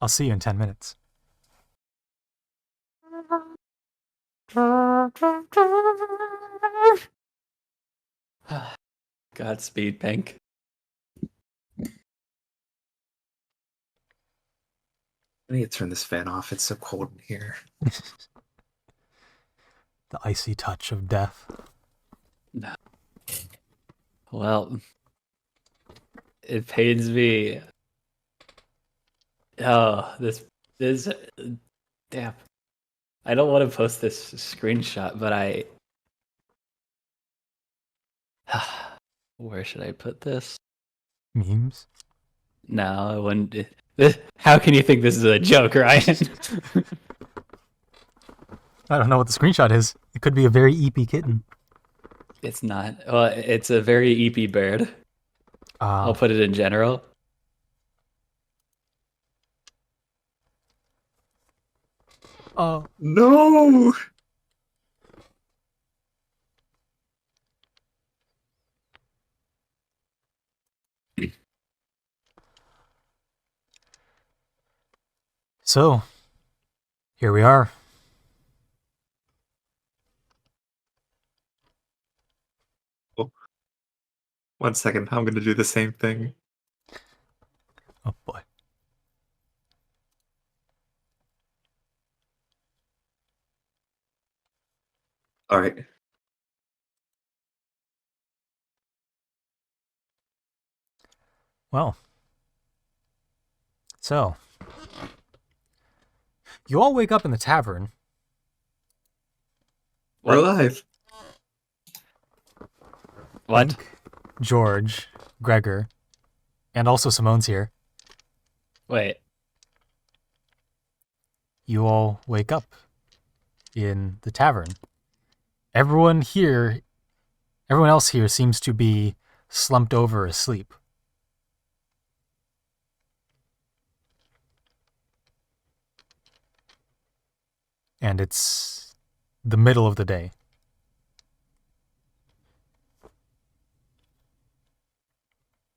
I'll see you in 10 minutes. Godspeed, Pink. I need to turn this fan off. It's so cold in here. The icy touch of death. No. Well, it pains me. Oh, this damn. I don't want to post this screenshot, but where should I put this? Memes? No, I wouldn't. How can you think this is a joke, Ryan? I don't know what the screenshot is. It could be a very EP kitten. It's not. Well, it's a very EP bird. I'll put it in general. Oh no! So, here we are. Oh. 1 second, I'm going to do the same thing. Oh boy. All right. Well. So, You all wake up in the tavern. We're What? alive. What? Hank, George, Gregor, and also Simone's here. Wait. You all wake up in the tavern. Everyone else here seems to be slumped over asleep. And it's the middle of the day.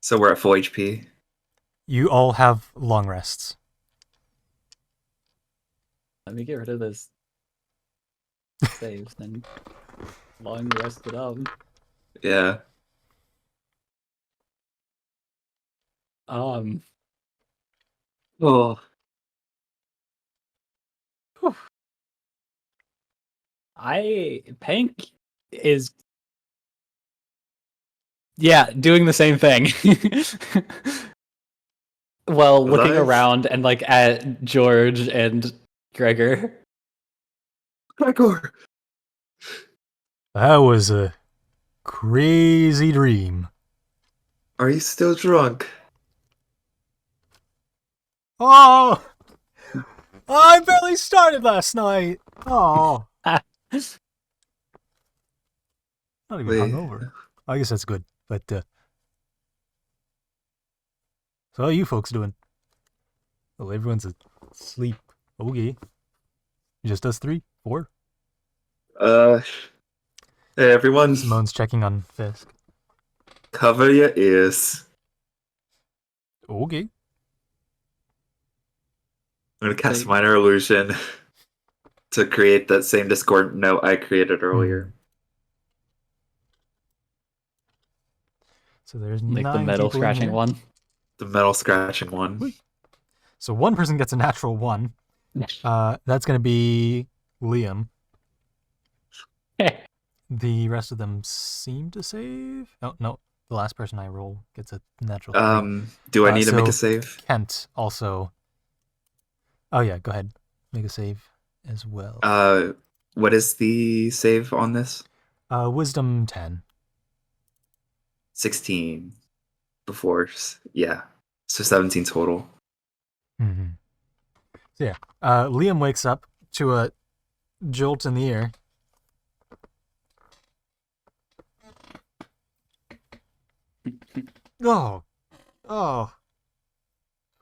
So we're at full HP. You all have long rests. Let me get rid of this saves then. Long rested up. Yeah. Um. Oh. Pank is doing the same thing. Well, looking Alive? around and like at George and Gregor. Gregor. That was a crazy dream. Are you still drunk? Oh! I barely started last night. Oh. Not even Wait. hungover. I guess that's good. But, so how are you folks doing? Oh, everyone's asleep. Okay. Just us 3? 4? Hey everyone, Simone's checking on Fisk. cover your ears. Okay. I'm gonna cast Wait. minor illusion to create that same Discord note I created earlier. So there's Like 9 the metal people in scratching here. one. The metal scratching one. Wait. So one person gets a natural 1. That's going to be Liam. The rest of them seem to save. Oh, no. The last person I roll gets a natural 3. Do I need to make a so save? Kent also. Oh, yeah. Go ahead. Make a save as well. What is the save on this? Wisdom 10. 16 before, yeah. So 17 total. Mm-hmm. So, yeah. Liam wakes up to a jolt in the ear. Oh. Oh.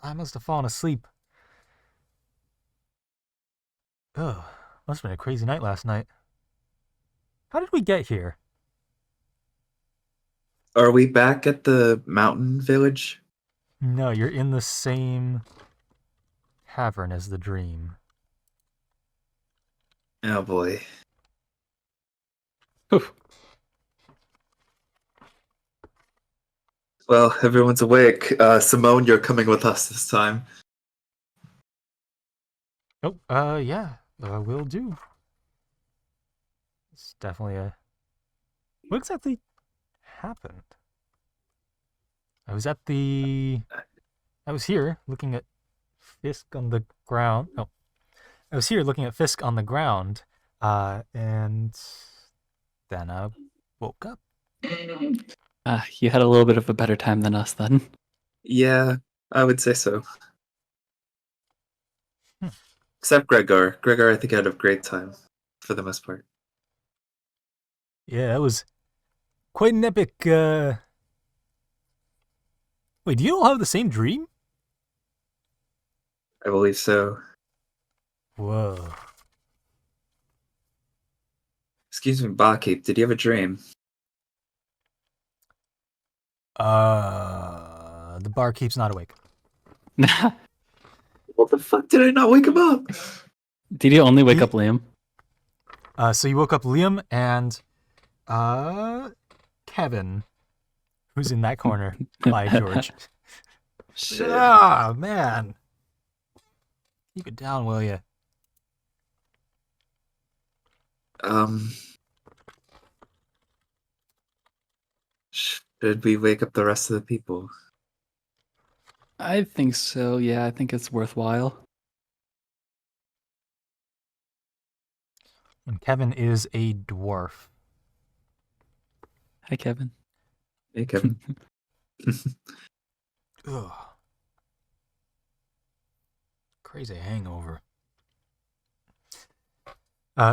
I must have fallen asleep. Oh. Must have been a crazy night last night. How did we get here? Are we back at the mountain village? No, you're in the same tavern as the dream. Oh boy. Well, everyone's awake. Simone, you're coming with us this time. Oh, yeah, will do. It's definitely a... What exactly happened? I was here looking at Fisk on the ground. No. I was here looking at Fisk on the ground, and then I woke up. You had a little bit of a better time than us then. Yeah, I would say so. Except Gregor. Gregor, I think, had a great time for the most part. Yeah, it was quite an epic, Wait, do you all have the same dream? I believe so. Whoa. Excuse me, Barkeep, did you have a dream? The barkeep's not awake. What the fuck did I not wake him up? Did you only wake up Liam? So you woke up Liam and, Kevin, who's in that corner by George. Shit. Ah, man. Keep it down, will you? Should we wake up the rest of the people? I think so, yeah, I think it's worthwhile. And Kevin is a dwarf. Hi, Kevin. Hey, Kevin. Ugh. Crazy hangover.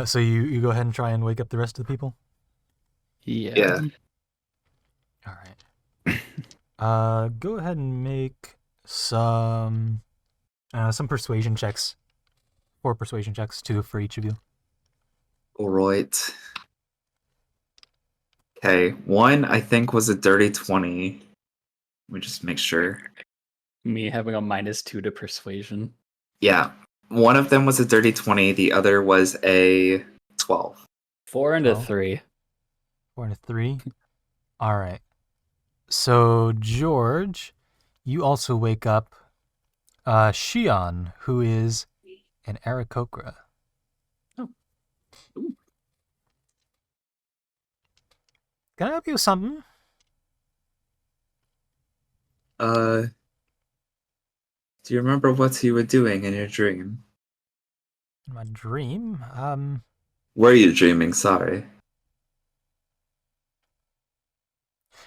So you go ahead and try and wake up the rest of the people? Yeah. All right. Go ahead and make some persuasion checks. 4 persuasion checks, 2 for each of you. All right. Okay, one I think was a dirty 20. Let me just make sure. Me having a -2 to persuasion. Yeah, one of them was a dirty 20. The other was a 12. 4 and a 12. 3. 4 and a 3. All right. So George, you also wake up Shion, who is an Aarakocra. Oh. Ooh. Can I help you with something? Do you remember what you were doing in your dream? In my dream? Were you dreaming? Sorry.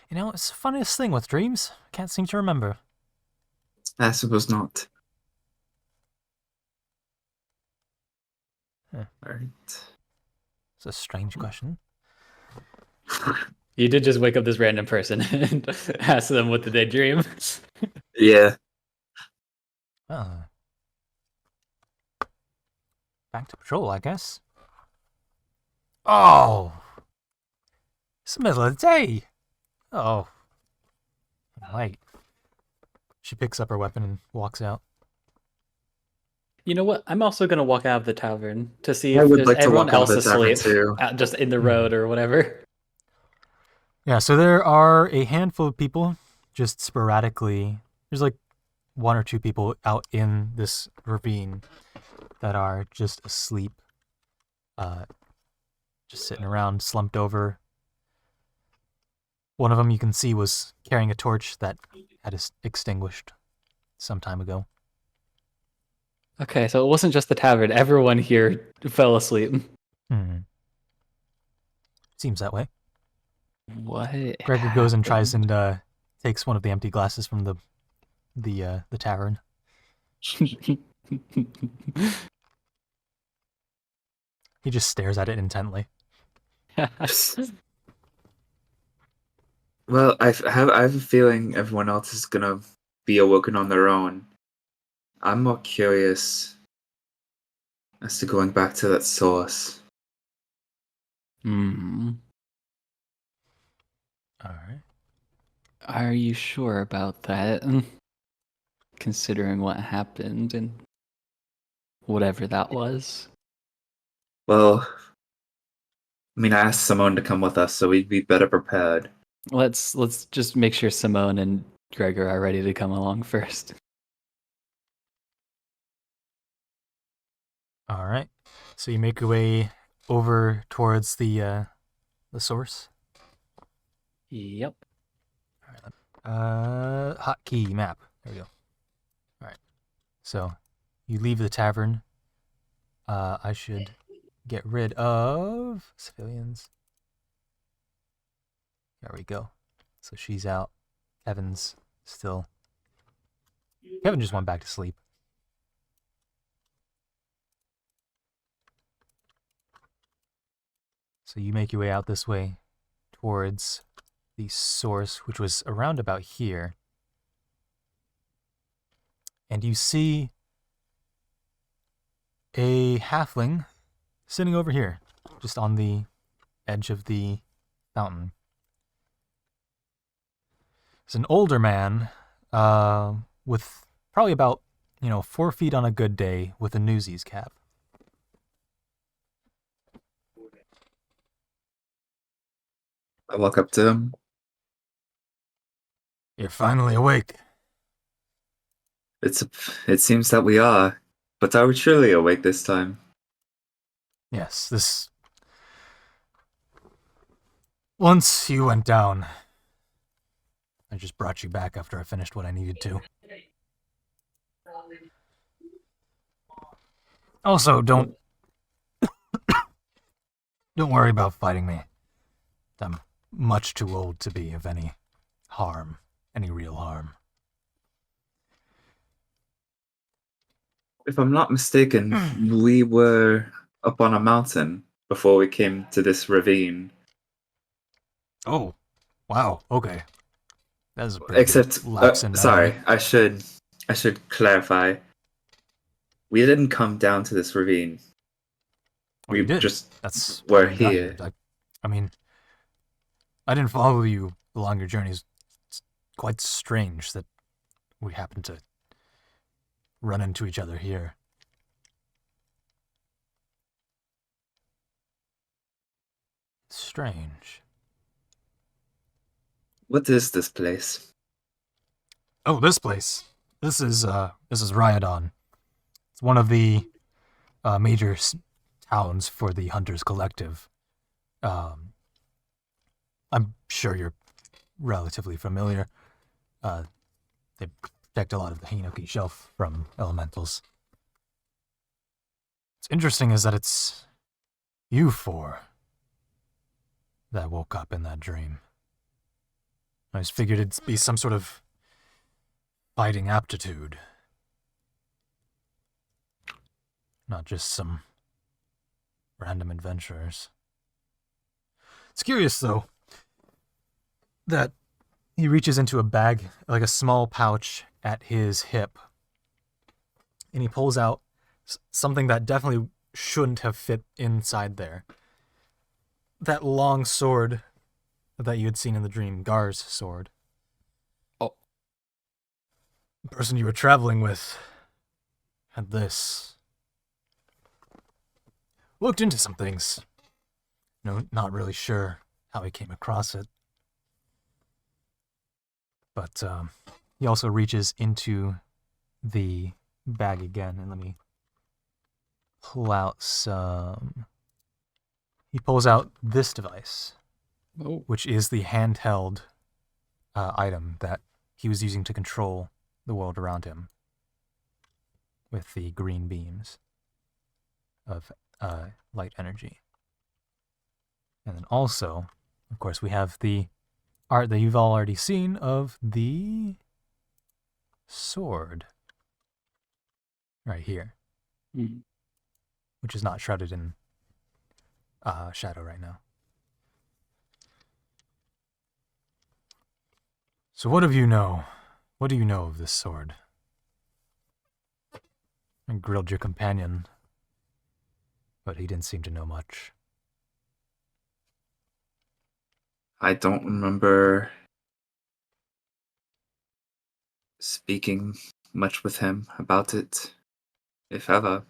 You know, it's the funniest thing with dreams. I can't seem to remember. I suppose not. Huh. Alright. It's a strange question. You did just wake up this random person and ask them what did they dream. Yeah. Back to patrol, I guess. Oh! It's the middle of the day! Oh. I'm late. She picks up her weapon and walks out. You know what? I'm also gonna walk out of the tavern to see I if would there's like to everyone walk out of else the tavern asleep, too. just in the road or whatever. Yeah, so there are a handful of people just sporadically. There's like 1 or 2 people out in this ravine that are just asleep. Just sitting around, slumped over. One of them you can see was carrying a torch that had extinguished some time ago. Okay, so it wasn't just the tavern. Everyone here fell asleep. Seems that way. What? Gregor goes and tries and takes one of the empty glasses from the tavern. He just stares at it intently. Well, I have a feeling everyone else is gonna be awoken on their own. I'm more curious as to going back to that source. Hmm. All right. Are you sure about that? Considering what happened and whatever that was. Well, I mean, I asked Simone to come with us, so we'd be better prepared. Let's just make sure Simone and Gregor are ready to come along first. All right. So you make your way over towards the source. Yep. Hotkey map. There we go. All right. So you leave the tavern. I should get rid of civilians. There we go. So she's out. Kevin's still. Kevin just went back to sleep. So you make your way out this way towards the source, which was around about here. And you see a halfling sitting over here, just on the edge of the fountain. It's an older man with probably about, 4 feet on a good day with a Newsies cap. I walk up to him. You're finally awake. It seems that we are, but are we truly awake this time? Yes, this... Once you went down, I just brought you back after I finished what I needed to. Also, don't Don't worry about fighting me. I'm much too old to be of any harm, any real harm. If I'm not mistaken, we were up on a mountain before we came to this ravine. Oh, wow, okay. That is a pretty good Except, lapse in sorry, memory. I should clarify. We didn't come down to this ravine. Oh, you We did. just That's were how we got here. here. I mean, I didn't follow you along your journeys. It's quite strange that we happened to run into each other here. Strange. What is this place? Oh, this place. This is Ryodon. It's one of the major towns for the Hunters Collective. Um, I'm sure you're relatively familiar. They protect a lot of the Hinoki Shelf from elementals. What's interesting is that it's you four that woke up in that dream. I just figured it'd be some sort of fighting aptitude. Not just some random adventurers. It's curious, though, that he reaches into a bag, like a small pouch at his hip, and he pulls out something that definitely shouldn't have fit inside there. That long sword that you had seen in the dream, Gar's sword. Oh. The person you were traveling with had this. Looked into some things. No, not really sure how he came across it. But he also reaches into the bag again, and let me pull out some. He pulls out this device, which is the handheld item that he was using to control the world around him with the green beams of light energy. And then also, of course, we have the art that you've all already seen of the sword right here, which is not shrouded in shadow right now. So what do you know? What do you know of this sword? I grilled your companion, but he didn't seem to know much. I don't remember speaking much with him about it, if ever.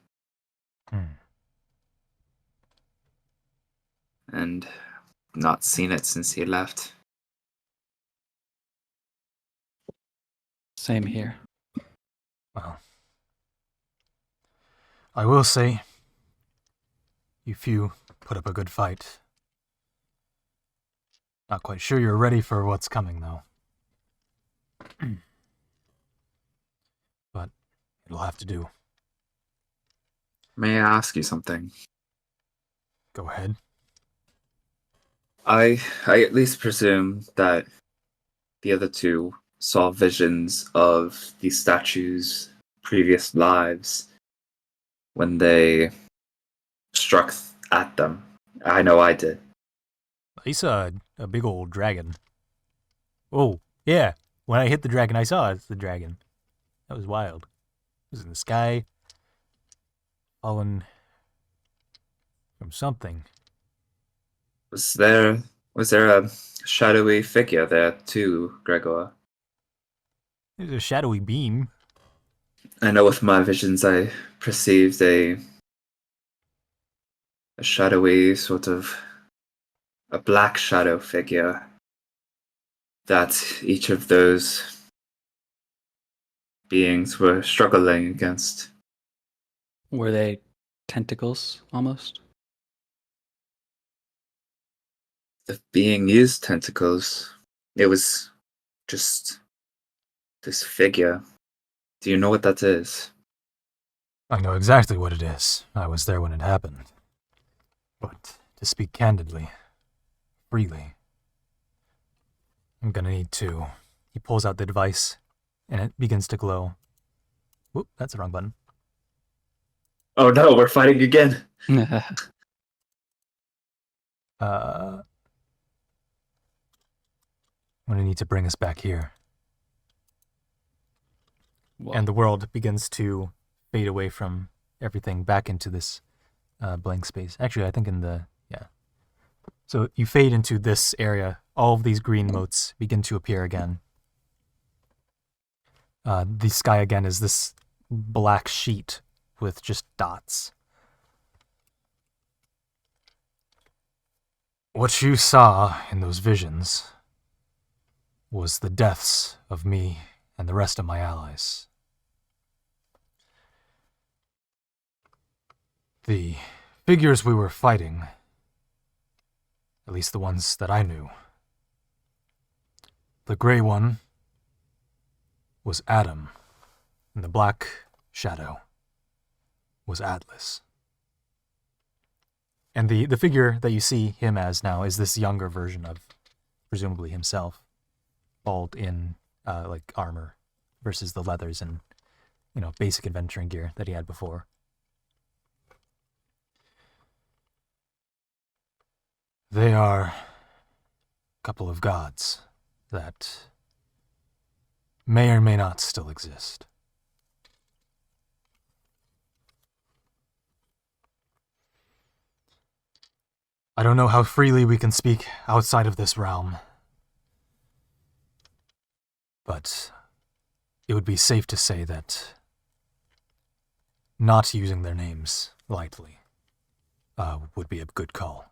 And not seen it since he left. Same here. Well, I will say, you few put up a good fight. Not quite sure you're ready for what's coming, though. But it'll have to do. May I ask you something? Go ahead. I at least presume that the other two saw visions of these statues' previous lives when they struck at them. I know I did. I saw a big old dragon. Oh, yeah. When I hit the dragon, I saw it's the dragon. That was wild. It was in the sky, fallen from something. Was there a shadowy figure there too, Gregor? It was a shadowy beam. I know with my visions I perceived a shadowy sort of a black shadow figure that each of those beings were struggling against. Were they tentacles almost? The being used tentacles. It was just this figure. Do you know what that is? I know exactly what it is. I was there when it happened. But To speak candidly, freely, I'm gonna need to. He pulls out the device, and it begins to glow. Whoop, that's the wrong button. Oh no, we're fighting again. I'm gonna need to bring us back here. Whoa. And the world begins to fade away from everything back into this blank space. Actually, I think yeah. So you fade into this area. All of these green motes begin to appear again. The sky again is this black sheet with just dots. What you saw in those visions was the deaths of me and the rest of my allies. The figures we were fighting, at least the ones that I knew, the gray one was Adam, and the black shadow was Atlas. And the figure that you see him as now is this younger version of, presumably himself, bald in like armor versus the leathers and, basic adventuring gear that he had before. They are a couple of gods that may or may not still exist. I don't know how freely we can speak outside of this realm, but it would be safe to say that not using their names lightly would be a good call.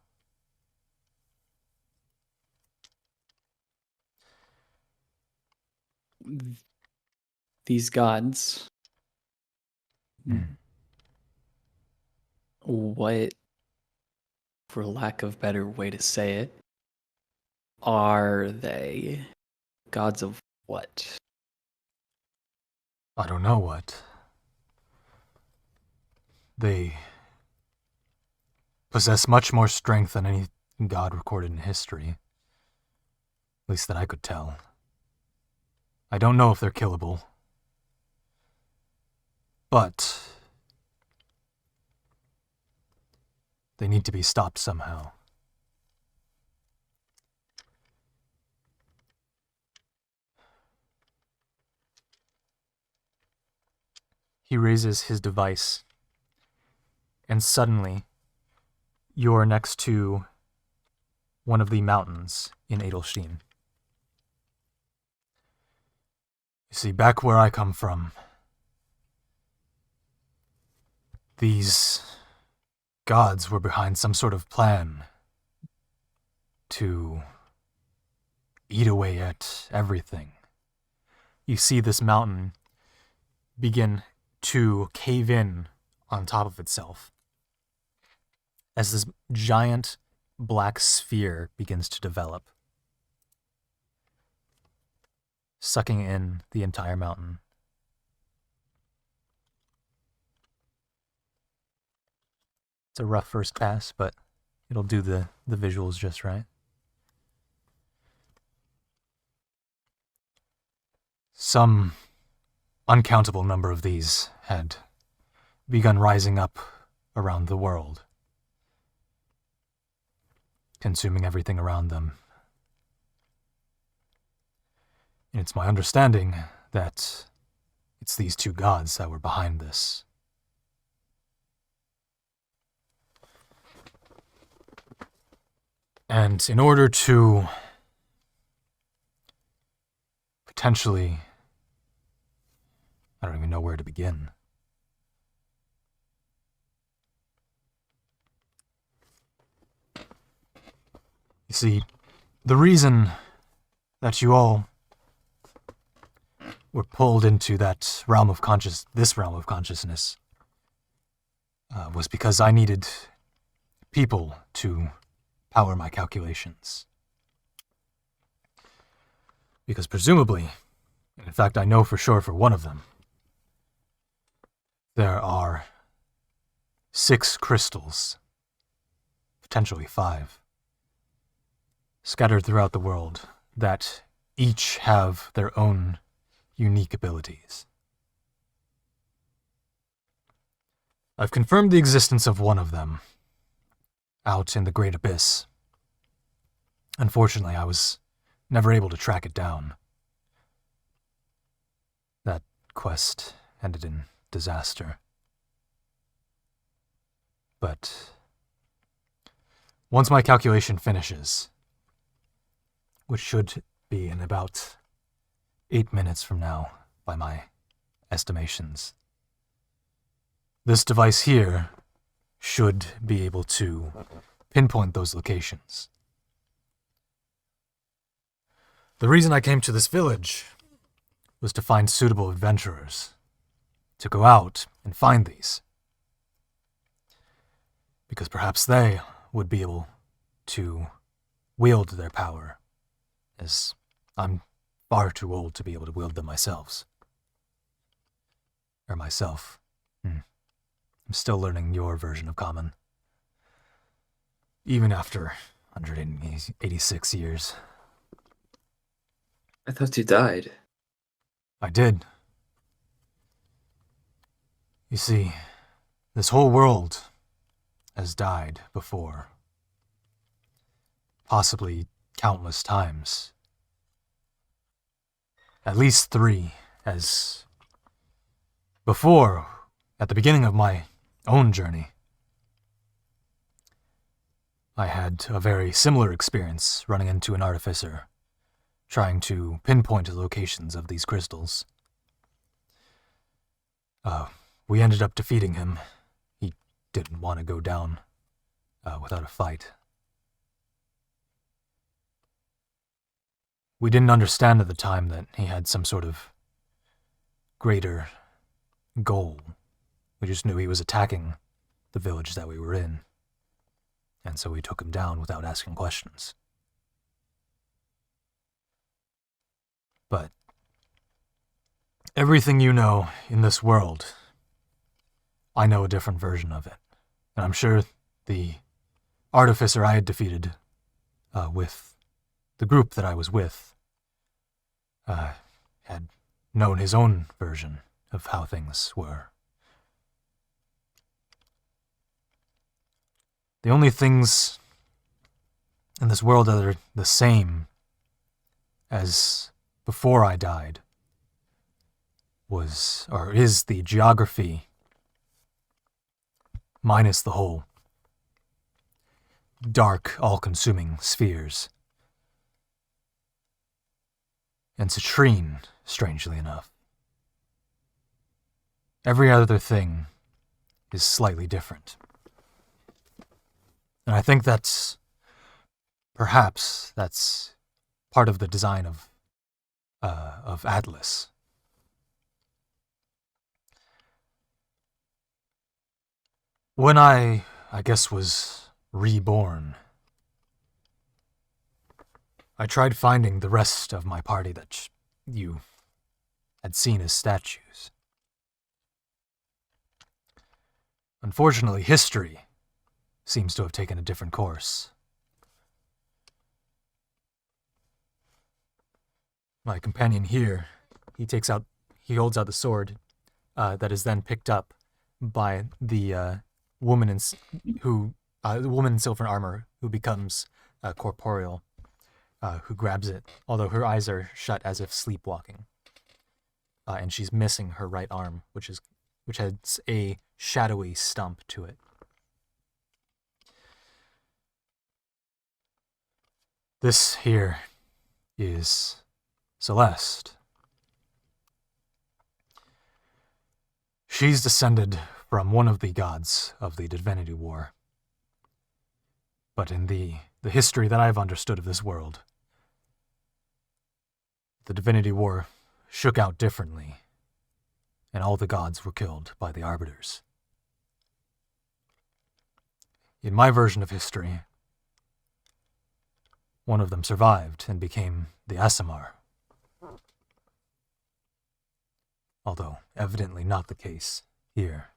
These gods. What, for lack of better way to say it, are they? Gods of what? I don't know what. They possess much more strength than any god recorded in history. At least that I could tell. I don't know if they're killable. But they need to be stopped somehow. He raises his device, and suddenly, you're next to one of the mountains in Edelstein. You see, back where I come from, these gods were behind some sort of plan to eat away at everything. You see this mountain begin to cave in on top of itself as this giant black sphere begins to develop, sucking in the entire mountain. It's a rough first pass, but it'll do the visuals just right. Some uncountable number of these had begun rising up around the world, consuming everything around them. And it's my understanding that it's these two gods that were behind this. And in order to potentially, I don't even know where to begin. You see, the reason that you all were pulled into this realm of consciousness, was because I needed people to power my calculations. Because presumably, and in fact I know for sure for one of them, there are 6 crystals potentially 5, scattered throughout the world, that each have their own unique abilities. I've confirmed the existence of one of them, out in the Great Abyss. Unfortunately, I was never able to track it down. That quest ended in disaster. But once my calculation finishes, which should be in about 8 minutes from now, by my estimations, this device here should be able to pinpoint those locations. The reason I came to this village was to find suitable adventurers, to go out and find these. Because perhaps they would be able to wield their power, as I'm far too old to be able to wield them myself. I'm still learning your version of common. Even after 186 years. I thought you died. I did. You see, this whole world has died before. Possibly countless times. At least 3, as before, at the beginning of my own journey, I had a very similar experience running into an artificer, trying to pinpoint the locations of these crystals. We ended up defeating him. He didn't want to go down without a fight. We didn't understand at the time that he had some sort of greater goal. We just knew he was attacking the village that we were in, and so we took him down without asking questions. But everything you know in this world, I know a different version of it. And I'm sure the artificer I had defeated with the group that I was with had known his own version of how things were. The only things in this world that are the same as before I died is the geography minus the whole dark, all-consuming spheres. And citrine, strangely enough. Every other thing is slightly different. And I think perhaps that's part of the design of Atlas. When I guess was reborn, I tried finding the rest of my party that you had seen as statues. Unfortunately, history seems to have taken a different course. My companion here, he holds out the sword that is then picked up by the woman in silver armor who becomes corporeal, who grabs it, although her eyes are shut as if sleepwalking. And she's missing her right arm, which has a shadowy stump to it. This here is Celeste. She's descended from one of the gods of the Divinity War. But in the history that I've understood of this world, the Divinity War shook out differently, and all the gods were killed by the Arbiters. In my version of history, one of them survived and became the Aasimar. Although evidently not the case here.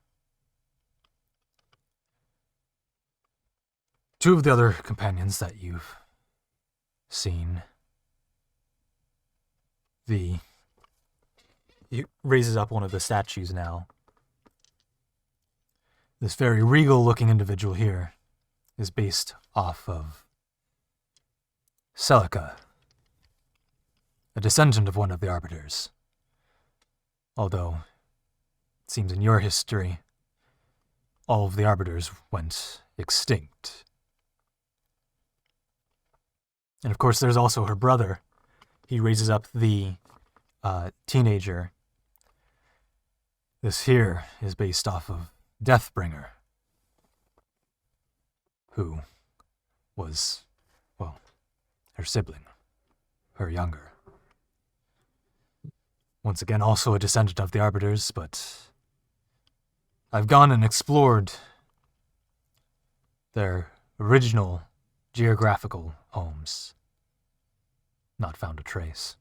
Two of the other companions that you've seen, he raises up one of the statues now. This very regal-looking individual here is based off of Celica, a descendant of one of the Arbiters. Although, it seems in your history, all of the Arbiters went extinct. And of course, there's also her brother. He raises up the teenager. This here is based off of Deathbringer, who was, well, her sibling, her younger. Once again, also a descendant of the Arbiters, but I've gone and explored their original geographical homes. Not found a trace.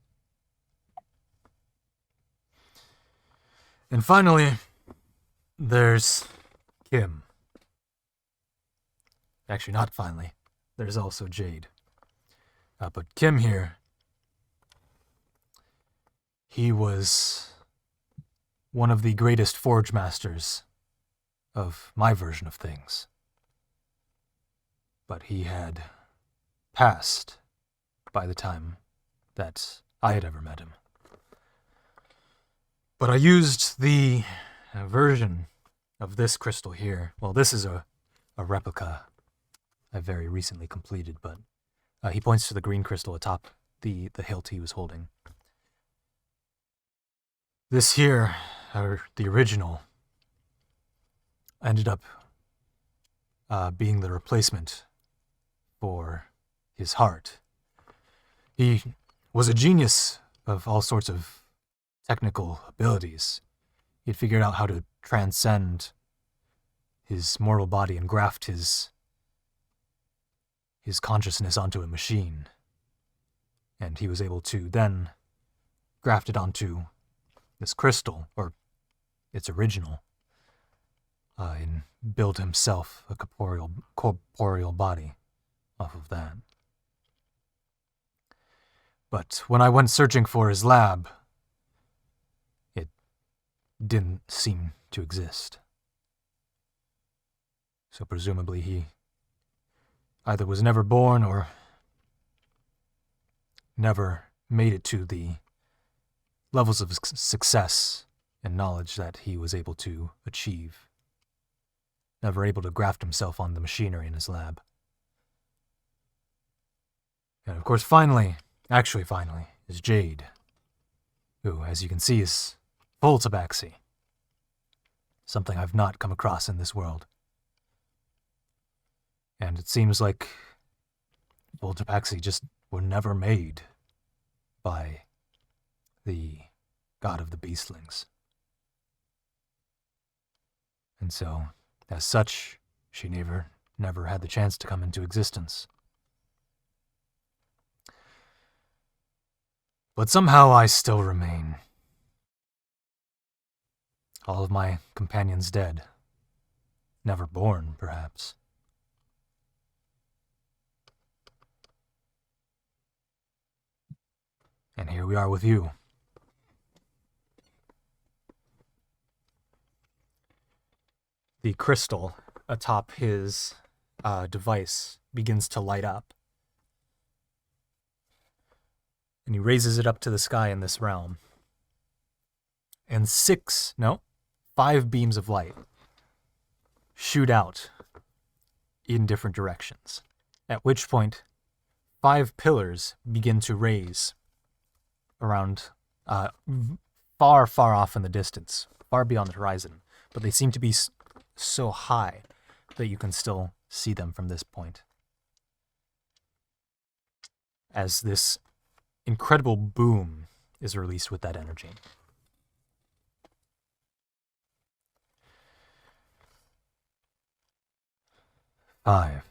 And finally, there's Kim. Actually, not finally. There's also Jade. But Kim here, he was one of the greatest forge masters of my version of things. But he had passed by the time that I had ever met him. But I used the version of this crystal here. Well, this is a replica I very recently completed, but he points to the green crystal atop the hilt he was holding. This here, the original, ended up being the replacement for his heart. He was a genius of all sorts of technical abilities. He'd figured out how to transcend his mortal body and graft his consciousness onto a machine. And he was able to then graft it onto this crystal, or its original, and build himself a corporeal body off of that. But when I went searching for his lab, it didn't seem to exist. So presumably he either was never born or never made it to the levels of success and knowledge that he was able to achieve. Never able to graft himself on the machinery in his lab. And of course, finally, is Jade, who, as you can see, is full tabaxi. Something I've not come across in this world. And it seems like full tabaxi just were never made by the god of the beastlings. And so, as such, she never had the chance to come into existence. But somehow I still remain. All of my companions dead. Never born, perhaps. And here we are with you. The crystal atop his device begins to light up. And he raises it up to the sky in this realm. And 5 beams of light shoot out in different directions. At which point, 5 pillars begin to raise around far, far off in the distance, far beyond the horizon. But they seem to be so high that you can still see them from this point. As this incredible boom is released with that energy. Five.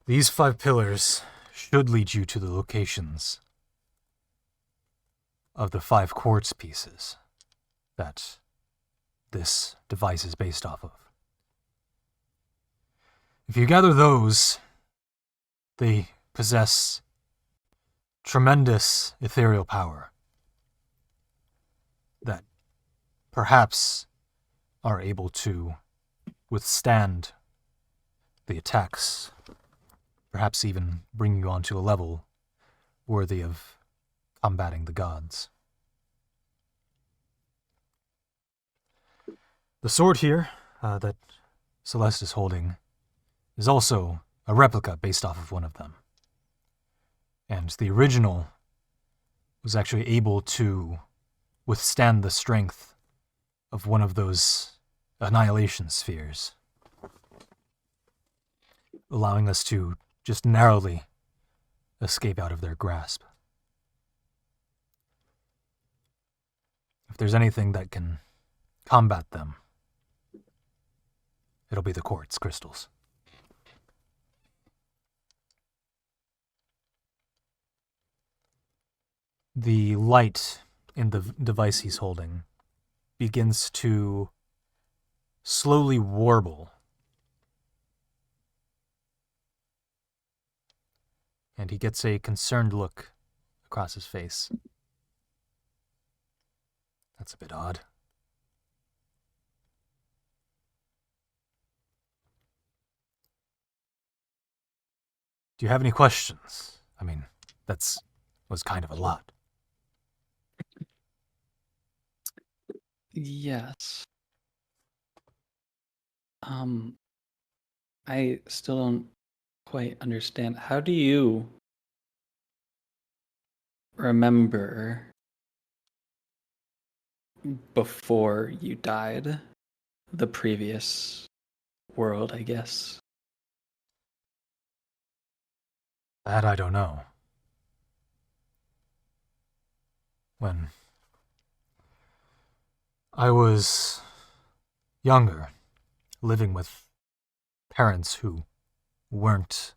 These 5 pillars should lead you to the locations of the 5 quartz pieces that this device is based off of. If you gather those, they possess tremendous ethereal power that perhaps are able to withstand the attacks, perhaps even bring you onto a level worthy of combating the gods. The sword here that Celeste is holding is also a replica based off of one of them. And the original was actually able to withstand the strength of one of those annihilation spheres, allowing us to just narrowly escape out of their grasp. If there's anything that can combat them, it'll be the quartz crystals. The light in the device he's holding begins to slowly warble. And he gets a concerned look across his face. That's a bit odd. Do you have any questions? I mean, was kind of a lot. Yes. I still don't quite understand. How do you remember before you died? The previous world, I guess. That I don't know. When I was younger, living with parents who weren't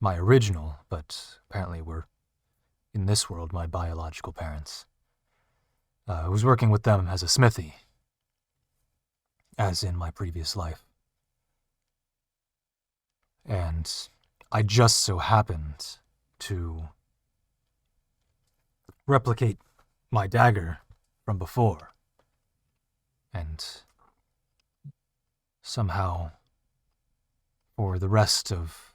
my original, but apparently were, in this world, my biological parents. I was working with them as a smithy, as in my previous life. And I just so happened to replicate my dagger from before. And somehow, for the rest of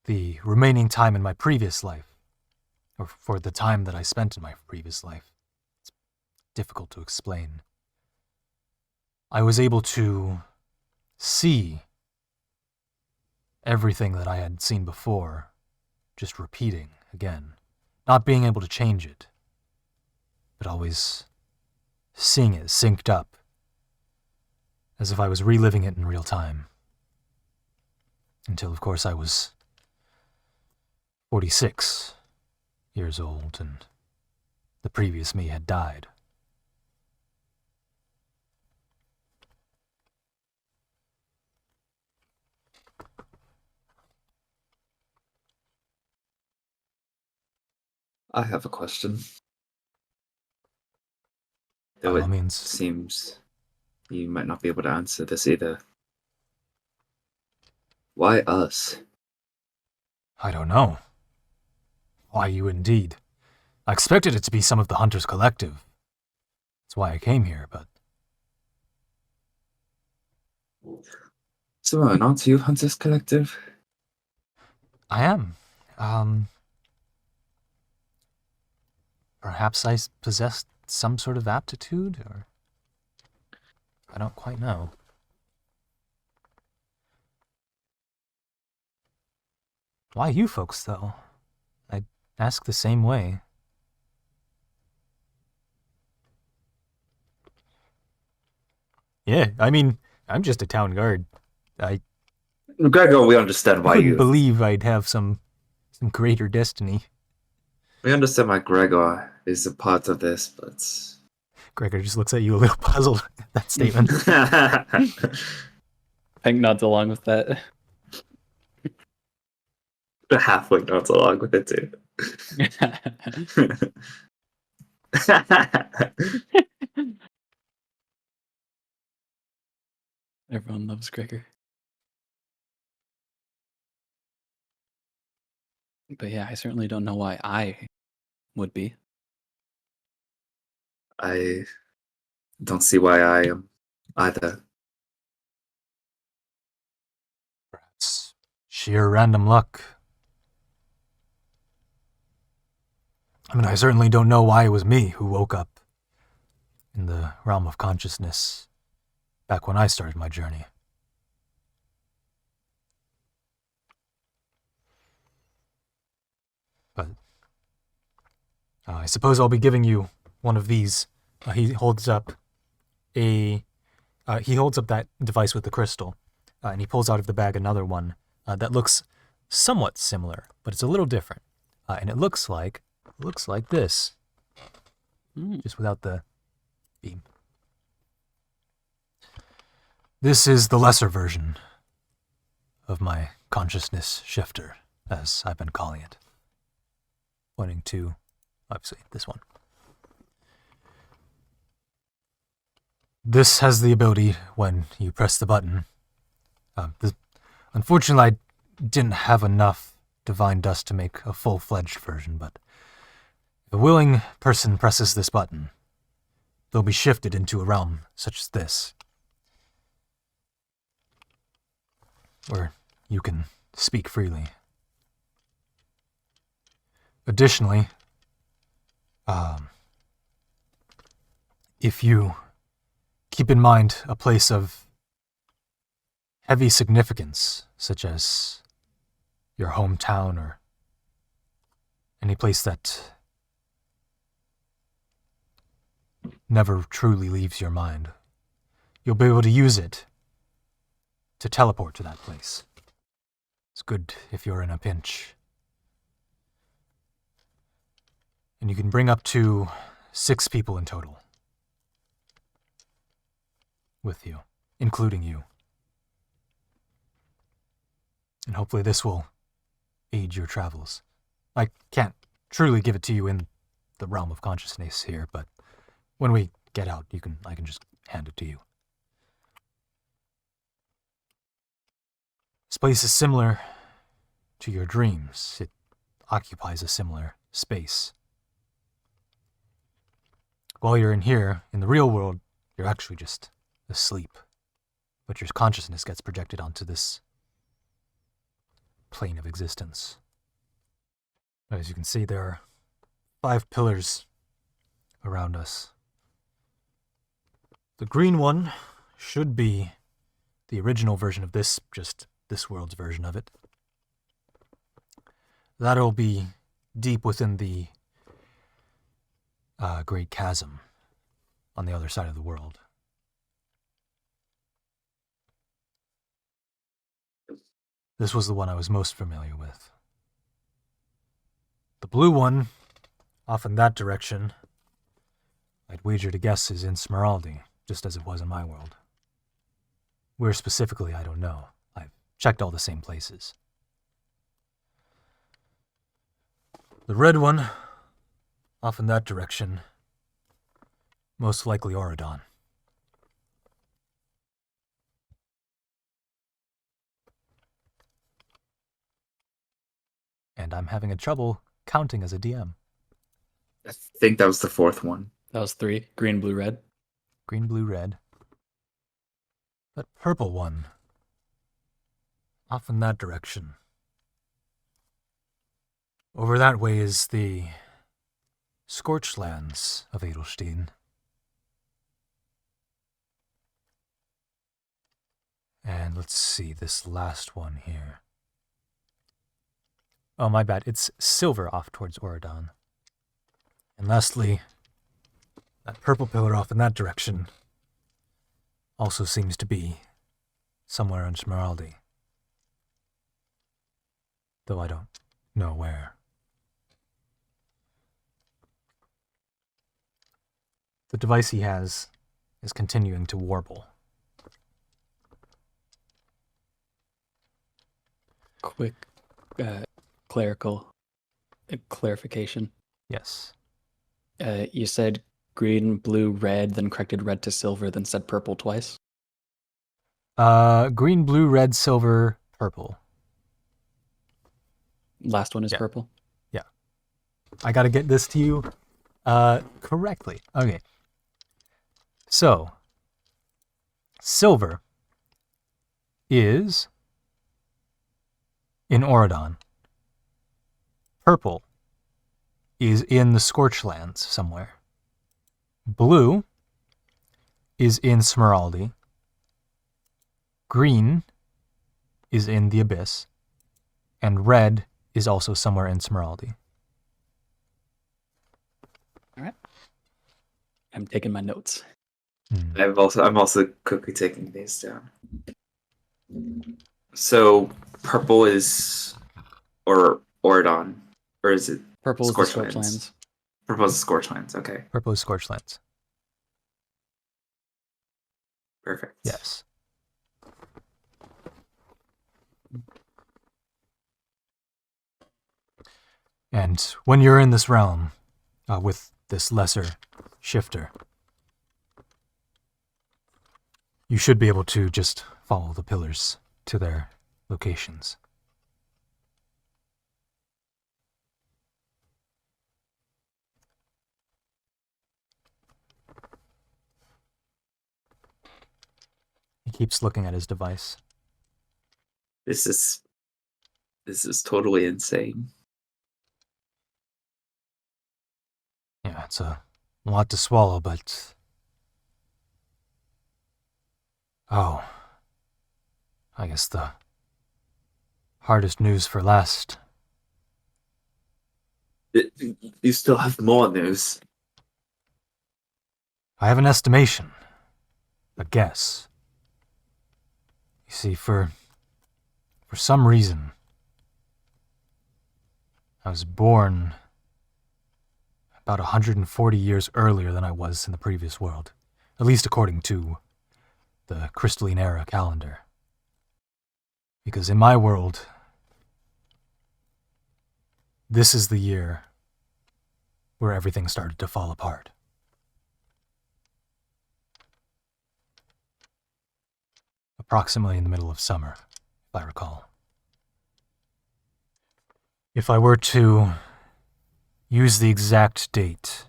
the remaining time in my previous life, or for the time that I spent in my previous life, it's difficult to explain, I was able to see everything that I had seen before, just repeating again, not being able to change it, but always seeing it synced up, as if I was reliving it in real time. Until, of course, I was 46 years old, and the previous me had died. I have a question. By Though all it means. seems you might not be able to answer this either. Why us? I don't know. Why you indeed? I expected it to be some of the Hunters Collective. That's why I came here, but... So, aren't you Hunters Collective? I am. Perhaps I possess some sort of aptitude, or... I don't quite know. Why you folks, though? I'd ask the same way. Yeah, I mean, I'm just a town guard. I Gregor, we understand why couldn't you... believe I'd have some greater destiny. We understand why Gregor is a part of this, but... Gregor just looks at you a little puzzled at that statement. Hank nods along with that. The halfling nods along with it too. Everyone loves Gregor. But yeah, I certainly don't know why I would be. I don't see why I am either. Perhaps sheer random luck. I mean, I certainly don't know why it was me who woke up in the realm of consciousness back when I started my journey. But I suppose I'll be giving you one of these. He holds up that device with the crystal, and he pulls out of the bag another one that looks somewhat similar, but it's a little different. And it looks like this, just without the beam. This is the lesser version of my consciousness shifter, as I've been calling it. Pointing to, obviously, this one. This has the ability, when you press the button, unfortunately I didn't have enough divine dust to make a full-fledged version, but if a willing person presses this button, they'll be shifted into a realm such as this, where you can speak freely. Additionally, if you keep in mind a place of heavy significance, such as your hometown or any place that never truly leaves your mind, you'll be able to use it to teleport to that place. It's good if you're in a pinch. And you can bring up to 6 people in total with you, including you. And hopefully this will aid your travels. I can't truly give it to you in the realm of consciousness here, but when we get out, I can just hand it to you. This place is similar to your dreams. It occupies a similar space. While you're in here, in the real world, you're actually just asleep. But your consciousness gets projected onto this plane of existence. As you can see, there are 5 pillars around us. The green one should be the original version of this, just this world's version of it. That'll be deep within the Great Chasm on the other side of the world. This was the one I was most familiar with. The blue one, off in that direction, I'd wager to guess is in Smeraldi, just as it was in my world. Where specifically, I don't know. I've checked all the same places. The red one, off in that direction, most likely Auradon. And I'm having a trouble counting as a DM. I think that was the 4th one. That was 3. Green, blue, red. Green, blue, red. That purple one, off in that direction. Over that way is the scorched lands of Edelstein. And let's see, this last one here. Oh, my bad. It's silver off towards Auradon. And lastly, that purple pillar off in that direction also seems to be somewhere in Smeraldi. Though I don't know where. The device he has is continuing to warble. Quick clerical clarification. Yes. You said green, blue, red, then corrected red to silver, then said purple twice. Green, blue, red, silver, purple. Last one is Yeah. purple. Yeah. I gotta get this to you correctly. Okay. So, silver is in Oridon. Purple is in the Scorchlands somewhere. Blue is in Smeraldi. Green is in the Abyss. And red is also somewhere in Smeraldi. All right. I'm taking my notes. I'm also quickly taking these down. So purple is Oridon, or is it Purple is the Scorchlands? Scorchlands. Purple is Scorchlands. Okay, Purple is Scorchlands. perfect. Yes. And when you're in this realm with this lesser shifter, you should be able to just follow the pillars to their locations. He keeps looking at his device. This is totally insane. Yeah, it's a lot to swallow, but... Oh. I guess the hardest news for last. You still have more news. I have an estimation. A guess. You see, for some reason, I was born about 140 years earlier than I was in the previous world. At least according to the Crystalline Era calendar. Because in my world, this is the year where everything started to fall apart. Approximately in the middle of summer, if I recall. If I were to use the exact date,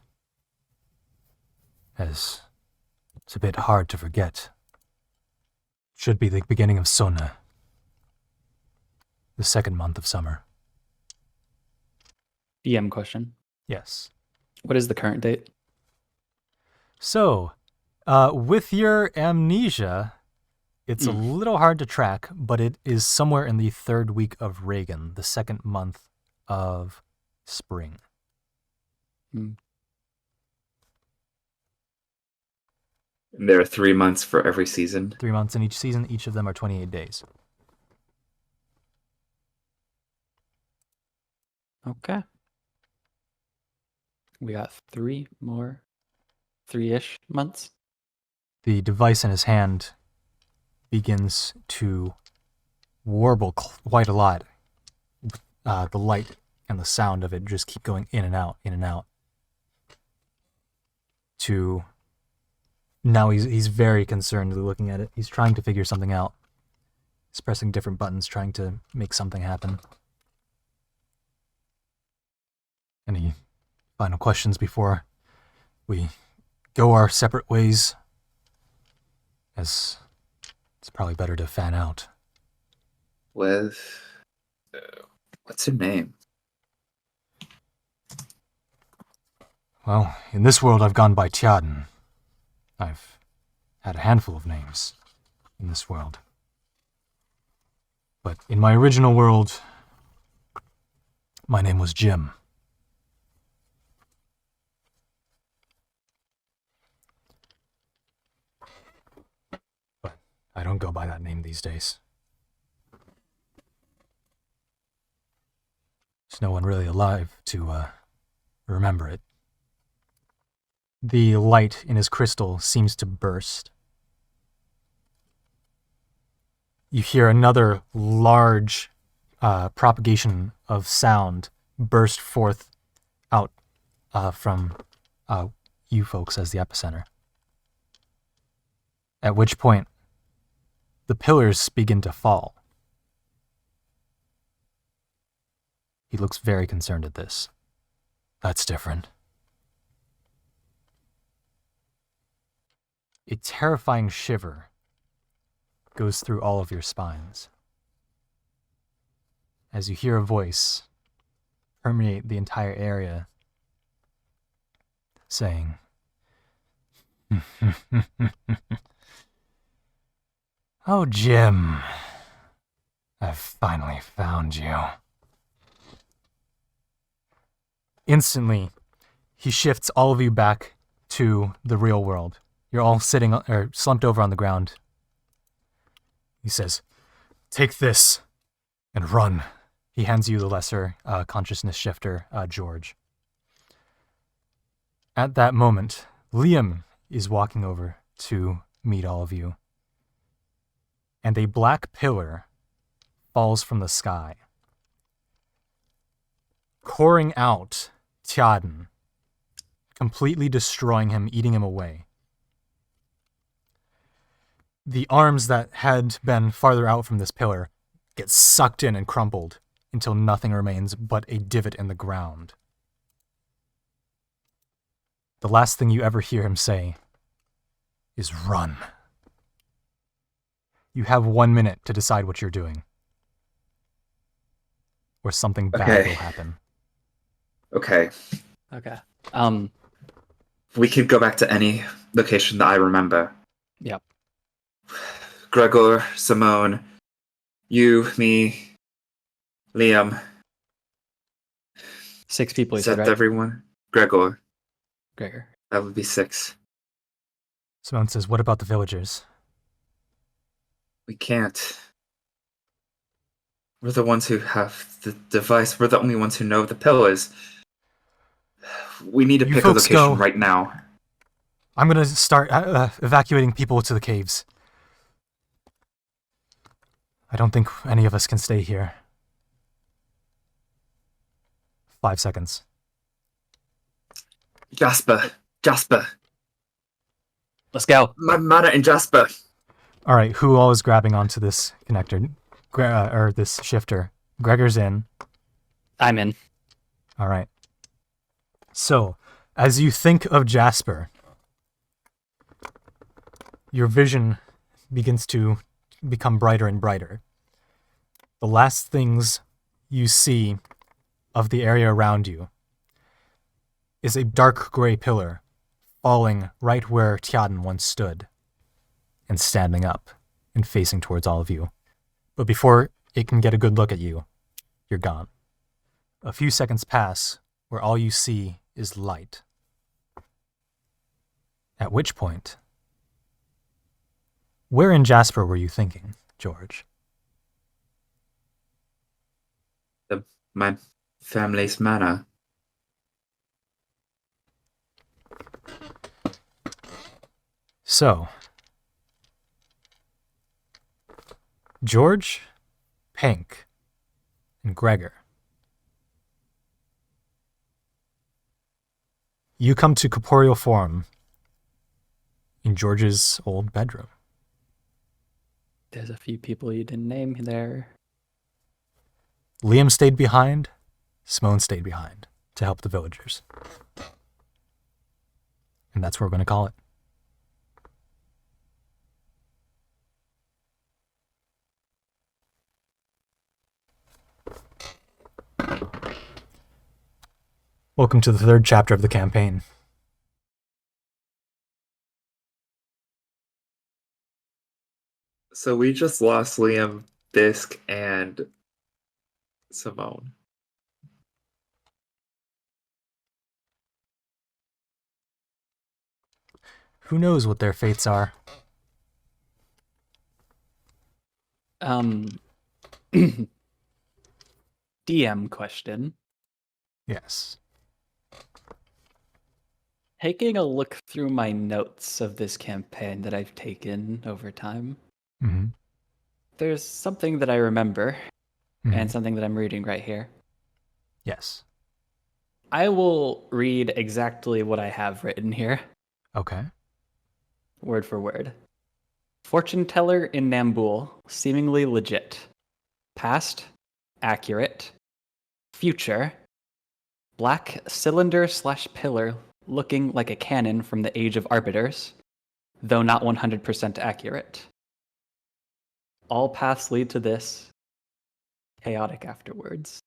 as it's a bit hard to forget, it should be the beginning of Sona, the second month of summer. DM question. Yes. What is the current date? So, with your amnesia, it's a little hard to track, but it is somewhere in the third week of Reagan, the second month of spring. And there are 3 months for every season. 3 months in each season. Each of them are 28 days. Okay. We got 3-ish months. The device in his hand begins to warble quite a lot. The light and the sound of it just keep going in and out, in and out. To now he's very concerned looking at it. He's trying to figure something out. He's pressing different buttons, trying to make something happen. Any final questions before we go our separate ways? As it's probably better to fan out. With what's her name? Well, in this world I've gone by Tjaden. I've had a handful of names in this world. But in my original world, my name was Jim. But I don't go by that name these days. There's no one really alive to remember it. The light in his crystal seems to burst. You hear another large propagation of sound burst forth out from you folks as the epicenter. At which point, the pillars begin to fall. He looks very concerned at this. That's different. A terrifying shiver goes through all of your spines as you hear a voice permeate the entire area saying, "Oh, Jim, I've finally found you." Instantly, he shifts all of you back to the real world. You're all sitting or slumped over on the ground. He says, "Take this and run." He hands you the lesser consciousness shifter, George. At that moment, Liam is walking over to meet all of you. And a black pillar falls from the sky, pouring out Tjaden, completely destroying him, eating him away. The arms that had been farther out from this pillar get sucked in and crumpled until nothing remains but a divot in the ground. The last thing you ever hear him say is "run." You have 1 minute to decide what you're doing, or something bad will happen. Okay. Okay. We could go back to any location that I remember. Yep. Gregor, Simone, you, me, Liam. 6 people, you Is said, that right? everyone? Gregor. Gregor. That would be 6. Simone says, "What about the villagers?" We can't. We're the ones who have the device. We're the only ones who know the pillars. We need to You pick a folks location go. right now. I'm going to start evacuating people to the caves. I don't think any of us can stay here. 5 seconds. Jasper. Let's go. Mana and Jasper. All right, who all is grabbing onto this connector, or this shifter? Gregor's in. I'm in. All right. So, as you think of Jasper, your vision begins to become brighter and brighter. The last things you see of the area around you is a dark gray pillar falling right where Tjaden once stood and standing up and facing towards all of you. But before it can get a good look at you, you're gone. A few seconds pass where all you see is light. At which point, where in Jasper were you thinking, George? My family's manor. So, George, Pink, and Gregor. You come to corporeal form in George's old bedroom. There's a few people you didn't name there. Liam stayed behind, Simone stayed behind to help the villagers. And that's what we're going to call it. Welcome to the 3rd chapter of the campaign. So we just lost Liam, Bisk, and Simone. Who knows what their fates are? DM question. Yes. Taking a look through my notes of this campaign that I've taken over time, Mm-hmm. there's something that I remember Mm-hmm. and something that I'm reading right here. Yes. I will read exactly what I have written here, Okay. word for word. Fortune teller in Nambul, seemingly legit. Past, accurate. Future, black cylinder / pillar looking like a cannon from the age of arbiters, though not 100% accurate. All paths lead to this, chaotic afterwards.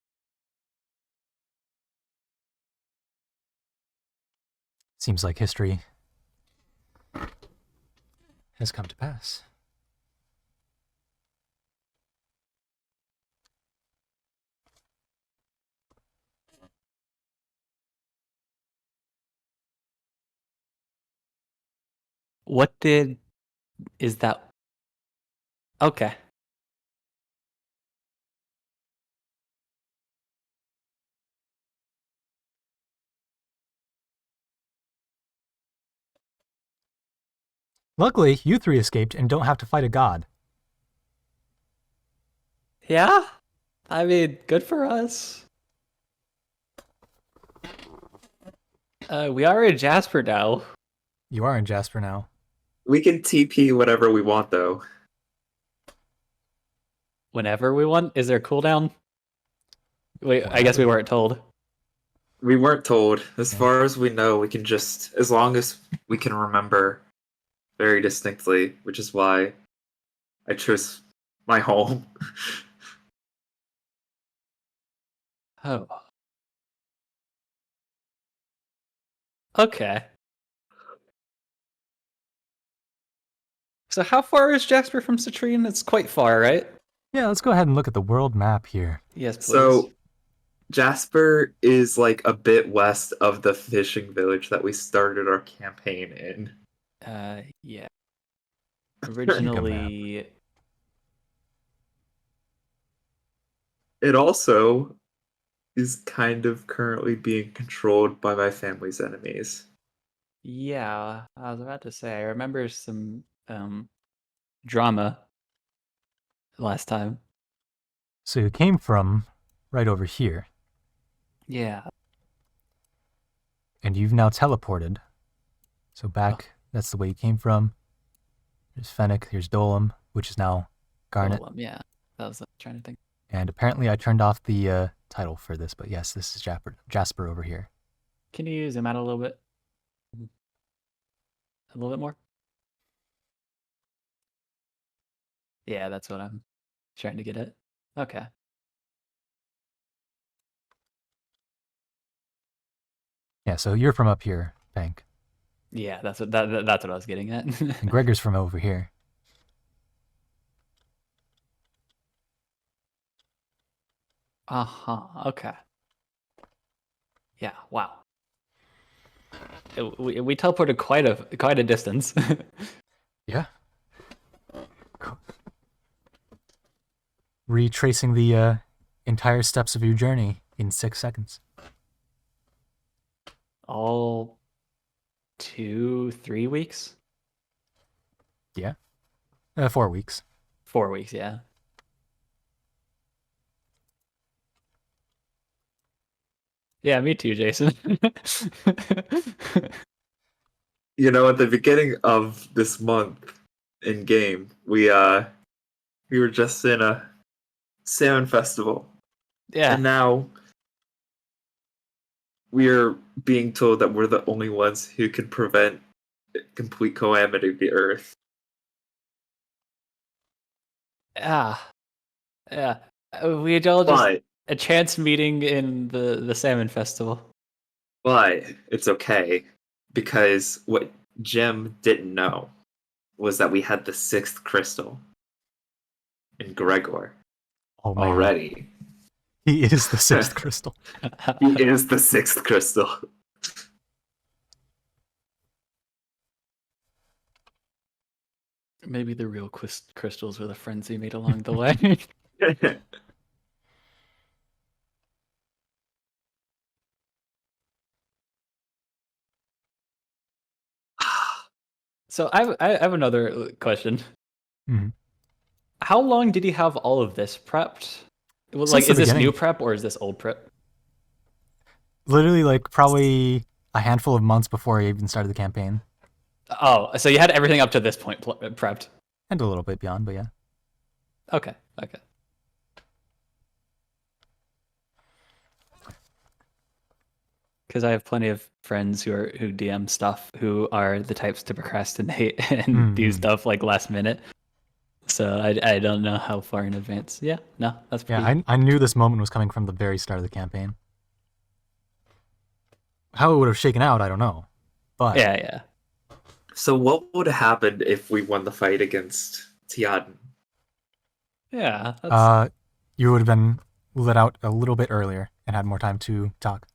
Seems like history has come to pass. Is that okay? Luckily, you three escaped and don't have to fight a god. Yeah, I mean, good for us. We are in Jasper now. You are in Jasper now. We can TP whatever we want, though. Whenever we want. Is there a cooldown? Wait, I guess we weren't told. We weren't told. As Yeah. far as we know, we can just, as long as we can remember very distinctly, which is why I chose my home. Oh. Okay. So how far is Jasper from Citrine? It's quite far, right? Yeah, let's go ahead and look at the world map here. Yes, please. So, Jasper is like a bit west of the fishing village that we started our campaign in. Yeah. Originally, It also is kind of currently being controlled by my family's enemies. yeah, I was about to say, I remember some drama last time. So you came from right over here, Yeah. and you've now teleported. So back, that's the way you came from. There's Fennec, here's Dolam, which is now Garnet. Golem, yeah. That was trying to think. And apparently I turned off the title for this, but yes, this is Jasper over here. Can you zoom out a little bit? A little bit more? Yeah, that's what I'm trying to get at. Okay. Yeah, so you're from up here, Bank. Yeah, that's what that's what I was getting at. And Gregor's from over here. Okay. Yeah. Wow. We teleported quite a distance. Yeah. Retracing the entire steps of your journey in 6 seconds. All 2-3 weeks? Yeah. 4 weeks. 4 weeks, yeah. Yeah, me too, Jason. You know, at the beginning of this month in game, we were just in a salmon festival. Yeah. And now we're being told that we're the only ones who can prevent complete calamity of the earth. Yeah. We had all just But a chance meeting in the salmon festival. But it's okay, because what Jim didn't know was that we had the 6th crystal in Gregor Oh man. already. He is the 6th crystal. He is the 6th crystal. Maybe the real crystals were the friends we made along the way. So I have another question. Mhm. How long did he have all of this prepped? Well, Since like, the is this beginning. new prep or is this old prep? literally like probably a handful of months before I even started the campaign, Oh, so you had everything up to this point prepped. and a little bit beyond, but yeah. Okay. Because I have plenty of friends who DM stuff who are the types to procrastinate and do stuff like last minute. So I don't know how far in advance. Yeah, no, that's pretty. Yeah, I knew this moment was coming from the very start of the campaign. How it would have shaken out, I don't know. But yeah. So what would have happened if we won the fight against Tiaden? Yeah, that's... you would have been let out a little bit earlier and had more time to talk.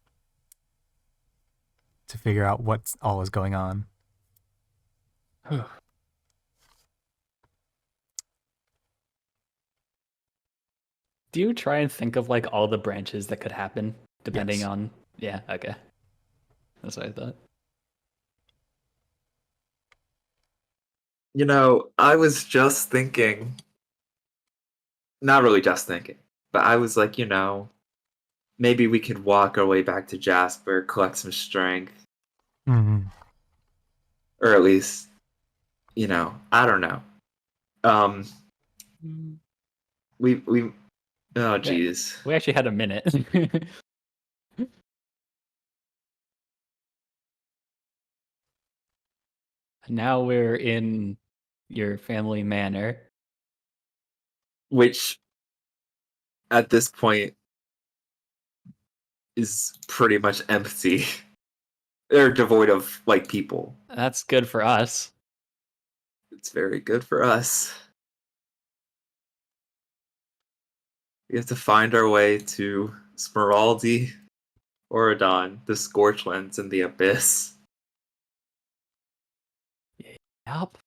To figure out what all is going on. Do you try and think of like all the branches that could happen depending Yes. on... Yeah, okay. That's what I thought. You know, I was just thinking, not really just thinking, but I was like, you know, maybe we could walk our way back to Jasper, collect some strength, Mm-hmm. or at least, you know, I don't know. We oh jeez. We actually had a minute. Now we're in your family manor. Which at this point is pretty much empty. They're devoid of like people. That's good for us. It's very good for us. We have to find our way to Smeraldi, Oradon, the Scorchlands, and the Abyss. Yep.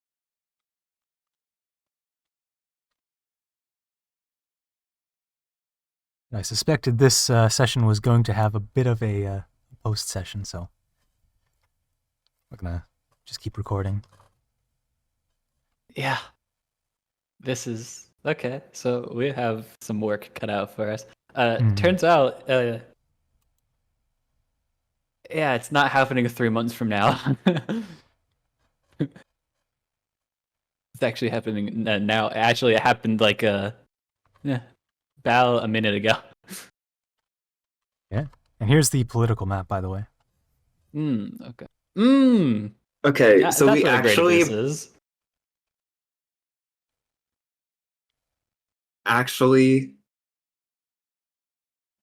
I suspected this session was going to have a bit of a post session, so we're gonna just keep recording. Yeah. This is okay. So we have some work cut out for us. Turns out, yeah, it's not happening 3 months from now. It's actually happening now. Actually, it happened like about a minute ago. Yeah, and here's the political map, by the way. Okay. Okay, Yeah, so that's we what a great actually abyss is.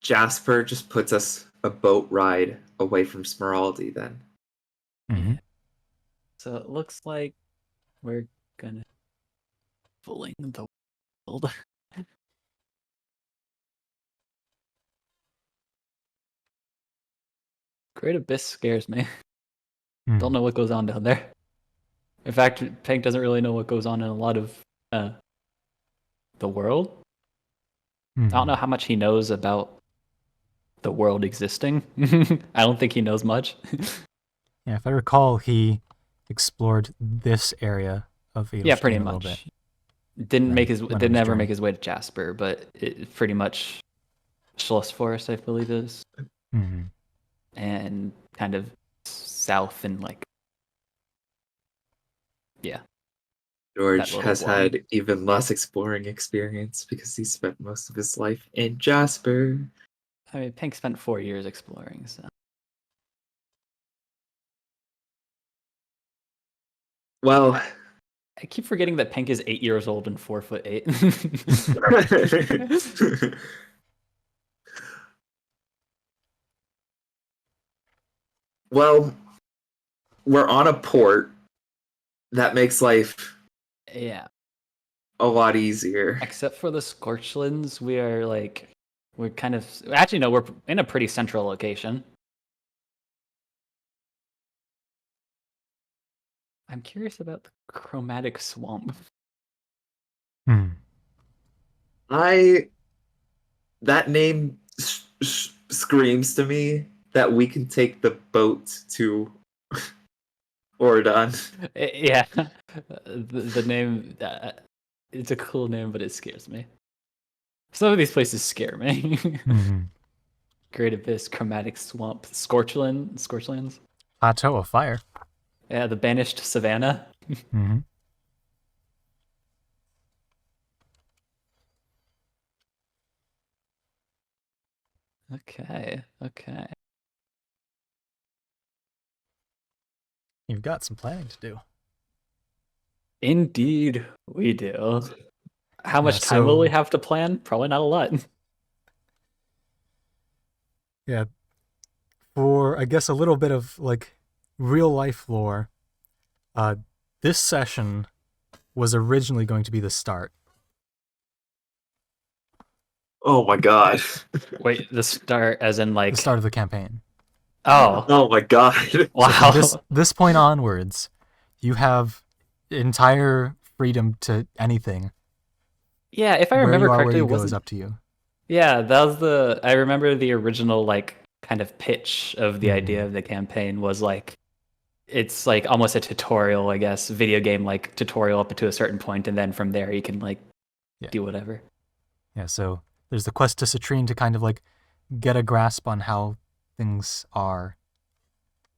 Jasper just puts us a boat ride away from Smeraldi then. Mm-hmm. So it looks like we're gonna fooling the world. Great Abyss scares me. Don't know what goes on down there. In fact, Pink doesn't really know what goes on in a lot of the world. I don't know how much he knows about the world existing. I don't think he knows much. Yeah, if I recall, he explored this area of Edelstein Yeah, pretty a little much. bit. Didn't ever make his way to Jasper, but it pretty much Schloss Forest, I believe is, and kind of south and like, yeah. George has had even less exploring experience because he spent most of his life in Jasper. I mean, Pink spent 4 years exploring, so. Well, I keep forgetting that Pink is 8 years old and 4'8". well, we're on a port. That makes life Yeah. a lot easier. Except for the Scorchlands, we're kind of... Actually, no, we're in a pretty central location. I'm curious about the Chromatic Swamp. That name screams to me that we can take the boat to Oradon. Yeah. The name... it's a cool name, but it scares me. Some of these places scare me. Great Abyss, Chromatic Swamp, Scorchlands. Plateau of Fire. Yeah, the Banished Savannah. Mm-hmm. Okay. You've got some planning to do. Indeed, we do. How much Yeah, time will we so- have to plan? Probably not a lot. Yeah. For, I guess, a little bit of, like, real life lore, this session was originally going to be the start. Oh my god. Wait, the start as in like The start of the campaign. Oh, Oh my god. So wow. from this point onwards, you have entire freedom to anything. Yeah, if I Where remember you are, correctly, where it you go is wasn't. up to you. Yeah, that was the. I remember the original like kind of pitch of the Mhm. idea of the campaign was like, it's like almost a tutorial, I guess, video game like tutorial up to a certain point, and then from there you can like Yeah. do whatever. Yeah, so there's the quest to Citrine to kind of like get a grasp on how things are.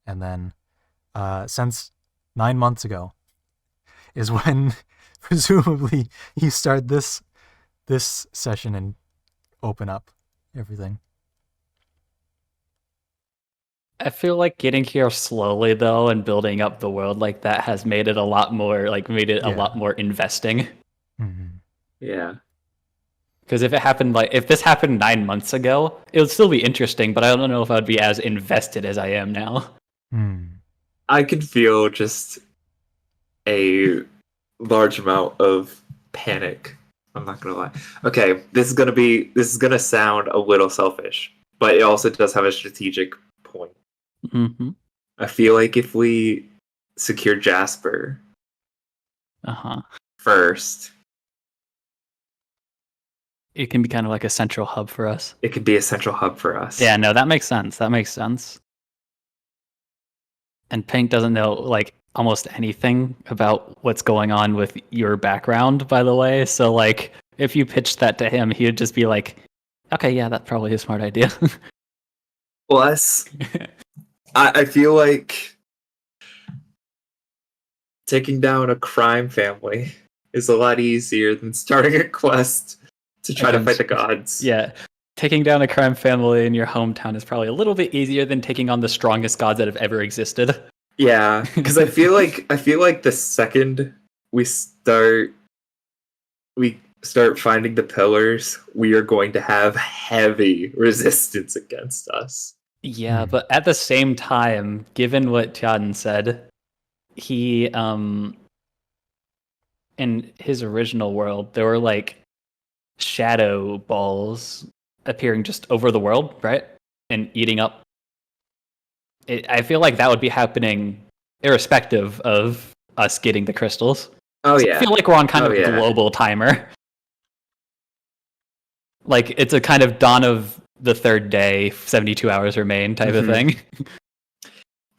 And then since 9 months ago is when presumably you start this session and open up everything. I feel like getting here slowly though and building up the world like that has made it a lot more like made it a Yeah. lot more investing. Mm-hmm. Yeah. Because if this happened 9 months ago, it would still be interesting, but I don't know if I would be as invested as I am now. I could feel just a large amount of panic. I'm not gonna lie. Okay, this is gonna sound a little selfish, but it also does have a strategic point. Mm-hmm. I feel like if we secure Jasper Uh-huh. first, It can be kind of like a central hub for us. it could be a central hub for us. Yeah, no, that makes sense. And Pink doesn't know like almost anything about what's going on with your background, by the way. So like if you pitched that to him, he would just be like, okay, yeah, that's probably a smart idea. Plus, I feel like taking down a crime family is a lot easier than starting a quest to try to fight the gods. Yeah. Taking down a crime family in your hometown is probably a little bit easier than taking on the strongest gods that have ever existed. Yeah, because I feel like the second we start finding the pillars, we are going to have heavy resistance against us. Yeah, but at the same time, given what Tian said, he in his original world, there were like shadow balls appearing just over the world, right? And eating up. I feel like that would be happening irrespective of us getting the crystals. Oh So yeah. I feel like we're on kind Oh, of yeah. a global timer. Like it's a kind of dawn of the third day, 72 hours remain type of thing.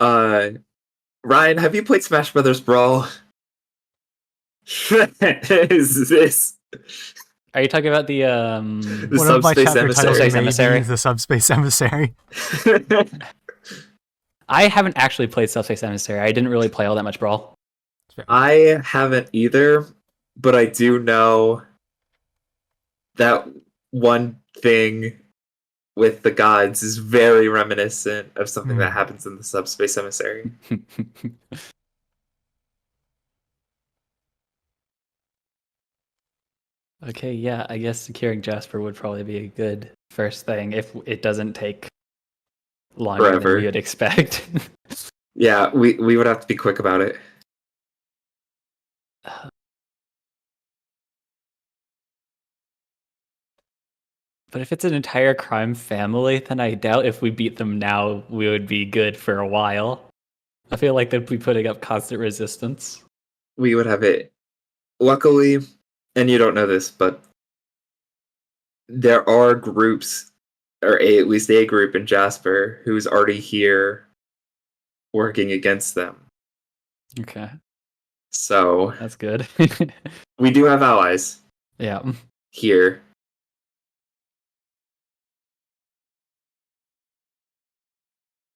Ryan, have you played Smash Brothers Brawl? Is this Are you talking about the the One of my subspace chapter titles Subspace may Emissary? be the Subspace Emissary. I haven't actually played Subspace Emissary. I didn't really play all that much Brawl. I haven't either, but I do know that one thing with the gods is very reminiscent of something that happens in the Subspace Emissary. Okay, yeah, I guess securing Jasper would probably be a good first thing if it doesn't take longer than Forever. we would expect. Yeah, we would have to be quick about it. But if it's an entire crime family, then I doubt if we beat them now, we would be good for a while. I feel like they'd be putting up constant resistance. We would have it. Luckily, and you don't know this, but there are groups, or at least a group in Jasper, who's already here working against them. Okay, So that's good. we do have allies Yeah. here.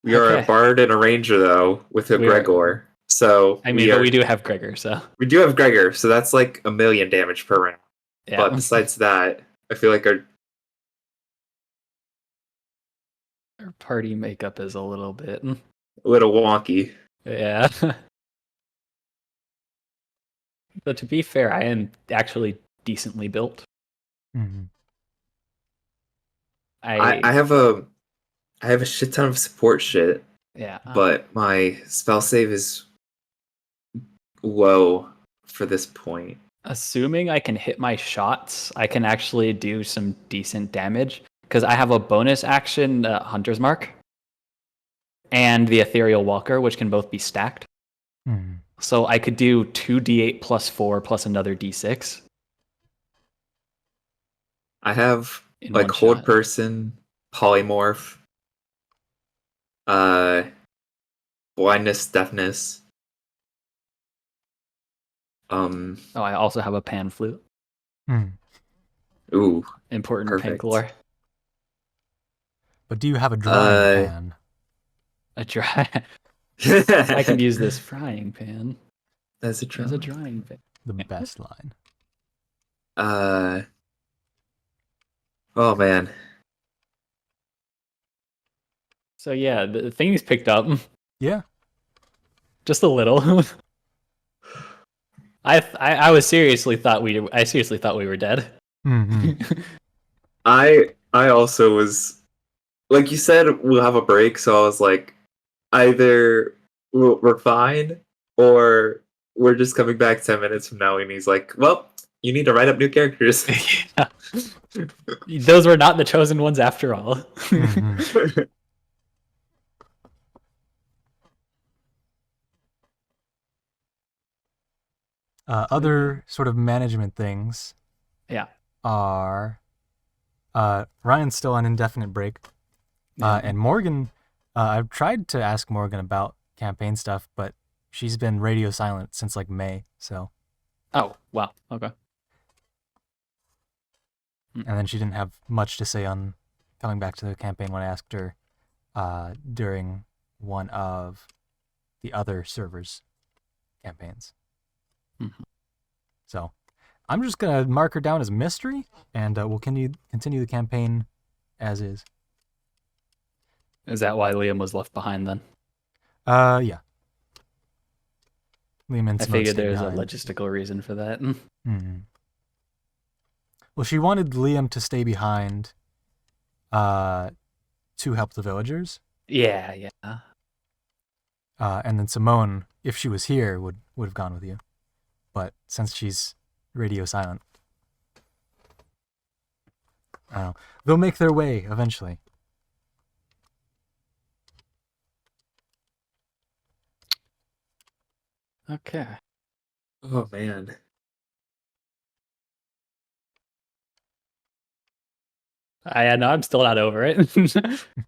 We are a Okay. bard and a ranger though, with a We are- Gregor. So I mean, but we do have Gregor, so we do have Gregor, so that's like 1,000,000 damage per round. yeah. But besides that, I feel like our party makeup is a little bit, little wonky. yeah. But to be fair, I am actually decently built. Mhm. I have a shit ton of support shit, yeah. but my spell save is low for this point. Assuming I can hit my shots, I can actually do some decent damage because I have a bonus action, Hunter's Mark, and the Ethereal Walker, which can both be stacked. Mhm. So I could do 2d8 plus 4 plus another d6. I have In like one hold shot. person, polymorph, blindness, deafness. Oh, I also have a pan flute. Mhm. Ooh, Important perfect. pink lore. But do you have a drying pan? A dry. I can use this frying pan That's a as a drying pan. The best line. Oh man. So yeah, the thing's picked up. Yeah. Just a little. I seriously thought we were dead. Mhm. I also was like you said we'll have a break, so I was like either we're fine or we're just coming back 10 minutes from now, and he's like, well, you need to write up new characters. Yeah. Those were not the chosen ones after all. Mhm. Other sort of management things Yeah. are Ryan's still on indefinite break. Yeah. And Morgan, I've tried to ask Morgan about campaign stuff, but she's been radio silent since like May. So, Oh, wow. Okay. and then she didn't have much to say on coming back to the campaign when I asked her during one of the other servers' campaigns. Mhm. So, I'm just gonna mark her down as mystery, and we'll continue the campaign as is. Is that why Liam was left behind then? Yeah. Liam and I Simone figured stayed there's a behind. logistical reason for that. Mm-hmm. Well, she wanted Liam to stay behind to help the villagers. Yeah, yeah. And then Simone, if she was here, would have gone with you. But since she's radio silent, I don't know. They'll make their way eventually. Okay. Oh man. I know I'm still not over it.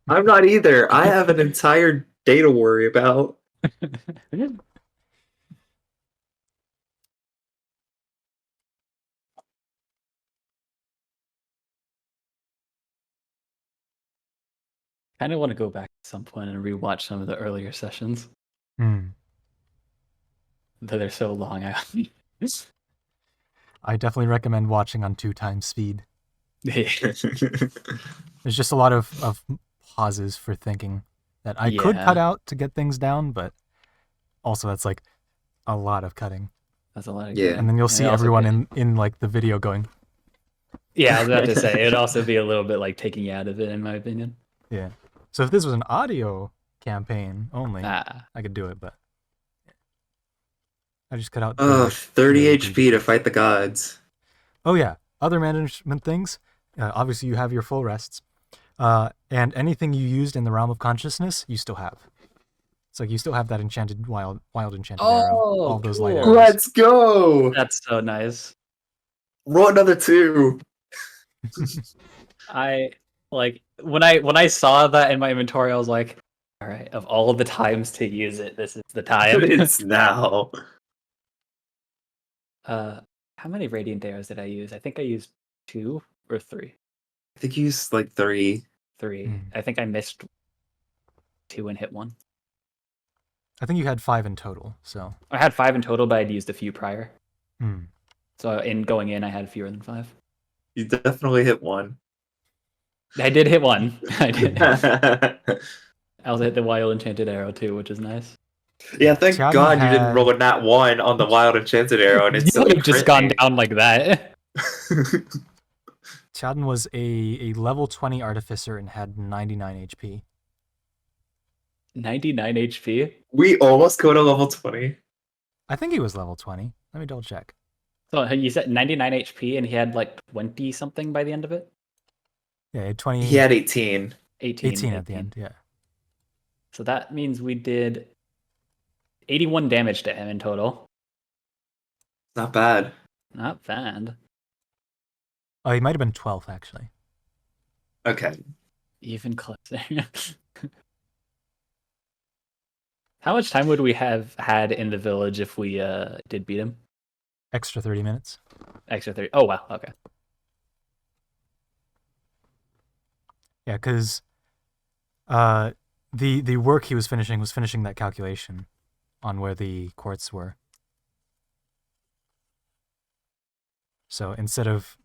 I'm not either. I have an entire day to worry about. Kind of want to go back at some point and rewatch some of the earlier sessions. Mm. Though they're so long. I definitely recommend watching on 2x speed. There's There's just a lot of pauses for thinking that I could cut out to get things down, but also that's like a lot of cutting. That's a lot of Yeah. And then you'll see everyone in like the video going, Yeah, I was about to say it'd also be a little bit like taking you out of it, in my opinion. yeah. So if this was an audio campaign only, I could do it, but I just cut out. 30 HP to fight the gods. Oh yeah, other management things. Obviously, you have your full rests, and anything you used in the realm of consciousness, you still have. It's like you still have that enchanted wild enchanted arrow. All those light arrows. Let's go! That's so nice. Roll another 2. I like when I saw that in my inventory, I was like, all right, of all the times to use it, this is the time. It's now. How many radiant arrows did I use? I think I used 2 or 3. I think you used like 3. 3. I think I missed 2 and hit 1. I think you had 5 in total. So. I had 5 in total, but I'd used a few prior. Hmm. So in going in, I had fewer than 5. You definitely hit one. I did hit 1. I did. Yeah, I also hit the wild enchanted arrow too, which is nice. thank Chadden God you didn't had- roll a nat 1 on the wild enchanted arrow, and You it's still would have just gone crit down like that. me. Chadden was a level 20 artificer and had 99 HP. 99 HP. We almost go to level 20. I think he was level 20. Let me double check. So you said 99 HP, and he had like 20 something by the end of it. Yeah, he had 20. He had 18. 18 at the end. Yeah. So that means we did 81 damage to him in total. Not bad. Not bad. Oh, he might have been 12 actually. Okay. Even closer. How much time would we have had in the village if we did beat him? Extra 30 minutes. Extra 30. Oh, wow. Okay. Yeah, because the work he was finishing that calculation on where the quartz were. So instead of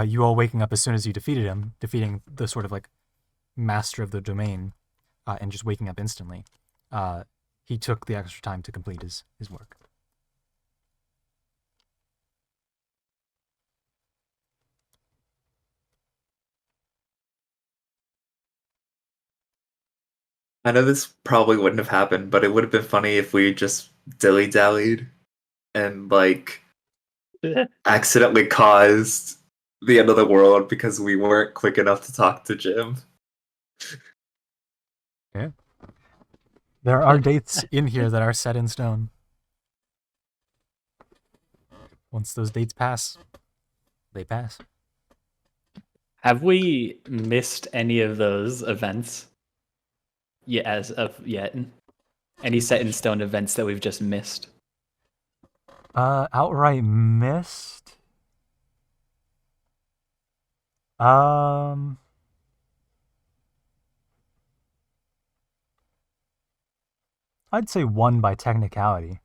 you all waking up as soon as you defeated him, defeating the sort of like master of the domain, and just waking up instantly, he took the extra time to complete his work. I know this probably wouldn't have happened, but it would have been funny if we just dilly-dallied and, like, accidentally caused the end of the world because we weren't quick enough to talk to Jim. Yeah. There are dates in here that are set in stone. Once those dates pass, they pass. Have we missed any of those events? Yeah, as of yet. Any set in stone events that we've just missed? Outright missed. I'd say one by technicality.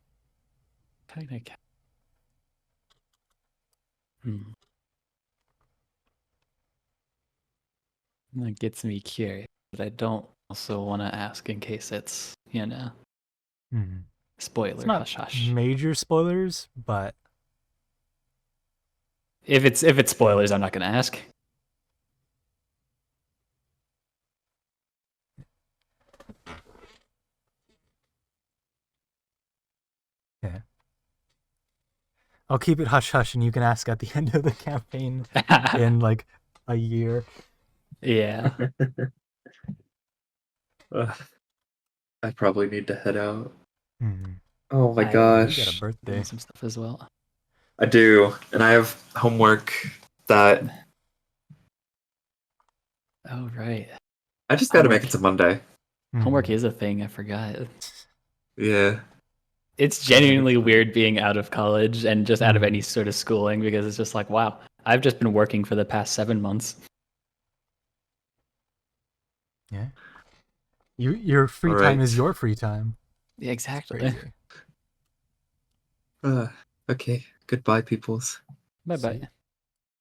That gets me curious, but I don't also want to ask in case it's, spoiler, It's not hush hush. major spoilers, but If it's spoilers, I'm not going to ask. yeah. I'll keep it hush hush, and you can ask at the end of the campaign in like a year. Yeah. I probably need to head out. Mhm. Oh my You gosh. got a birthday. Doing some stuff as well. I do, and I have homework that Oh, right. I just got to make Homework. it to Monday. Homework Mhm. is a thing. I forgot. Yeah. It's genuinely weird being out of college and just out of any Mhm. sort of schooling because it's just like, wow, I've just been working for the past 7 months. Yeah. Your free time is Alright. your free time. Yeah, exactly. Crazy. Okay. Goodbye, peoples. Bye See bye. ya.